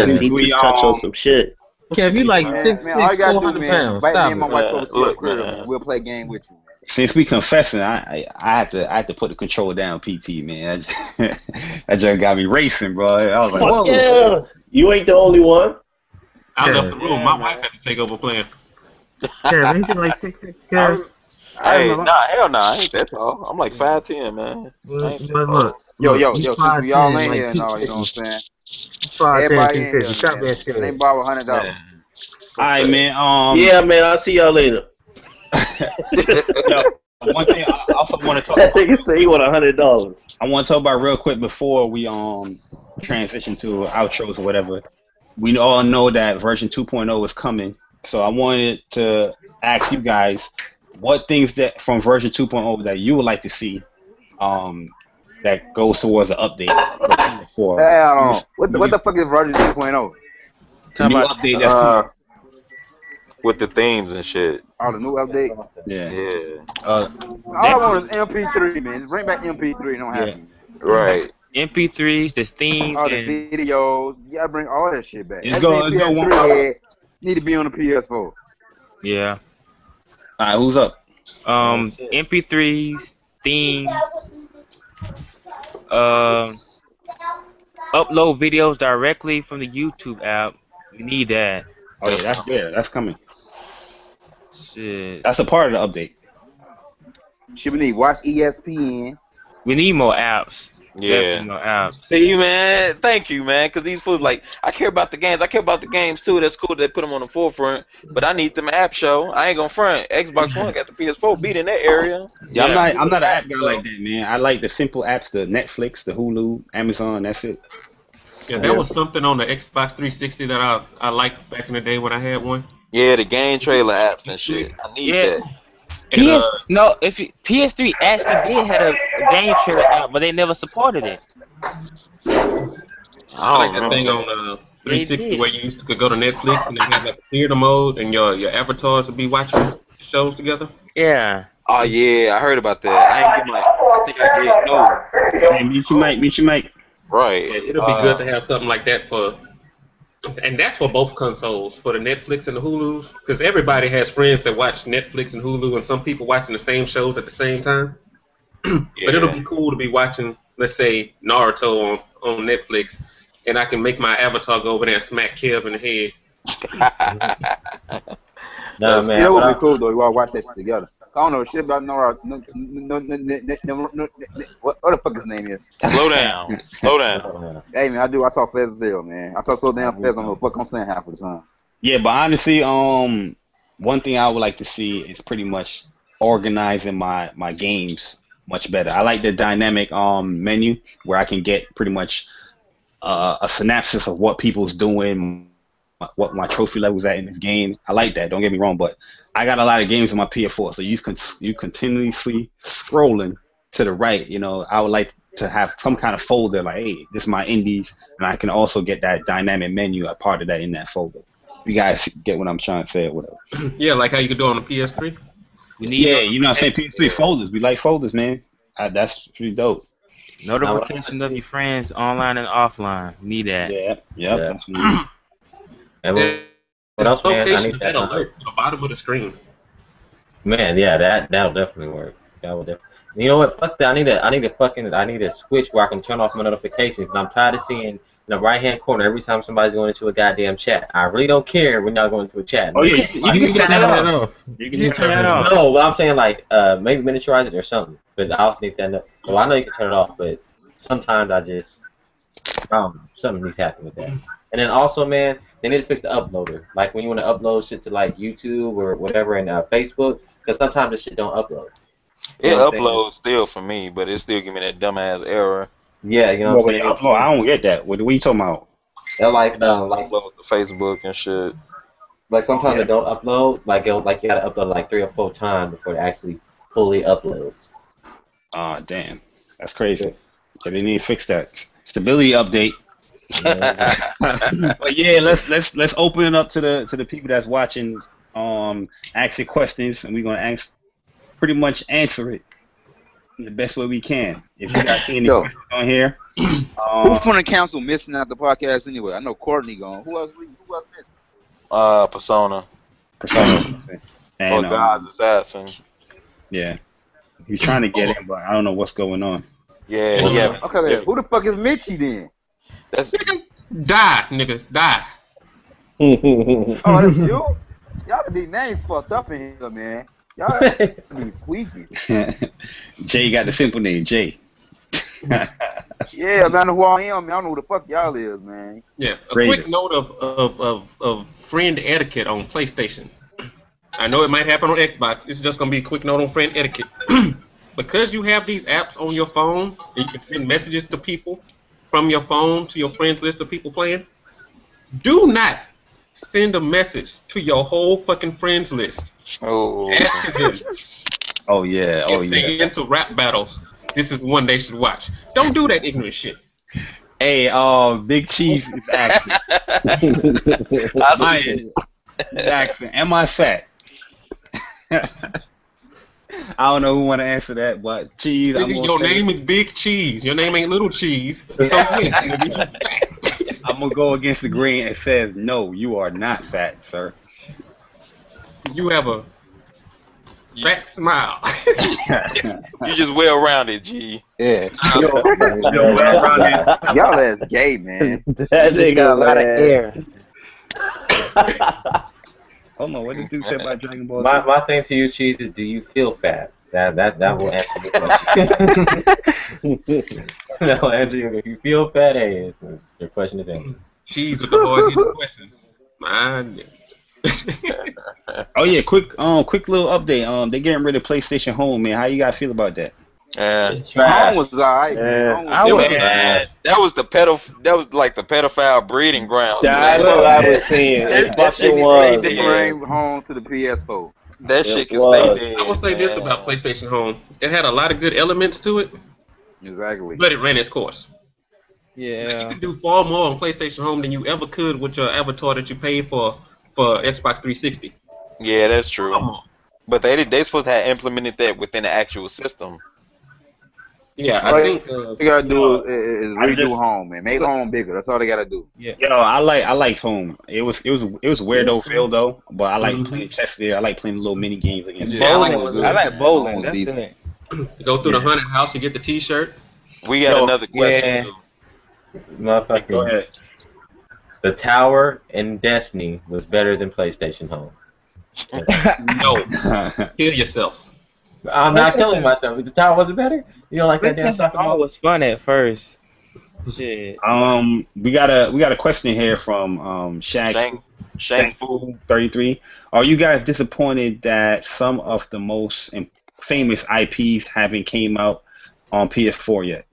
Speaker 2: Since
Speaker 8: Need
Speaker 2: we,
Speaker 8: to touch on some shit.
Speaker 10: Kev, you like
Speaker 9: Man,
Speaker 10: 6'6",
Speaker 9: man, all you gotta do,
Speaker 10: 400
Speaker 9: man,
Speaker 10: pounds.
Speaker 9: invite me
Speaker 10: Stop
Speaker 9: and my
Speaker 10: it.
Speaker 9: wife over to your
Speaker 3: Look,
Speaker 9: crib,
Speaker 3: man.
Speaker 9: man. We'll play a game with you, man.
Speaker 2: Since we confessing, I had to put the control down, PT, man. That just got me racing, bro. I was like,
Speaker 8: Fuck
Speaker 2: whoa.
Speaker 8: yeah! You ain't the only one.
Speaker 5: I left the room. My wife had to take over playing.
Speaker 10: Kev, ain't you like 6'6", Kev?
Speaker 3: Hey, nah, hell nah, I ain't that tall. I'm like 5'10", man. I ain't that
Speaker 10: Well,
Speaker 3: tall.
Speaker 10: look.
Speaker 9: Yo,
Speaker 10: you
Speaker 9: since we all
Speaker 10: 5'10",
Speaker 9: in
Speaker 10: like
Speaker 9: here and all, you know what I'm saying?
Speaker 10: 5'10",
Speaker 9: Everybody in
Speaker 10: 250.
Speaker 9: here,
Speaker 10: Stop
Speaker 9: man.
Speaker 10: that shit.
Speaker 9: They borrow $100.
Speaker 3: Man.
Speaker 2: All right, man.
Speaker 8: Yeah, man. I'll see y'all later.
Speaker 2: Yo, one thing I also want to talk
Speaker 8: That
Speaker 2: about.
Speaker 8: nigga say he want $100.
Speaker 2: I want to talk about real quick before we transition to outros or whatever. We all know that version 2.0 is coming, so I wanted to ask you guys what things that from version 2.0 that you would like to see, that goes towards an update for PS4.
Speaker 9: Hell no. What the fuck is version 2.0?
Speaker 2: The new update that's coming.
Speaker 3: With the themes and shit.
Speaker 9: Oh, the new update?
Speaker 2: Yeah.
Speaker 3: Yeah.
Speaker 9: All I want is MP3, man. Just bring back MP3 and don't have me, man.
Speaker 3: Right.
Speaker 7: MP3s, the themes,
Speaker 9: All the
Speaker 7: and
Speaker 9: videos. You gotta bring all that shit back.
Speaker 2: Let's
Speaker 9: Everything
Speaker 2: go one
Speaker 9: PS3 had need to be on the PS4.
Speaker 7: yeah.
Speaker 2: All right, who's up?
Speaker 7: MP3s, themes, upload videos directly from the YouTube app. We need that.
Speaker 2: Oh yeah, that's coming.
Speaker 7: Shit.
Speaker 2: That's a part of the update.
Speaker 9: Should we need watch ESPN?
Speaker 7: We need more apps.
Speaker 3: Yeah.
Speaker 7: Definitely more apps.
Speaker 3: See, man, thank you, man, because these fools, like, I care about the games. I care about the games, too. That's cool. They put them on the forefront. But I need them app show. I ain't going to front. Xbox One got the PS4 beat in that area.
Speaker 2: Yeah, I'm not an app guy like that, man. I like the simple apps, the Netflix, the Hulu, Amazon. That's it.
Speaker 5: Yeah, there was something on the Xbox 360 that I liked back in the day when I had one.
Speaker 3: Yeah, the game trailer apps and shit. I need that.
Speaker 7: PS3 actually did have a game trailer out, but they never supported it.
Speaker 5: I like that thing on 360 where you could go to Netflix and they have like a theater mode and your avatars would be watching shows together.
Speaker 7: Yeah.
Speaker 3: Oh, yeah, I heard about that. I ain't get my. I think I did. No.
Speaker 2: Hey, meet your mic.
Speaker 3: Right.
Speaker 5: Yeah, it'll be good to have something like that and that's for both consoles, for the Netflix and the Hulus, because everybody has friends that watch Netflix and Hulu, and some people watching the same shows at the same time. But it'll be cool to be watching, let's say, Naruto on Netflix, and I can make my avatar go over there and smack Kev in the head.
Speaker 1: No, man.
Speaker 9: It would be cool though. We all watch that shit together. I don't know shit about what the fuck his name is.
Speaker 3: Slow down. Slow down.
Speaker 9: Hey man, I do. I talk fast as hell, man. I talk so damn fast. I don't know what the fuck I'm saying half of the time.
Speaker 2: Yeah, but honestly, one thing I would like to see is pretty much organizing my games much better. I like the dynamic menu where I can get pretty much a synopsis of what people's doing, what my trophy level's at in this game. I like that. Don't get me wrong, but I got a lot of games on my PS4, so you continuously scrolling to the right. You know, I would like to have some kind of folder like, hey, this is my indies, and I can also get that dynamic menu, a part of that in that folder. You guys get what I'm trying to say or whatever.
Speaker 5: Yeah, like how you could do on the PS3.
Speaker 2: Yeah, you know what I'm saying? PS3 folders. We like folders, man. That's pretty dope.
Speaker 7: Notification of your friends online and offline. Need that.
Speaker 2: Yeah,
Speaker 1: Yeah.
Speaker 2: That's what
Speaker 1: And what else, man? I
Speaker 5: Location
Speaker 1: need
Speaker 5: that
Speaker 1: that.
Speaker 5: alert to the bottom of the screen.
Speaker 1: Man, yeah, that'll definitely work. That will definitely. You know what? Fuck that. I need a switch where I can turn off my notifications. And I'm tired of seeing in the right hand corner every time somebody's going into a goddamn chat. I really don't care when y'all go into a chat.
Speaker 7: Oh, you can turn that off.
Speaker 1: You can turn that off. No, but I'm saying like maybe miniaturize it or something. But I also need that. Well, I know you can turn it off, but sometimes I just something needs to happen with that. And then also, man, they need to fix the uploader. Like when you want to upload shit to like YouTube or whatever and Facebook, because sometimes this shit don't upload.
Speaker 3: It uploads still for me, but it still give me that dumbass error.
Speaker 1: Yeah, you know what I'm saying?
Speaker 2: Upload, I don't get that. What are you talking about?
Speaker 1: They're like
Speaker 3: upload to Facebook and shit.
Speaker 1: Like sometimes they don't upload. Like you gotta upload like 3 or 4 times before it actually fully uploads.
Speaker 2: Damn, that's crazy. So they need to fix that stability update. But yeah, let's open it up to the people that's watching. Ask your questions, and we're gonna pretty much answer it in the best way we can. If you got any questions on here,
Speaker 9: who from the council missing out the podcast anyway? I know Courtney gone. Who else missing?
Speaker 3: Persona.
Speaker 2: And,
Speaker 3: God's Assassin.
Speaker 2: Yeah, he's trying to get in, but I don't know what's going on.
Speaker 3: Yeah.
Speaker 9: Okay, who the fuck is Mitchie then?
Speaker 3: That's
Speaker 5: Die, nigga, die.
Speaker 9: Oh, that's you? Y'all these names fucked up in here, man. Y'all be tweaking.
Speaker 2: Jay got the simple name, Jay.
Speaker 9: Yeah, man, I know who I am. Man. I don't know who the fuck y'all is, man.
Speaker 5: Yeah, a quick note of friend etiquette on PlayStation. I know it might happen on Xbox. It's just gonna be a quick note on friend etiquette. Because you have these apps on your phone, and you can send messages to people from your phone to your friends list of people playing. Do not send a message to your whole fucking friends list.
Speaker 3: Oh.
Speaker 2: Oh yeah.
Speaker 5: If they into rap battles, this is one they should watch. Don't do that ignorant shit.
Speaker 2: Hey, Big Chief is asking. He's asking, am I fat? I don't know who want to answer that, but Cheese.
Speaker 5: Your name is Big Cheese. Your name ain't Little Cheese. So yes,
Speaker 2: I'm gonna go against the grain and says no, you are not fat, sir.
Speaker 5: You have a fat smile.
Speaker 3: You just well-rounded, G.
Speaker 9: Yeah.
Speaker 2: Well-rounded.
Speaker 9: Y'all ass gay, man.
Speaker 8: That nigga
Speaker 7: got a lot of air.
Speaker 2: Hold on, what did you say about Dragon Ball?
Speaker 1: My thing to you, Cheese, is do you feel fat? That will answer the question. That will answer you. If you feel fat, hey, your question is answered.
Speaker 5: Cheese with the hard-hitting questions. Man.
Speaker 2: Oh yeah, quick little update. They getting rid of PlayStation Home, man. How you guys feel about that?
Speaker 9: Home was alright.
Speaker 3: That was like the pedophile breeding ground.
Speaker 8: That's what I was saying. It fucking was.
Speaker 9: They bring home to the PS4.
Speaker 3: That shit can stay dead.
Speaker 5: I will say this about PlayStation Home. It had a lot of good elements to it.
Speaker 9: Exactly.
Speaker 5: But it ran its course.
Speaker 7: Yeah.
Speaker 5: Like, you could do far more on PlayStation Home than you ever could with your avatar that you paid for Xbox 360.
Speaker 3: Yeah, that's true. But they supposed to have implemented that within the actual system.
Speaker 5: Yeah, I think
Speaker 9: they gotta do is redo Home, man. Make Home bigger. That's all they gotta do.
Speaker 2: Yeah. Yo, I liked Home. It was weirdo feel though, but I like playing chess there. I like playing little mini games against.
Speaker 7: I like bowling. That's it.
Speaker 5: You go through the haunted house, you get the T-shirt.
Speaker 3: We got another question.
Speaker 1: Motherfucker.
Speaker 2: Go ahead.
Speaker 1: The Tower in Destiny was better than PlayStation Home.
Speaker 5: No, kill yourself.
Speaker 1: I'm not killing myself. The tower wasn't better. You don't like that damn
Speaker 7: PlayStation
Speaker 1: soccer
Speaker 7: All
Speaker 1: ball?
Speaker 7: was fun at first. Shit.
Speaker 2: We got a question here from
Speaker 3: Shang, Shang Fu.
Speaker 2: Shaq 33. Are you guys disappointed that some of the most famous IPs haven't came out on PS4 yet?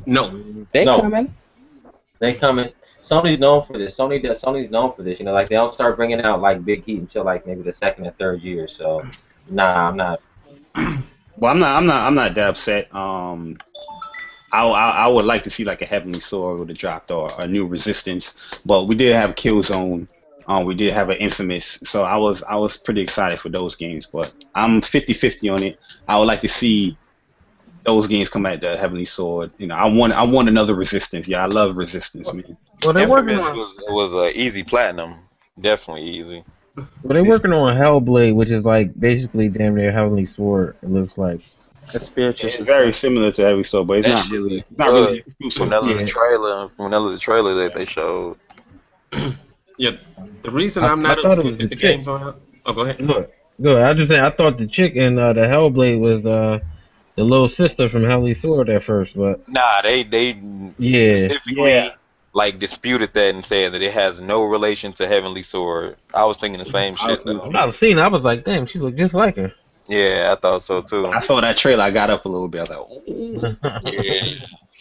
Speaker 5: No.
Speaker 7: They
Speaker 1: No.
Speaker 7: coming.
Speaker 1: They coming. Sony's known for this. Sony's known for this. You know, like they don't start bringing out like big heat until like maybe the second or third year. So, nah, I'm not.
Speaker 2: Well, I'm not that upset. I would like to see like a Heavenly Sword would have dropped or a new Resistance, but we did have Killzone. We did have an Infamous, so I was pretty excited for those games. But I'm 50-50 on it. I would like to see those games come at the Heavenly Sword. You know, I want another Resistance. Yeah, I love Resistance, man.
Speaker 10: Well, they're working
Speaker 3: Infamous
Speaker 10: on.
Speaker 3: was easy platinum, definitely easy.
Speaker 10: Well, they're working on Hellblade, which is like basically damn near Heavenly Sword. It looks like.
Speaker 7: A spiritual
Speaker 2: It's very
Speaker 7: success.
Speaker 2: similar to Heavenly Sword, but it's
Speaker 3: That
Speaker 2: not
Speaker 3: shit
Speaker 2: really.
Speaker 3: look
Speaker 2: It's not really
Speaker 3: good.
Speaker 2: exclusive.
Speaker 3: Vanilla the trailer that they showed.
Speaker 5: Yeah. The reason
Speaker 10: I
Speaker 5: I'm not
Speaker 10: thought it
Speaker 5: upset
Speaker 10: was the
Speaker 5: that the
Speaker 10: chick.
Speaker 5: game's on. Oh, go ahead.
Speaker 10: Look, good. I just saying. I thought the chick in the Hellblade was the little sister from Heavenly Sword at first, but
Speaker 3: Nah, they
Speaker 10: yeah.
Speaker 3: specifically like disputed that and said that it has no relation to Heavenly Sword. I was thinking the same shit though.
Speaker 10: When I was seeing, I was like, damn, she looked just like her.
Speaker 3: Yeah, I thought so too.
Speaker 2: I saw that trailer. I got up a little bit. I was like, ooh.
Speaker 3: Yeah,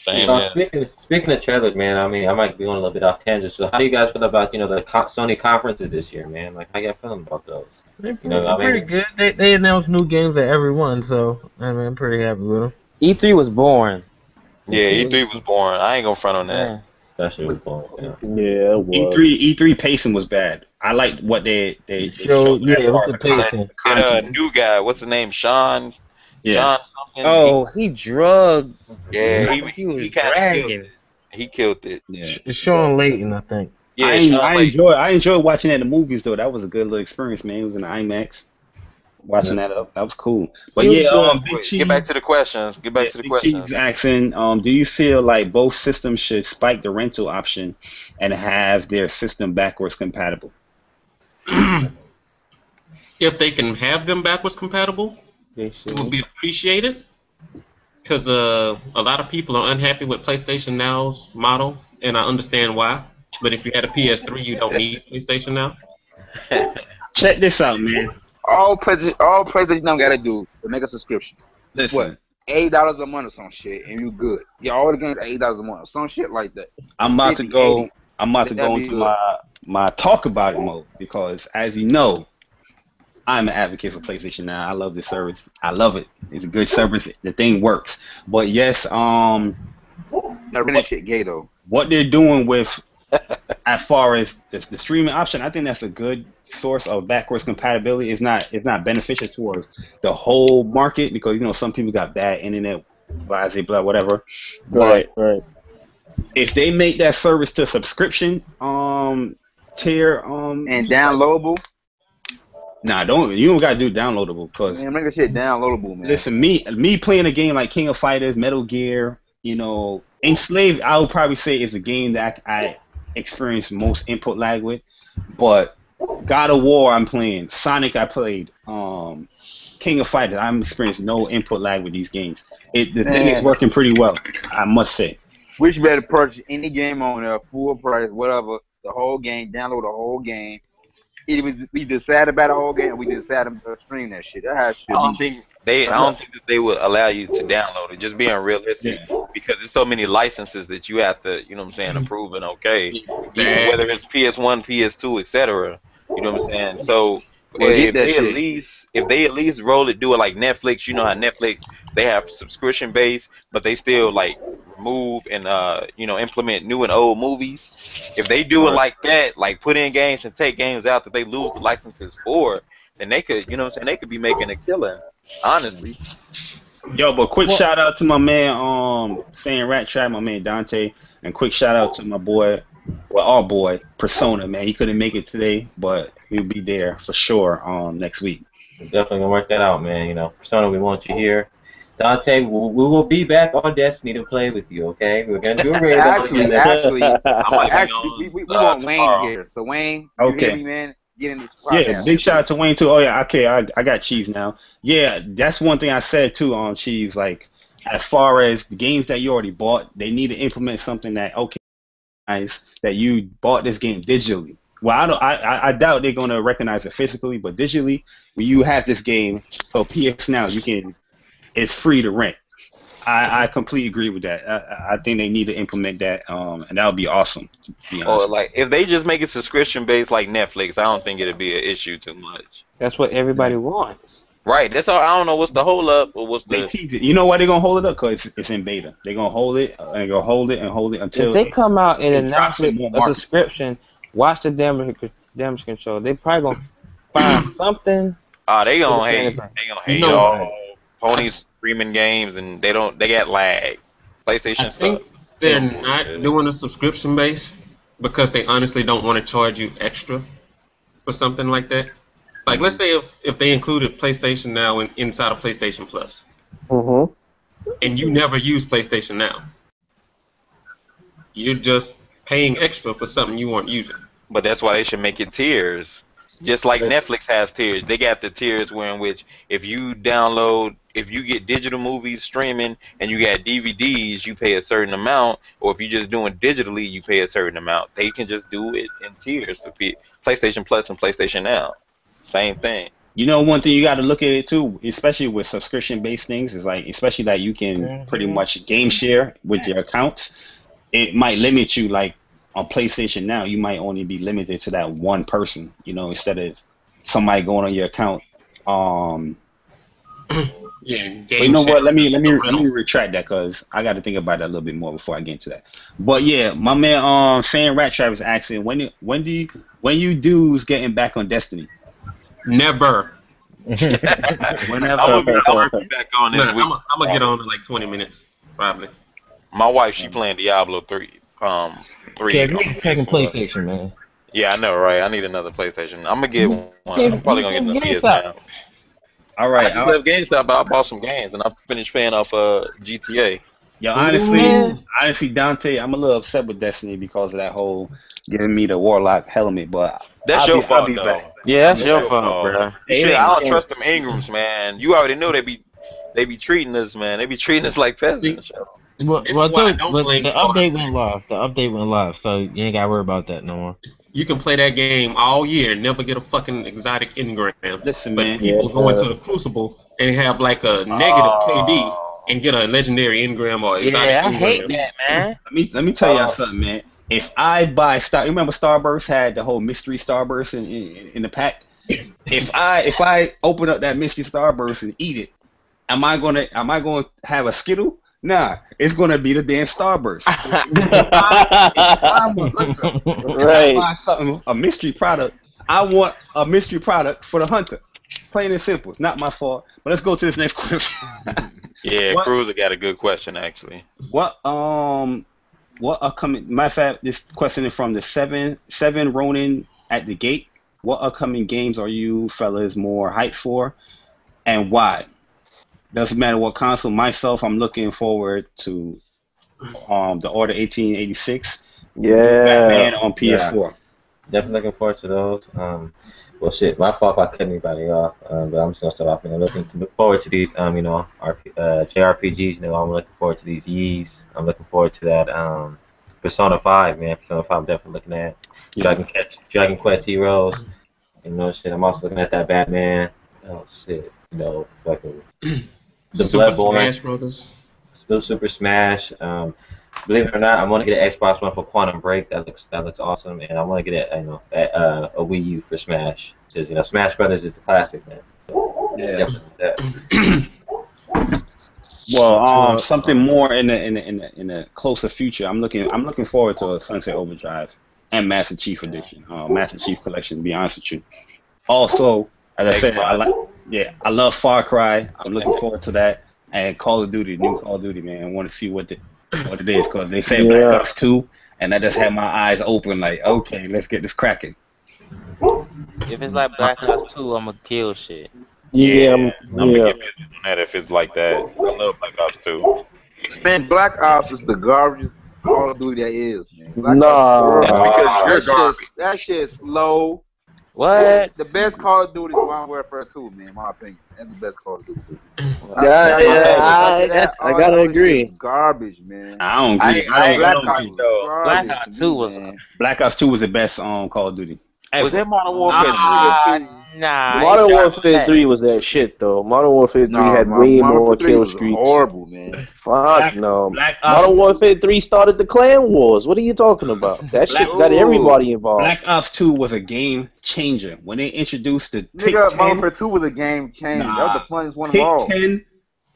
Speaker 3: same
Speaker 1: So
Speaker 3: here.
Speaker 1: speaking of trailers, man. I mean, I might be going a little bit off tangent. So, how do you guys feel about the Sony conferences this year, man? Like, how y'all feeling about those?
Speaker 10: They're
Speaker 1: You know, I
Speaker 10: pretty
Speaker 1: mean,
Speaker 10: good. They announce new games at every one, so I mean, I'm pretty happy with them.
Speaker 7: E3 was boring.
Speaker 3: Yeah, E3 was boring. I ain't gonna front on that.
Speaker 7: Yeah.
Speaker 1: that shit was fun. Yeah.
Speaker 8: Yeah, it was.
Speaker 2: E3 pacing was bad. I liked what they
Speaker 10: Show,
Speaker 2: showed
Speaker 10: yeah,
Speaker 2: as
Speaker 10: it was
Speaker 2: far as
Speaker 10: the
Speaker 2: the
Speaker 10: pacing.
Speaker 3: That
Speaker 2: content.
Speaker 3: new guy, what's the name? Sean
Speaker 2: Yeah.
Speaker 3: something.
Speaker 7: Oh, he drugged.
Speaker 3: Yeah,
Speaker 7: He was
Speaker 3: kind of killed
Speaker 7: dragging.
Speaker 3: it. He killed it.
Speaker 2: Yeah.
Speaker 10: It's Sean Layton, I think.
Speaker 3: Yeah, Sean Lake.
Speaker 2: I enjoy watching that in the movies though. That was a good little experience, man. It was in the IMAX. Watching that up, that was cool. But
Speaker 7: He was
Speaker 2: yeah,
Speaker 7: good.
Speaker 2: Big Cheese.
Speaker 3: Get back to the questions. Get back to the
Speaker 2: Big
Speaker 3: questions.
Speaker 2: Cheese asking, do you feel like both systems should spike the rental option and have their system backwards compatible?
Speaker 5: If they can have them backwards compatible,
Speaker 7: They
Speaker 5: it would
Speaker 7: should.
Speaker 5: be appreciated. Because a lot of people are unhappy with PlayStation Now's model, and I understand why. But if you had a PS3, you don't need PlayStation Now.
Speaker 2: Check this out, man.
Speaker 9: All PlayStation now gotta do is make a subscription.
Speaker 2: Listen,
Speaker 9: What? $8 a month or some shit, and you good. Yeah, all the games are $8 a month, some shit like that.
Speaker 2: I'm about to
Speaker 9: 50,
Speaker 2: go.
Speaker 9: 80.
Speaker 2: I'm about to go
Speaker 9: That'd be
Speaker 2: into
Speaker 9: good.
Speaker 2: my talk about it mode because, as you know, I'm an advocate for PlayStation Now. I love this service. I love it. It's a good service. The thing works. But yes,
Speaker 9: That really shit gay though.
Speaker 2: what they're doing with as far as the streaming option, I think that's a good source of backwards compatibility. It's not beneficial towards the whole market because some people got bad internet, blah blah blah, whatever. But
Speaker 8: Right.
Speaker 2: if they make that service to subscription tier
Speaker 9: And downloadable,
Speaker 2: nah, you don't gotta do downloadable because
Speaker 9: man, make that shit downloadable, man.
Speaker 2: listen, me playing a game like King of Fighters, Metal Gear, Enslaved, I would probably say is a game that I experience most input lag with. But God of War I'm playing, Sonic I played, King of Fighters I'm experiencing no input lag with these games. The thing is working pretty well, I must say.
Speaker 9: We should better purchase any game on there, full price, whatever, the whole game, download the whole game. Either we decide about the whole game or we decide to stream that shit. That's how it should
Speaker 3: I don't
Speaker 9: be.
Speaker 3: think that they would allow you to download it. Just being realistic, because there's so many licenses that you have to, approve and okay. Whether it's PS1, PS2, etc. You know what I'm saying? So
Speaker 9: Well,
Speaker 3: if
Speaker 9: get that shit.
Speaker 3: they at least do it like Netflix, you know how Netflix they have subscription base, but they still like remove and implement new and old movies. If they do it like that, like put in games and take games out that they lose the licenses for, then they could, they could be making a killing. Honestly.
Speaker 2: Yo, but quick shout out to my man, saying Rat Trap, my man Dante, and quick shout out to my boy, our boy Persona, man. He couldn't make it today, but he'll be there for sure next week.
Speaker 1: We're definitely gonna work that out, man. Persona, we want you here. Dante, we will be back on Destiny to play with you, okay? We're gonna do a raid.
Speaker 9: Actually,
Speaker 3: I might be
Speaker 9: we
Speaker 3: on
Speaker 9: want Wayne
Speaker 3: tomorrow.
Speaker 9: here. So Wayne,
Speaker 2: Okay.
Speaker 9: you hear me, man? getting this
Speaker 2: Yeah,
Speaker 9: podcast.
Speaker 2: big shout out to Wayne too. Oh yeah, okay, I got Chiefs now. Yeah, that's one thing I said too on Chiefs. Like, as far as the games that you already bought, they need to implement something that okay, guys, that you bought this game digitally. Well, I doubt they're gonna recognize it physically, but digitally, when you have this game, so PS Now, it's free to rent. I completely agree with that. I think they need to implement that, and that would be awesome. To be
Speaker 3: Or
Speaker 2: honest.
Speaker 3: like if they just make it subscription based like Netflix, I don't think it'd be an issue too much.
Speaker 7: That's what everybody wants.
Speaker 3: Right. That's all. I don't know what's the hold up or what's
Speaker 2: They
Speaker 3: the.
Speaker 2: tease it. You know why they're gonna hold it up? Cause it's in beta. They're gonna hold it and they're gonna hold it and hold it
Speaker 7: If
Speaker 2: until
Speaker 7: they come out and
Speaker 2: it
Speaker 7: announce
Speaker 2: drops in
Speaker 7: it,
Speaker 2: more
Speaker 7: a
Speaker 2: market.
Speaker 7: subscription, watch the damage control. They probably gonna find something.
Speaker 3: They
Speaker 7: for the
Speaker 3: gonna hate.
Speaker 7: fan.
Speaker 3: They gonna
Speaker 5: You
Speaker 3: hate
Speaker 5: know,
Speaker 3: y'all. Ponies streaming games and they don't. They got lag.
Speaker 5: I
Speaker 3: PlayStation
Speaker 5: think
Speaker 3: stuff.
Speaker 5: they're not doing a subscription base because they honestly don't want to charge you extra for something like that. Like, let's say if they included PlayStation Now inside of PlayStation Plus,
Speaker 8: Mm-hmm.
Speaker 5: and you never use PlayStation Now, you're just paying extra for something you weren't using.
Speaker 3: But that's why they should make it tiers. Just like Netflix has tiers. They got the tiers where in which if you get digital movies streaming and you got DVDs, you pay a certain amount, or if you're just doing digitally, you pay a certain amount. They can just do it in tiers for PlayStation Plus and PlayStation Now. Same thing.
Speaker 2: You know, one thing you got to look at it too, especially with subscription-based things, is like, especially that you can pretty much game share with your accounts. It might limit you, like on PlayStation Now, you might only be limited to that one person, you know, instead of somebody going on your account.
Speaker 5: Yeah,
Speaker 2: But you know what? Let me retract that because I got to think about that a little bit more before I get into that. But yeah, my man, saying Rat Trap is asking when you dudes getting back on Destiny?
Speaker 5: Never.
Speaker 2: Whenever.
Speaker 3: I'm gonna be back on this week.
Speaker 5: I'm gonna get on in like 20 minutes, probably.
Speaker 3: My wife, she playing Diablo 3. 3.
Speaker 10: Kev, you need a second PlayStation, man.
Speaker 3: Yeah, I know, right? I need another PlayStation. I'm gonna get one. I'm probably gonna get another PS now.
Speaker 2: All
Speaker 3: I
Speaker 2: right.
Speaker 3: just left GameStop, but I bought some games and I finished paying off GTA.
Speaker 2: Yo, honestly, Dante, I'm a little upset with Destiny because of that whole giving me the Warlock helmet, but
Speaker 3: That's your fault, though.
Speaker 2: back.
Speaker 7: Yeah, that's your fault, bro.
Speaker 3: Shit, I don't trust them Ingrams, man. You already know they be treating us, man. They be treating us like peasants.
Speaker 10: Well,
Speaker 5: This is why I
Speaker 10: the
Speaker 5: don't blame
Speaker 10: update went live. The update went live, so you ain't gotta worry about that no more.
Speaker 5: You can play that game all year and never get a fucking exotic engram.
Speaker 2: Listen,
Speaker 5: but
Speaker 2: man.
Speaker 5: people go into the Crucible and have like a negative KD and get a legendary engram or exotic
Speaker 7: Yeah, I
Speaker 5: engram.
Speaker 7: hate that, man.
Speaker 2: Let me tell y'all something, man. If I buy remember Starburst had the whole mystery Starburst in the pack. If I open up that mystery Starburst and eat it, am I gonna have a Skittle? Nah, it's gonna be the damn Starburst. If I buy something, a mystery product, I want a mystery product for the hunter. Plain and simple. It's not my fault. But let's go to this next question.
Speaker 3: Yeah, Cruiser got a good question actually.
Speaker 2: What upcoming? Matter of fact, this question is from the seven Ronin at the gate. What upcoming games are you fellas more hyped for, and why? Doesn't matter what console. Myself, I'm looking forward to the Order 1886. Batman on PS4.
Speaker 1: Definitely looking forward to those. Well, shit, my fault if I cut anybody off, but I'm just gonna start off. I'm look forward to these, JRPGs. I'm looking forward to these Ys. I'm looking forward to that Persona 5, man. Persona 5, I'm definitely looking at. Dragon Quest Heroes. Shit. I'm also looking at that Batman. Oh shit, fucking the
Speaker 5: Super
Speaker 1: Bloodborne.
Speaker 5: Smash Brothers.
Speaker 1: Super Smash. Believe it or not, I want to get an Xbox One for Quantum Break. That looks awesome, and I want to get a Wii U for Smash. Because Smash Brothers is the classic, man.
Speaker 2: Yeah. Well, something more in the closer future. I'm looking forward to Sunset Overdrive and Master Chief Edition, Master Chief Collection. To be honest with you. Also, as I said, I love Far Cry. I'm looking forward to that, and Call of Duty, new Call of Duty, man. I want to see what it is, because they said Black Ops 2, and I just had my eyes open, like, okay, let's get this cracking.
Speaker 7: If it's like Black Ops 2, I'm gonna kill shit.
Speaker 3: I'm gonna get busy on that if it's like that. I love Black Ops 2.
Speaker 9: Man, Black Ops is the garbage Call of Duty that is, man. Black
Speaker 8: Nah.
Speaker 9: Ops, because that shit's low.
Speaker 7: What?
Speaker 9: The best Call of Duty is Modern Warfare 2, man. In my opinion, that's the best Call of Duty.
Speaker 8: Yeah,
Speaker 1: That's my
Speaker 8: yeah,
Speaker 1: favorite.
Speaker 9: After that,
Speaker 8: I
Speaker 9: all the
Speaker 8: gotta
Speaker 9: other shit is
Speaker 8: agree.
Speaker 9: garbage, man.
Speaker 2: I don't
Speaker 7: I
Speaker 2: agree.
Speaker 7: ain't, I ain't
Speaker 2: I
Speaker 7: gonna
Speaker 9: Black
Speaker 2: don't
Speaker 7: lie
Speaker 9: Ops
Speaker 2: agree.
Speaker 9: was
Speaker 7: though. Black
Speaker 9: garbage to
Speaker 7: Ops
Speaker 9: me,
Speaker 7: 2 was
Speaker 9: man.
Speaker 2: Black Ops 2 was the best Call of Duty
Speaker 3: Was
Speaker 2: ever.
Speaker 3: that Modern Warfare 3 or 2?
Speaker 7: nah. It
Speaker 8: Modern
Speaker 7: dropped
Speaker 8: Warfare
Speaker 7: back.
Speaker 8: 3 was that shit though. Modern Warfare 3
Speaker 9: Nah,
Speaker 8: had way
Speaker 9: Modern
Speaker 8: more
Speaker 9: Warfare 3
Speaker 8: kill
Speaker 9: was
Speaker 8: streaks.
Speaker 9: horrible, man.
Speaker 8: Fuck no.
Speaker 2: Black Ops
Speaker 8: Modern Warfare 3 started the clan wars. What are you talking about? That
Speaker 2: Black
Speaker 8: shit got
Speaker 9: Dude,
Speaker 8: everybody involved.
Speaker 2: Black Ops 2 was a game changer when they introduced the pick
Speaker 9: nigga, Modern
Speaker 2: 10.
Speaker 9: Warfare 2 was a game changer. That was
Speaker 2: Nah,
Speaker 9: the funniest one of
Speaker 2: pick
Speaker 9: all.
Speaker 2: 10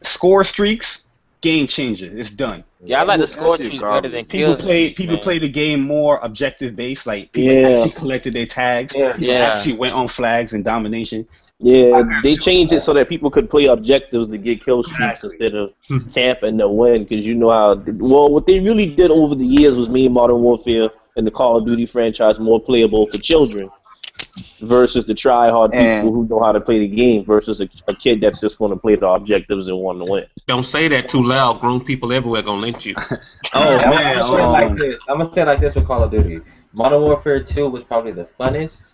Speaker 2: score streaks, game changer. It's done.
Speaker 7: Yeah, I like the
Speaker 9: That
Speaker 7: score
Speaker 9: shit
Speaker 7: trees better than
Speaker 9: garbage.
Speaker 2: People
Speaker 7: kill streaks,
Speaker 2: play
Speaker 7: man.
Speaker 2: the game more objective based. Like people
Speaker 8: Yeah.
Speaker 2: actually collected their tags.
Speaker 8: Yeah.
Speaker 2: People
Speaker 7: Yeah.
Speaker 2: actually went on flags and domination.
Speaker 8: Yeah, they changed it so that people could play objectives to get kill streaks instead of camping to win. Because you know how well what they really did over the years was made Modern Warfare and the Call of Duty franchise more playable for children versus the try-hard people
Speaker 9: And
Speaker 8: who know how to play the game versus a kid that's just going to play the objectives and want to win.
Speaker 5: Don't say that too loud. Grown people everywhere gonna lynch you.
Speaker 2: Oh
Speaker 1: I'm
Speaker 2: man,
Speaker 1: gonna say it like this. I'm gonna say it like this with Call of Duty. Modern Warfare 2 was probably the funnest.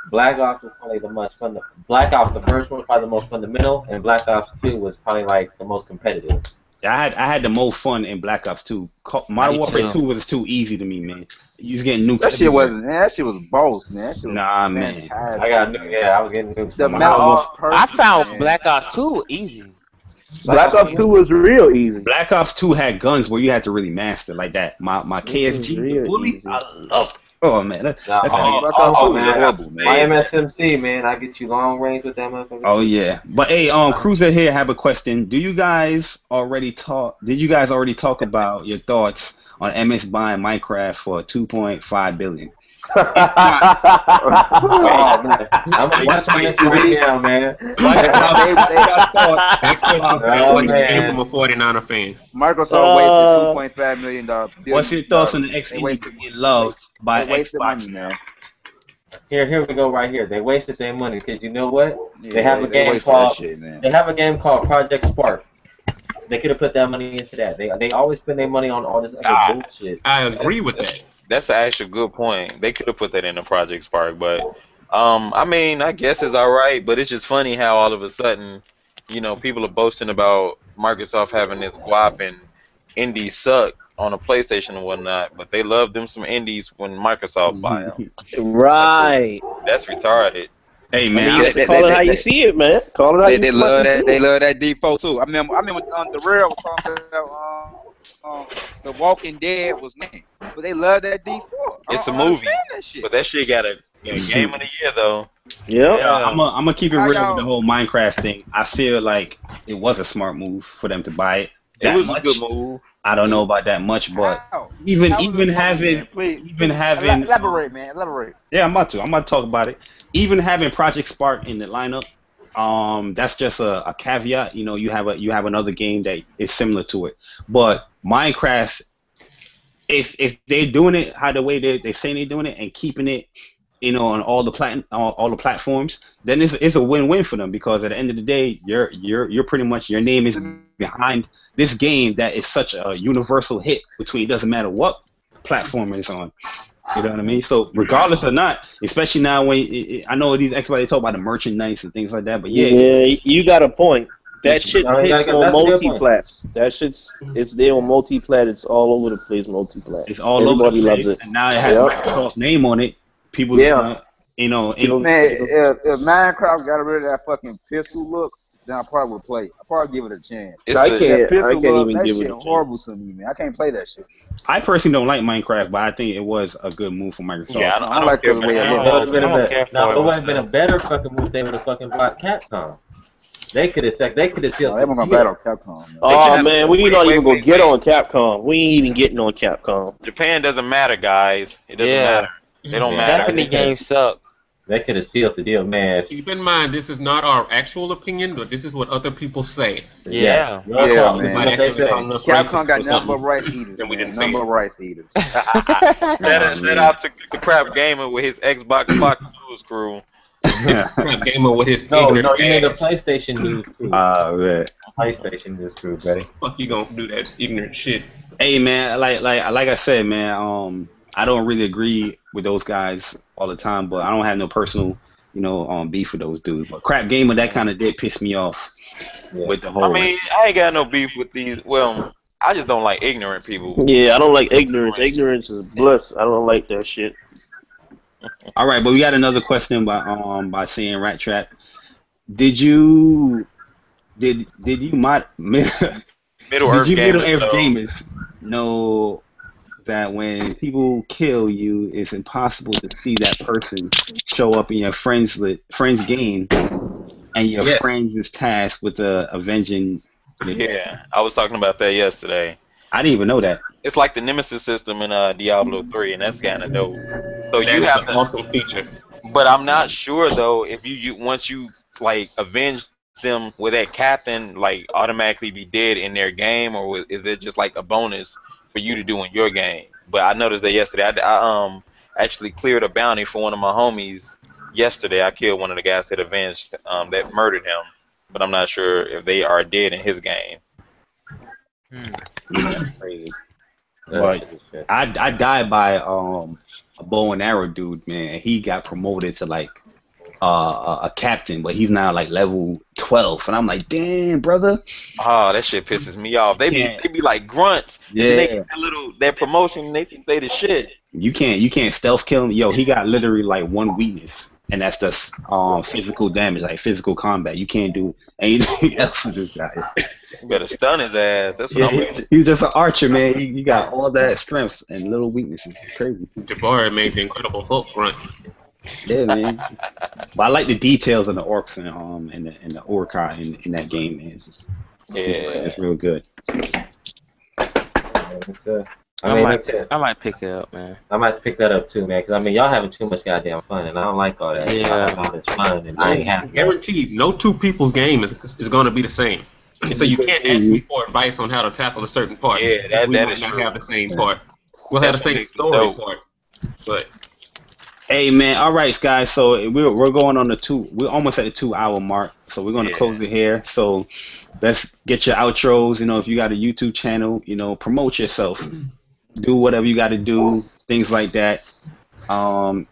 Speaker 1: Black Ops was probably the most fun. Black Ops, the first one, was probably the most fundamental, and Black Ops 2 was probably like the most competitive.
Speaker 2: I had the most fun in Black Ops 2. Modern
Speaker 7: Me
Speaker 2: Warfare
Speaker 7: too.
Speaker 2: 2 was too easy to me, man. You was getting nuked.
Speaker 9: that shit
Speaker 2: everywhere.
Speaker 9: wasn't, man. That shit was boss, man. That shit was
Speaker 2: Nah, man.
Speaker 9: fantastic.
Speaker 1: I got
Speaker 9: man.
Speaker 1: yeah, I was getting nukes.
Speaker 9: The
Speaker 1: on my
Speaker 9: map
Speaker 1: Modern
Speaker 9: was
Speaker 1: Warfare.
Speaker 9: perfect.
Speaker 7: I found
Speaker 9: man.
Speaker 7: Black Ops 2 easy.
Speaker 8: Black Ops 2 was real easy.
Speaker 2: Black Ops 2 had guns where you had to really master like that. My
Speaker 8: It was
Speaker 2: KSG, the
Speaker 8: real
Speaker 2: bully,
Speaker 8: easy.
Speaker 2: I loved it. Oh man,
Speaker 1: Nah,
Speaker 2: that's
Speaker 1: my,
Speaker 2: how.
Speaker 9: Black Ops 2 was
Speaker 1: man,
Speaker 9: horrible,
Speaker 1: my
Speaker 9: man.
Speaker 1: MSMC, man, I get you long range with that motherfucker.
Speaker 2: Oh yeah, but hey, Cruiser here have a question. Did you guys already talk about your thoughts on MS buying Minecraft for 2.5 billion?
Speaker 1: Oh man, I'm watching this right now, man.
Speaker 5: Next question
Speaker 1: Oh,
Speaker 5: what you
Speaker 1: man.
Speaker 5: came from a 49er fan.
Speaker 9: Microsoft wasted $2.5 million.
Speaker 2: What's your thoughts on the X
Speaker 9: They
Speaker 2: indie
Speaker 9: wasted
Speaker 2: being loved by
Speaker 9: They wasted
Speaker 2: Xbox
Speaker 9: money,
Speaker 2: now?
Speaker 9: man.
Speaker 1: Here we go right here. They wasted their money because you know what?
Speaker 9: Yeah,
Speaker 1: They have a game
Speaker 9: wasted
Speaker 1: called
Speaker 9: that shit, man.
Speaker 1: they have a game called Project Spark. They could have put that money into that. They always spend their money on all this other bullshit.
Speaker 5: I agree with that.
Speaker 3: That's actually a good point. They could have put that in the Project Spark, but I mean, I guess it's all right. But it's just funny how all of a sudden, people are boasting about Microsoft having this guap and indies suck on a PlayStation and whatnot, but they love them some indies when Microsoft buy them.
Speaker 8: Right.
Speaker 3: That's retarded.
Speaker 2: Hey
Speaker 8: I
Speaker 2: man,
Speaker 8: mean, call it how you see it, man. Call it how you
Speaker 9: They love
Speaker 8: fucking
Speaker 9: that.
Speaker 8: see
Speaker 9: They
Speaker 8: it.
Speaker 9: love that D4 too. I remember the real was talking about the Walking Dead was name, but they love that D4.
Speaker 3: It's a
Speaker 9: don't
Speaker 3: movie,
Speaker 9: understand that shit.
Speaker 3: but that shit got a game of the year though.
Speaker 8: Yep.
Speaker 2: yeah, I'm gonna keep it
Speaker 9: How
Speaker 2: real
Speaker 9: y'all-
Speaker 2: with the whole Minecraft thing. I feel like it was a smart move for them to buy it.
Speaker 3: It
Speaker 2: That
Speaker 3: was
Speaker 2: much.
Speaker 3: a good move.
Speaker 2: I don't know about that much, but
Speaker 9: How?
Speaker 2: even
Speaker 9: How was
Speaker 2: even
Speaker 9: this money,
Speaker 2: having
Speaker 9: man? Please,
Speaker 2: even having
Speaker 9: elaborate, man. Elaborate.
Speaker 2: yeah, I'm about to talk about it. Even having Project Spark in the lineup, that's just a caveat. You have another game that is similar to it, but Minecraft, if they're doing it how the way they say they're doing it and keeping it, on all the platforms, then it's a win-win for them because at the end of the day, you're pretty much your name is behind this game that is such a universal hit between it doesn't matter what platform it's on. You know what I mean? So regardless or not, especially now when I know these experts they talk about the merchandise and things like that, but
Speaker 8: Yeah, you got a point. That shit
Speaker 1: No,
Speaker 8: hits
Speaker 1: that's
Speaker 8: on
Speaker 1: a good point.
Speaker 8: multi-plats. That it's there on multi-plat. It's all over the place, multi-plat.
Speaker 2: it's all
Speaker 8: Everybody
Speaker 2: over the place,
Speaker 8: loves it.
Speaker 2: and now it has
Speaker 8: Yep.
Speaker 2: Microsoft's name on it. People,
Speaker 8: Yeah.
Speaker 2: and
Speaker 8: People-
Speaker 9: Man, if Minecraft got rid of that fucking pistol look, then I probably would play it. I probably give it a chance.
Speaker 3: It's
Speaker 8: I
Speaker 3: a-
Speaker 8: can't.
Speaker 9: That
Speaker 8: I
Speaker 9: pistol
Speaker 8: can't
Speaker 9: look,
Speaker 8: even
Speaker 9: that
Speaker 8: give
Speaker 9: shit
Speaker 8: it a chance.
Speaker 9: horrible to me, man. I can't play that shit.
Speaker 2: I personally don't like Minecraft, but I think it was a good move for Microsoft.
Speaker 3: Yeah,
Speaker 9: I don't like
Speaker 3: care
Speaker 9: the
Speaker 3: for
Speaker 9: way it
Speaker 3: that.
Speaker 7: I
Speaker 9: look.
Speaker 7: don't-
Speaker 1: It would have
Speaker 7: I don't care for
Speaker 1: no,
Speaker 7: it
Speaker 1: it would have been a
Speaker 7: myself.
Speaker 1: better fucking move if they would have fucking bought Capcom. They could have sealed
Speaker 9: No,
Speaker 1: the
Speaker 9: they weren't gonna
Speaker 1: deal.
Speaker 9: battle Capcom. Man.
Speaker 8: Oh man, we not even gonna
Speaker 3: wait,
Speaker 8: get
Speaker 3: wait.
Speaker 8: on Capcom. We ain't even getting on Capcom.
Speaker 3: Japan doesn't matter, guys. It doesn't
Speaker 7: Yeah.
Speaker 3: matter. They don't
Speaker 1: Yeah.
Speaker 3: matter.
Speaker 7: Japanese games suck.
Speaker 1: They could have sealed the deal, man.
Speaker 5: Keep in mind, this is not our actual opinion, but this is what other people say.
Speaker 7: Yeah.
Speaker 1: No
Speaker 9: Yeah,
Speaker 1: problem.
Speaker 9: man.
Speaker 1: What they
Speaker 5: Actually
Speaker 1: say.
Speaker 5: calling us
Speaker 9: Capcom
Speaker 5: racist
Speaker 9: got
Speaker 5: or
Speaker 9: nothing but
Speaker 5: something.
Speaker 9: rice eaters,
Speaker 5: And we
Speaker 9: man.
Speaker 5: didn't say
Speaker 9: Nothing but
Speaker 5: it.
Speaker 9: rice eaters.
Speaker 3: Shout out to the Crap Gamer with his Xbox Fox News crew.
Speaker 5: Crap gamer with his
Speaker 1: No,
Speaker 5: ignorant
Speaker 1: you mean the
Speaker 5: ass.
Speaker 1: PlayStation news crew.
Speaker 2: Man.
Speaker 1: PlayStation news crew, buddy.
Speaker 5: Fuck you gonna do that ignorant shit?
Speaker 2: Hey man, like I said, man. I don't really agree with those guys all the time, but I don't have no personal, beef with those dudes. But Crap Gamer, that kind of did piss me off with the
Speaker 3: I
Speaker 2: whole.
Speaker 3: mean, I ain't got no beef with these. Well, I just don't like ignorant people.
Speaker 8: Yeah, I don't like ignorance. Ignorance is bliss. I don't like that shit.
Speaker 2: All right, but we got another question by saying Rat Trap. Did you
Speaker 3: Middle
Speaker 2: did
Speaker 3: Earth
Speaker 2: you Middle
Speaker 3: gamers,
Speaker 2: Earth
Speaker 3: though.
Speaker 2: gamers know that when people kill you, it's impossible to see that person show up in your friends game, and your
Speaker 1: Yes.
Speaker 2: friends is tasked with avenging.
Speaker 3: Yeah, I was talking about that yesterday.
Speaker 2: I didn't even know that.
Speaker 3: It's like the Nemesis system in Diablo 3, and that's kind of dope. So
Speaker 5: That
Speaker 3: you
Speaker 5: is
Speaker 3: have
Speaker 5: an
Speaker 3: to,
Speaker 5: awesome feature.
Speaker 3: but I'm not sure though if you once you like avenge them, will that captain like automatically be dead in their game, or is it just like a bonus for you to do in your game? But I noticed that yesterday. I actually cleared a bounty for one of my homies yesterday. I killed one of the guys that avenged that murdered him, but I'm not sure if they are dead in his game.
Speaker 2: That's crazy. But I died by a bow and arrow dude, man. And he got promoted to like a captain, but he's now like level 12, and I'm like, damn, brother.
Speaker 3: Oh, that shit pisses me off. They be like grunts, and then they get that promotion, and they think they the shit.
Speaker 2: You can't stealth kill him. Yo, he got literally like one weakness, and that's the physical damage, like physical combat. You can't do anything else with this guy.
Speaker 3: You better stun his ass. That's what I'm doing.
Speaker 2: He's just an archer, man. You got all that strengths and little weaknesses. It's crazy.
Speaker 5: Jabari made the Incredible Hulk grunt.
Speaker 2: Yeah, man. But I like the details of the orcs and the orca in that game, man. It's real good.
Speaker 7: I might pick it up, man.
Speaker 1: I might pick that up too, man. Because I mean, y'all having too much goddamn fun, and I don't like all that.
Speaker 7: Yeah.
Speaker 1: All this fun, and I ain't happy.
Speaker 5: Guaranteed, no two people's game is going to be the same. So you can't ask me for advice on how to tackle a certain part.
Speaker 3: Yeah,
Speaker 5: we
Speaker 3: that
Speaker 5: might
Speaker 3: is
Speaker 5: not
Speaker 3: true.
Speaker 5: have the same part. We'll have the same story part, but.
Speaker 2: Hey man, all right guys, so we're going on we're almost at the 2-hour mark, so we're gonna close it here. So let's get your outros. If you got a YouTube channel, promote yourself, do whatever you got to do, things like that, and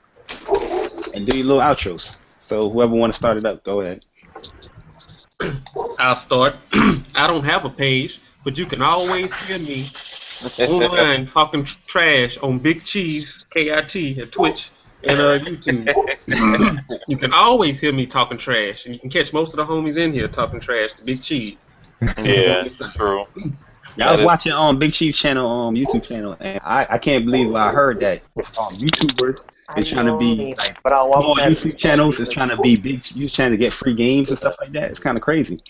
Speaker 2: do your little outros. So whoever want to start it up, go ahead.
Speaker 5: I'll start. I don't have a page, but you can always hear me online talking trash on Big Cheese KIT at Twitch. And YouTube. You can always hear me talking trash, and you can catch most of the homies in here talking trash to Big Cheese.
Speaker 3: Yeah, true.
Speaker 2: Yeah, I was watching Big Chief's channel, YouTube channel, and I can't believe I heard that YouTubers is trying to be like small YouTube channels is trying to be big. You trying to get free games and stuff like that. It's kind of crazy.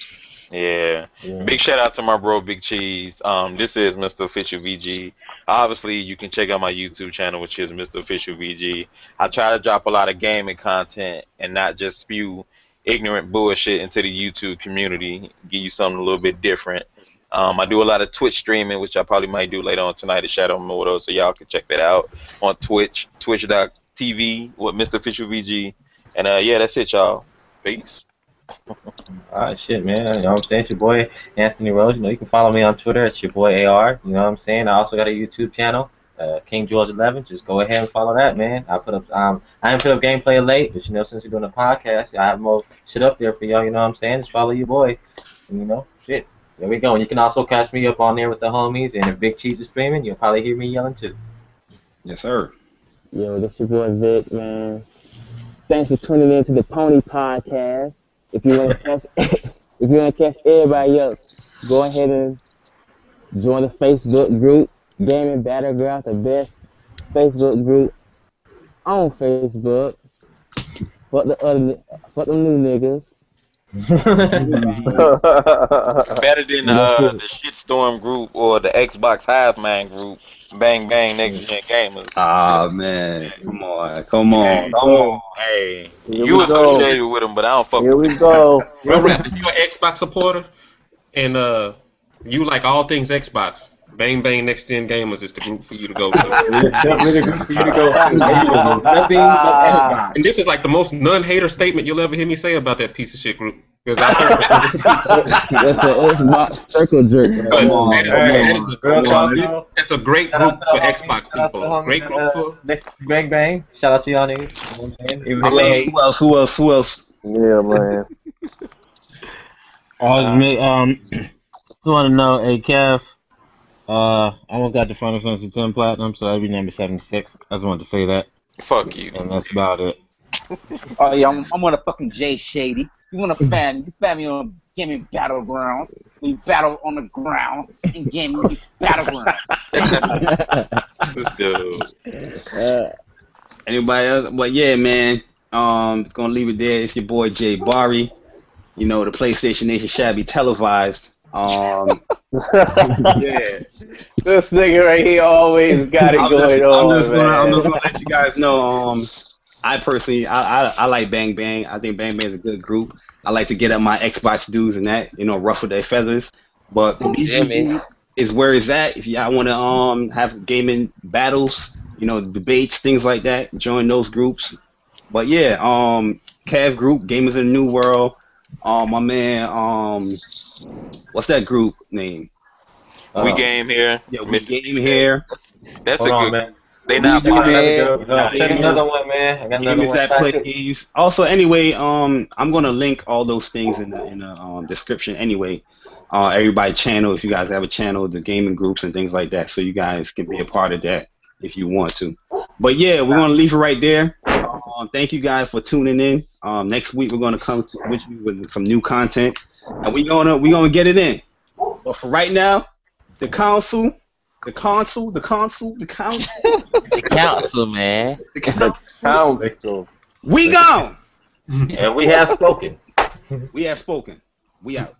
Speaker 3: Yeah. Big shout out to my bro Big Cheese. This is Mr. Official VG. Obviously, you can check out my YouTube channel, which is Mr. Official VG. I try to drop a lot of gaming content and not just spew ignorant bullshit into the YouTube community. Give you something a little bit different. I do a lot of Twitch streaming, which I probably might do later on tonight at Shadow Mortal, so y'all can check that out on Twitch, twitch.tv with Mr. Official VG. And yeah, that's it, y'all. Peace.
Speaker 1: Alright, shit, man. You know what I'm saying? It's your boy Anthony Rose. You can follow me on Twitter. It's your boy AR. You know what I'm saying? I also got a YouTube channel, King George 11. Just go ahead and follow that, man. I put up I haven't put up gameplay late, but since we're doing a podcast, I have more shit up there for y'all. You know what I'm saying? Just follow your boy. And, shit. There we go. And you can also catch me up on there with the homies. And if Big Cheese is streaming, you'll probably hear me yelling too.
Speaker 2: Yes, sir.
Speaker 7: Yo, this your boy Vic, man. Thanks for tuning in to the Pony Podcast. If you want to catch everybody else, go ahead and join the Facebook group, Gaming Battleground, the best Facebook group on Facebook. Fuck the new niggas.
Speaker 3: Better than the Shitstorm group or the Xbox Hive Man group. Bang Bang Next Gen Gamers.
Speaker 2: Ah man, come on.
Speaker 3: Hey, you associated with them, but I don't fuck
Speaker 8: Here
Speaker 3: with
Speaker 8: we go.
Speaker 5: Well, Rap, if you're an Xbox supporter and you like all things Xbox, Bang Bang Next Gen Gamers is the group for you to go to. And this is like the most non-hater statement you'll ever hear me say about that piece of shit group. Because I think
Speaker 8: That's the Xbox circle jerk.
Speaker 5: but
Speaker 2: Come on,
Speaker 5: that is,
Speaker 2: come
Speaker 1: Hey,
Speaker 5: that
Speaker 2: on,
Speaker 5: is a,
Speaker 1: real
Speaker 2: come on.
Speaker 1: talk though.
Speaker 5: it's a great
Speaker 1: Shout out
Speaker 5: group
Speaker 1: to the
Speaker 5: for
Speaker 1: homies.
Speaker 5: Xbox
Speaker 1: Shout out to the
Speaker 5: people.
Speaker 1: homies
Speaker 5: Great
Speaker 1: in
Speaker 5: group for.
Speaker 1: next Bang Bang. Shout out to y'all niggas. You know what I'm saying? Even
Speaker 2: Who
Speaker 1: if they
Speaker 2: else?
Speaker 1: hate.
Speaker 2: Who else? Who else? Who else?
Speaker 8: Yeah, man.
Speaker 10: I was
Speaker 1: Uh,
Speaker 10: just want to know, hey Kev, I almost got the Final Fantasy X Platinum, so that'd be number 76. I just wanted to say that,
Speaker 3: Fuck you.
Speaker 10: and that's about it.
Speaker 11: Oh yeah, I'm on a fucking J Shady. You wanna fan? You fan me on gaming battlegrounds? We battle on the grounds in gaming battlegrounds.
Speaker 3: This dude.
Speaker 2: Anybody else? But yeah, man. Gonna leave it there. It's your boy Jay Barry. You know, the PlayStation Nation shall be televised. Yeah.
Speaker 8: This nigga right here always got it going
Speaker 2: I'm just
Speaker 8: on,
Speaker 2: gonna
Speaker 8: man.
Speaker 2: let you guys know. I personally, I like Bang Bang. I think Bang Bang is a good group. I like to get up my Xbox dudes and that, ruffle their feathers. But BGG
Speaker 7: Jimmy's.
Speaker 2: is where it's at. If y'all want to have gaming battles, debates, things like that, join those groups. But yeah, Cav group, Gamers in the New World. My man, what's that group name?
Speaker 3: We game here.
Speaker 2: Yeah, we
Speaker 3: Mississippi
Speaker 2: game
Speaker 3: State.
Speaker 2: here.
Speaker 3: That's
Speaker 1: hold
Speaker 3: a
Speaker 1: on,
Speaker 3: good.
Speaker 1: man.
Speaker 3: They
Speaker 2: We
Speaker 3: not
Speaker 2: do
Speaker 3: part of
Speaker 1: Another
Speaker 2: that.
Speaker 1: girl. No, send another one, man. I got another
Speaker 2: Gamers
Speaker 1: one.
Speaker 2: that play games. Also, anyway, I'm gonna link all those things in the description. Anyway, everybody channel if you guys have a channel, the gaming groups and things like that, so you guys can be a part of that if you want to. But yeah, we're gonna leave it right there. Thank you guys for tuning in. Next week we're gonna come with you with some new content, and we're gonna get it in. But for right now, the council. The council,
Speaker 7: The council, man.
Speaker 8: The council.
Speaker 2: We gone.
Speaker 1: And we have spoken.
Speaker 2: We have spoken. We out.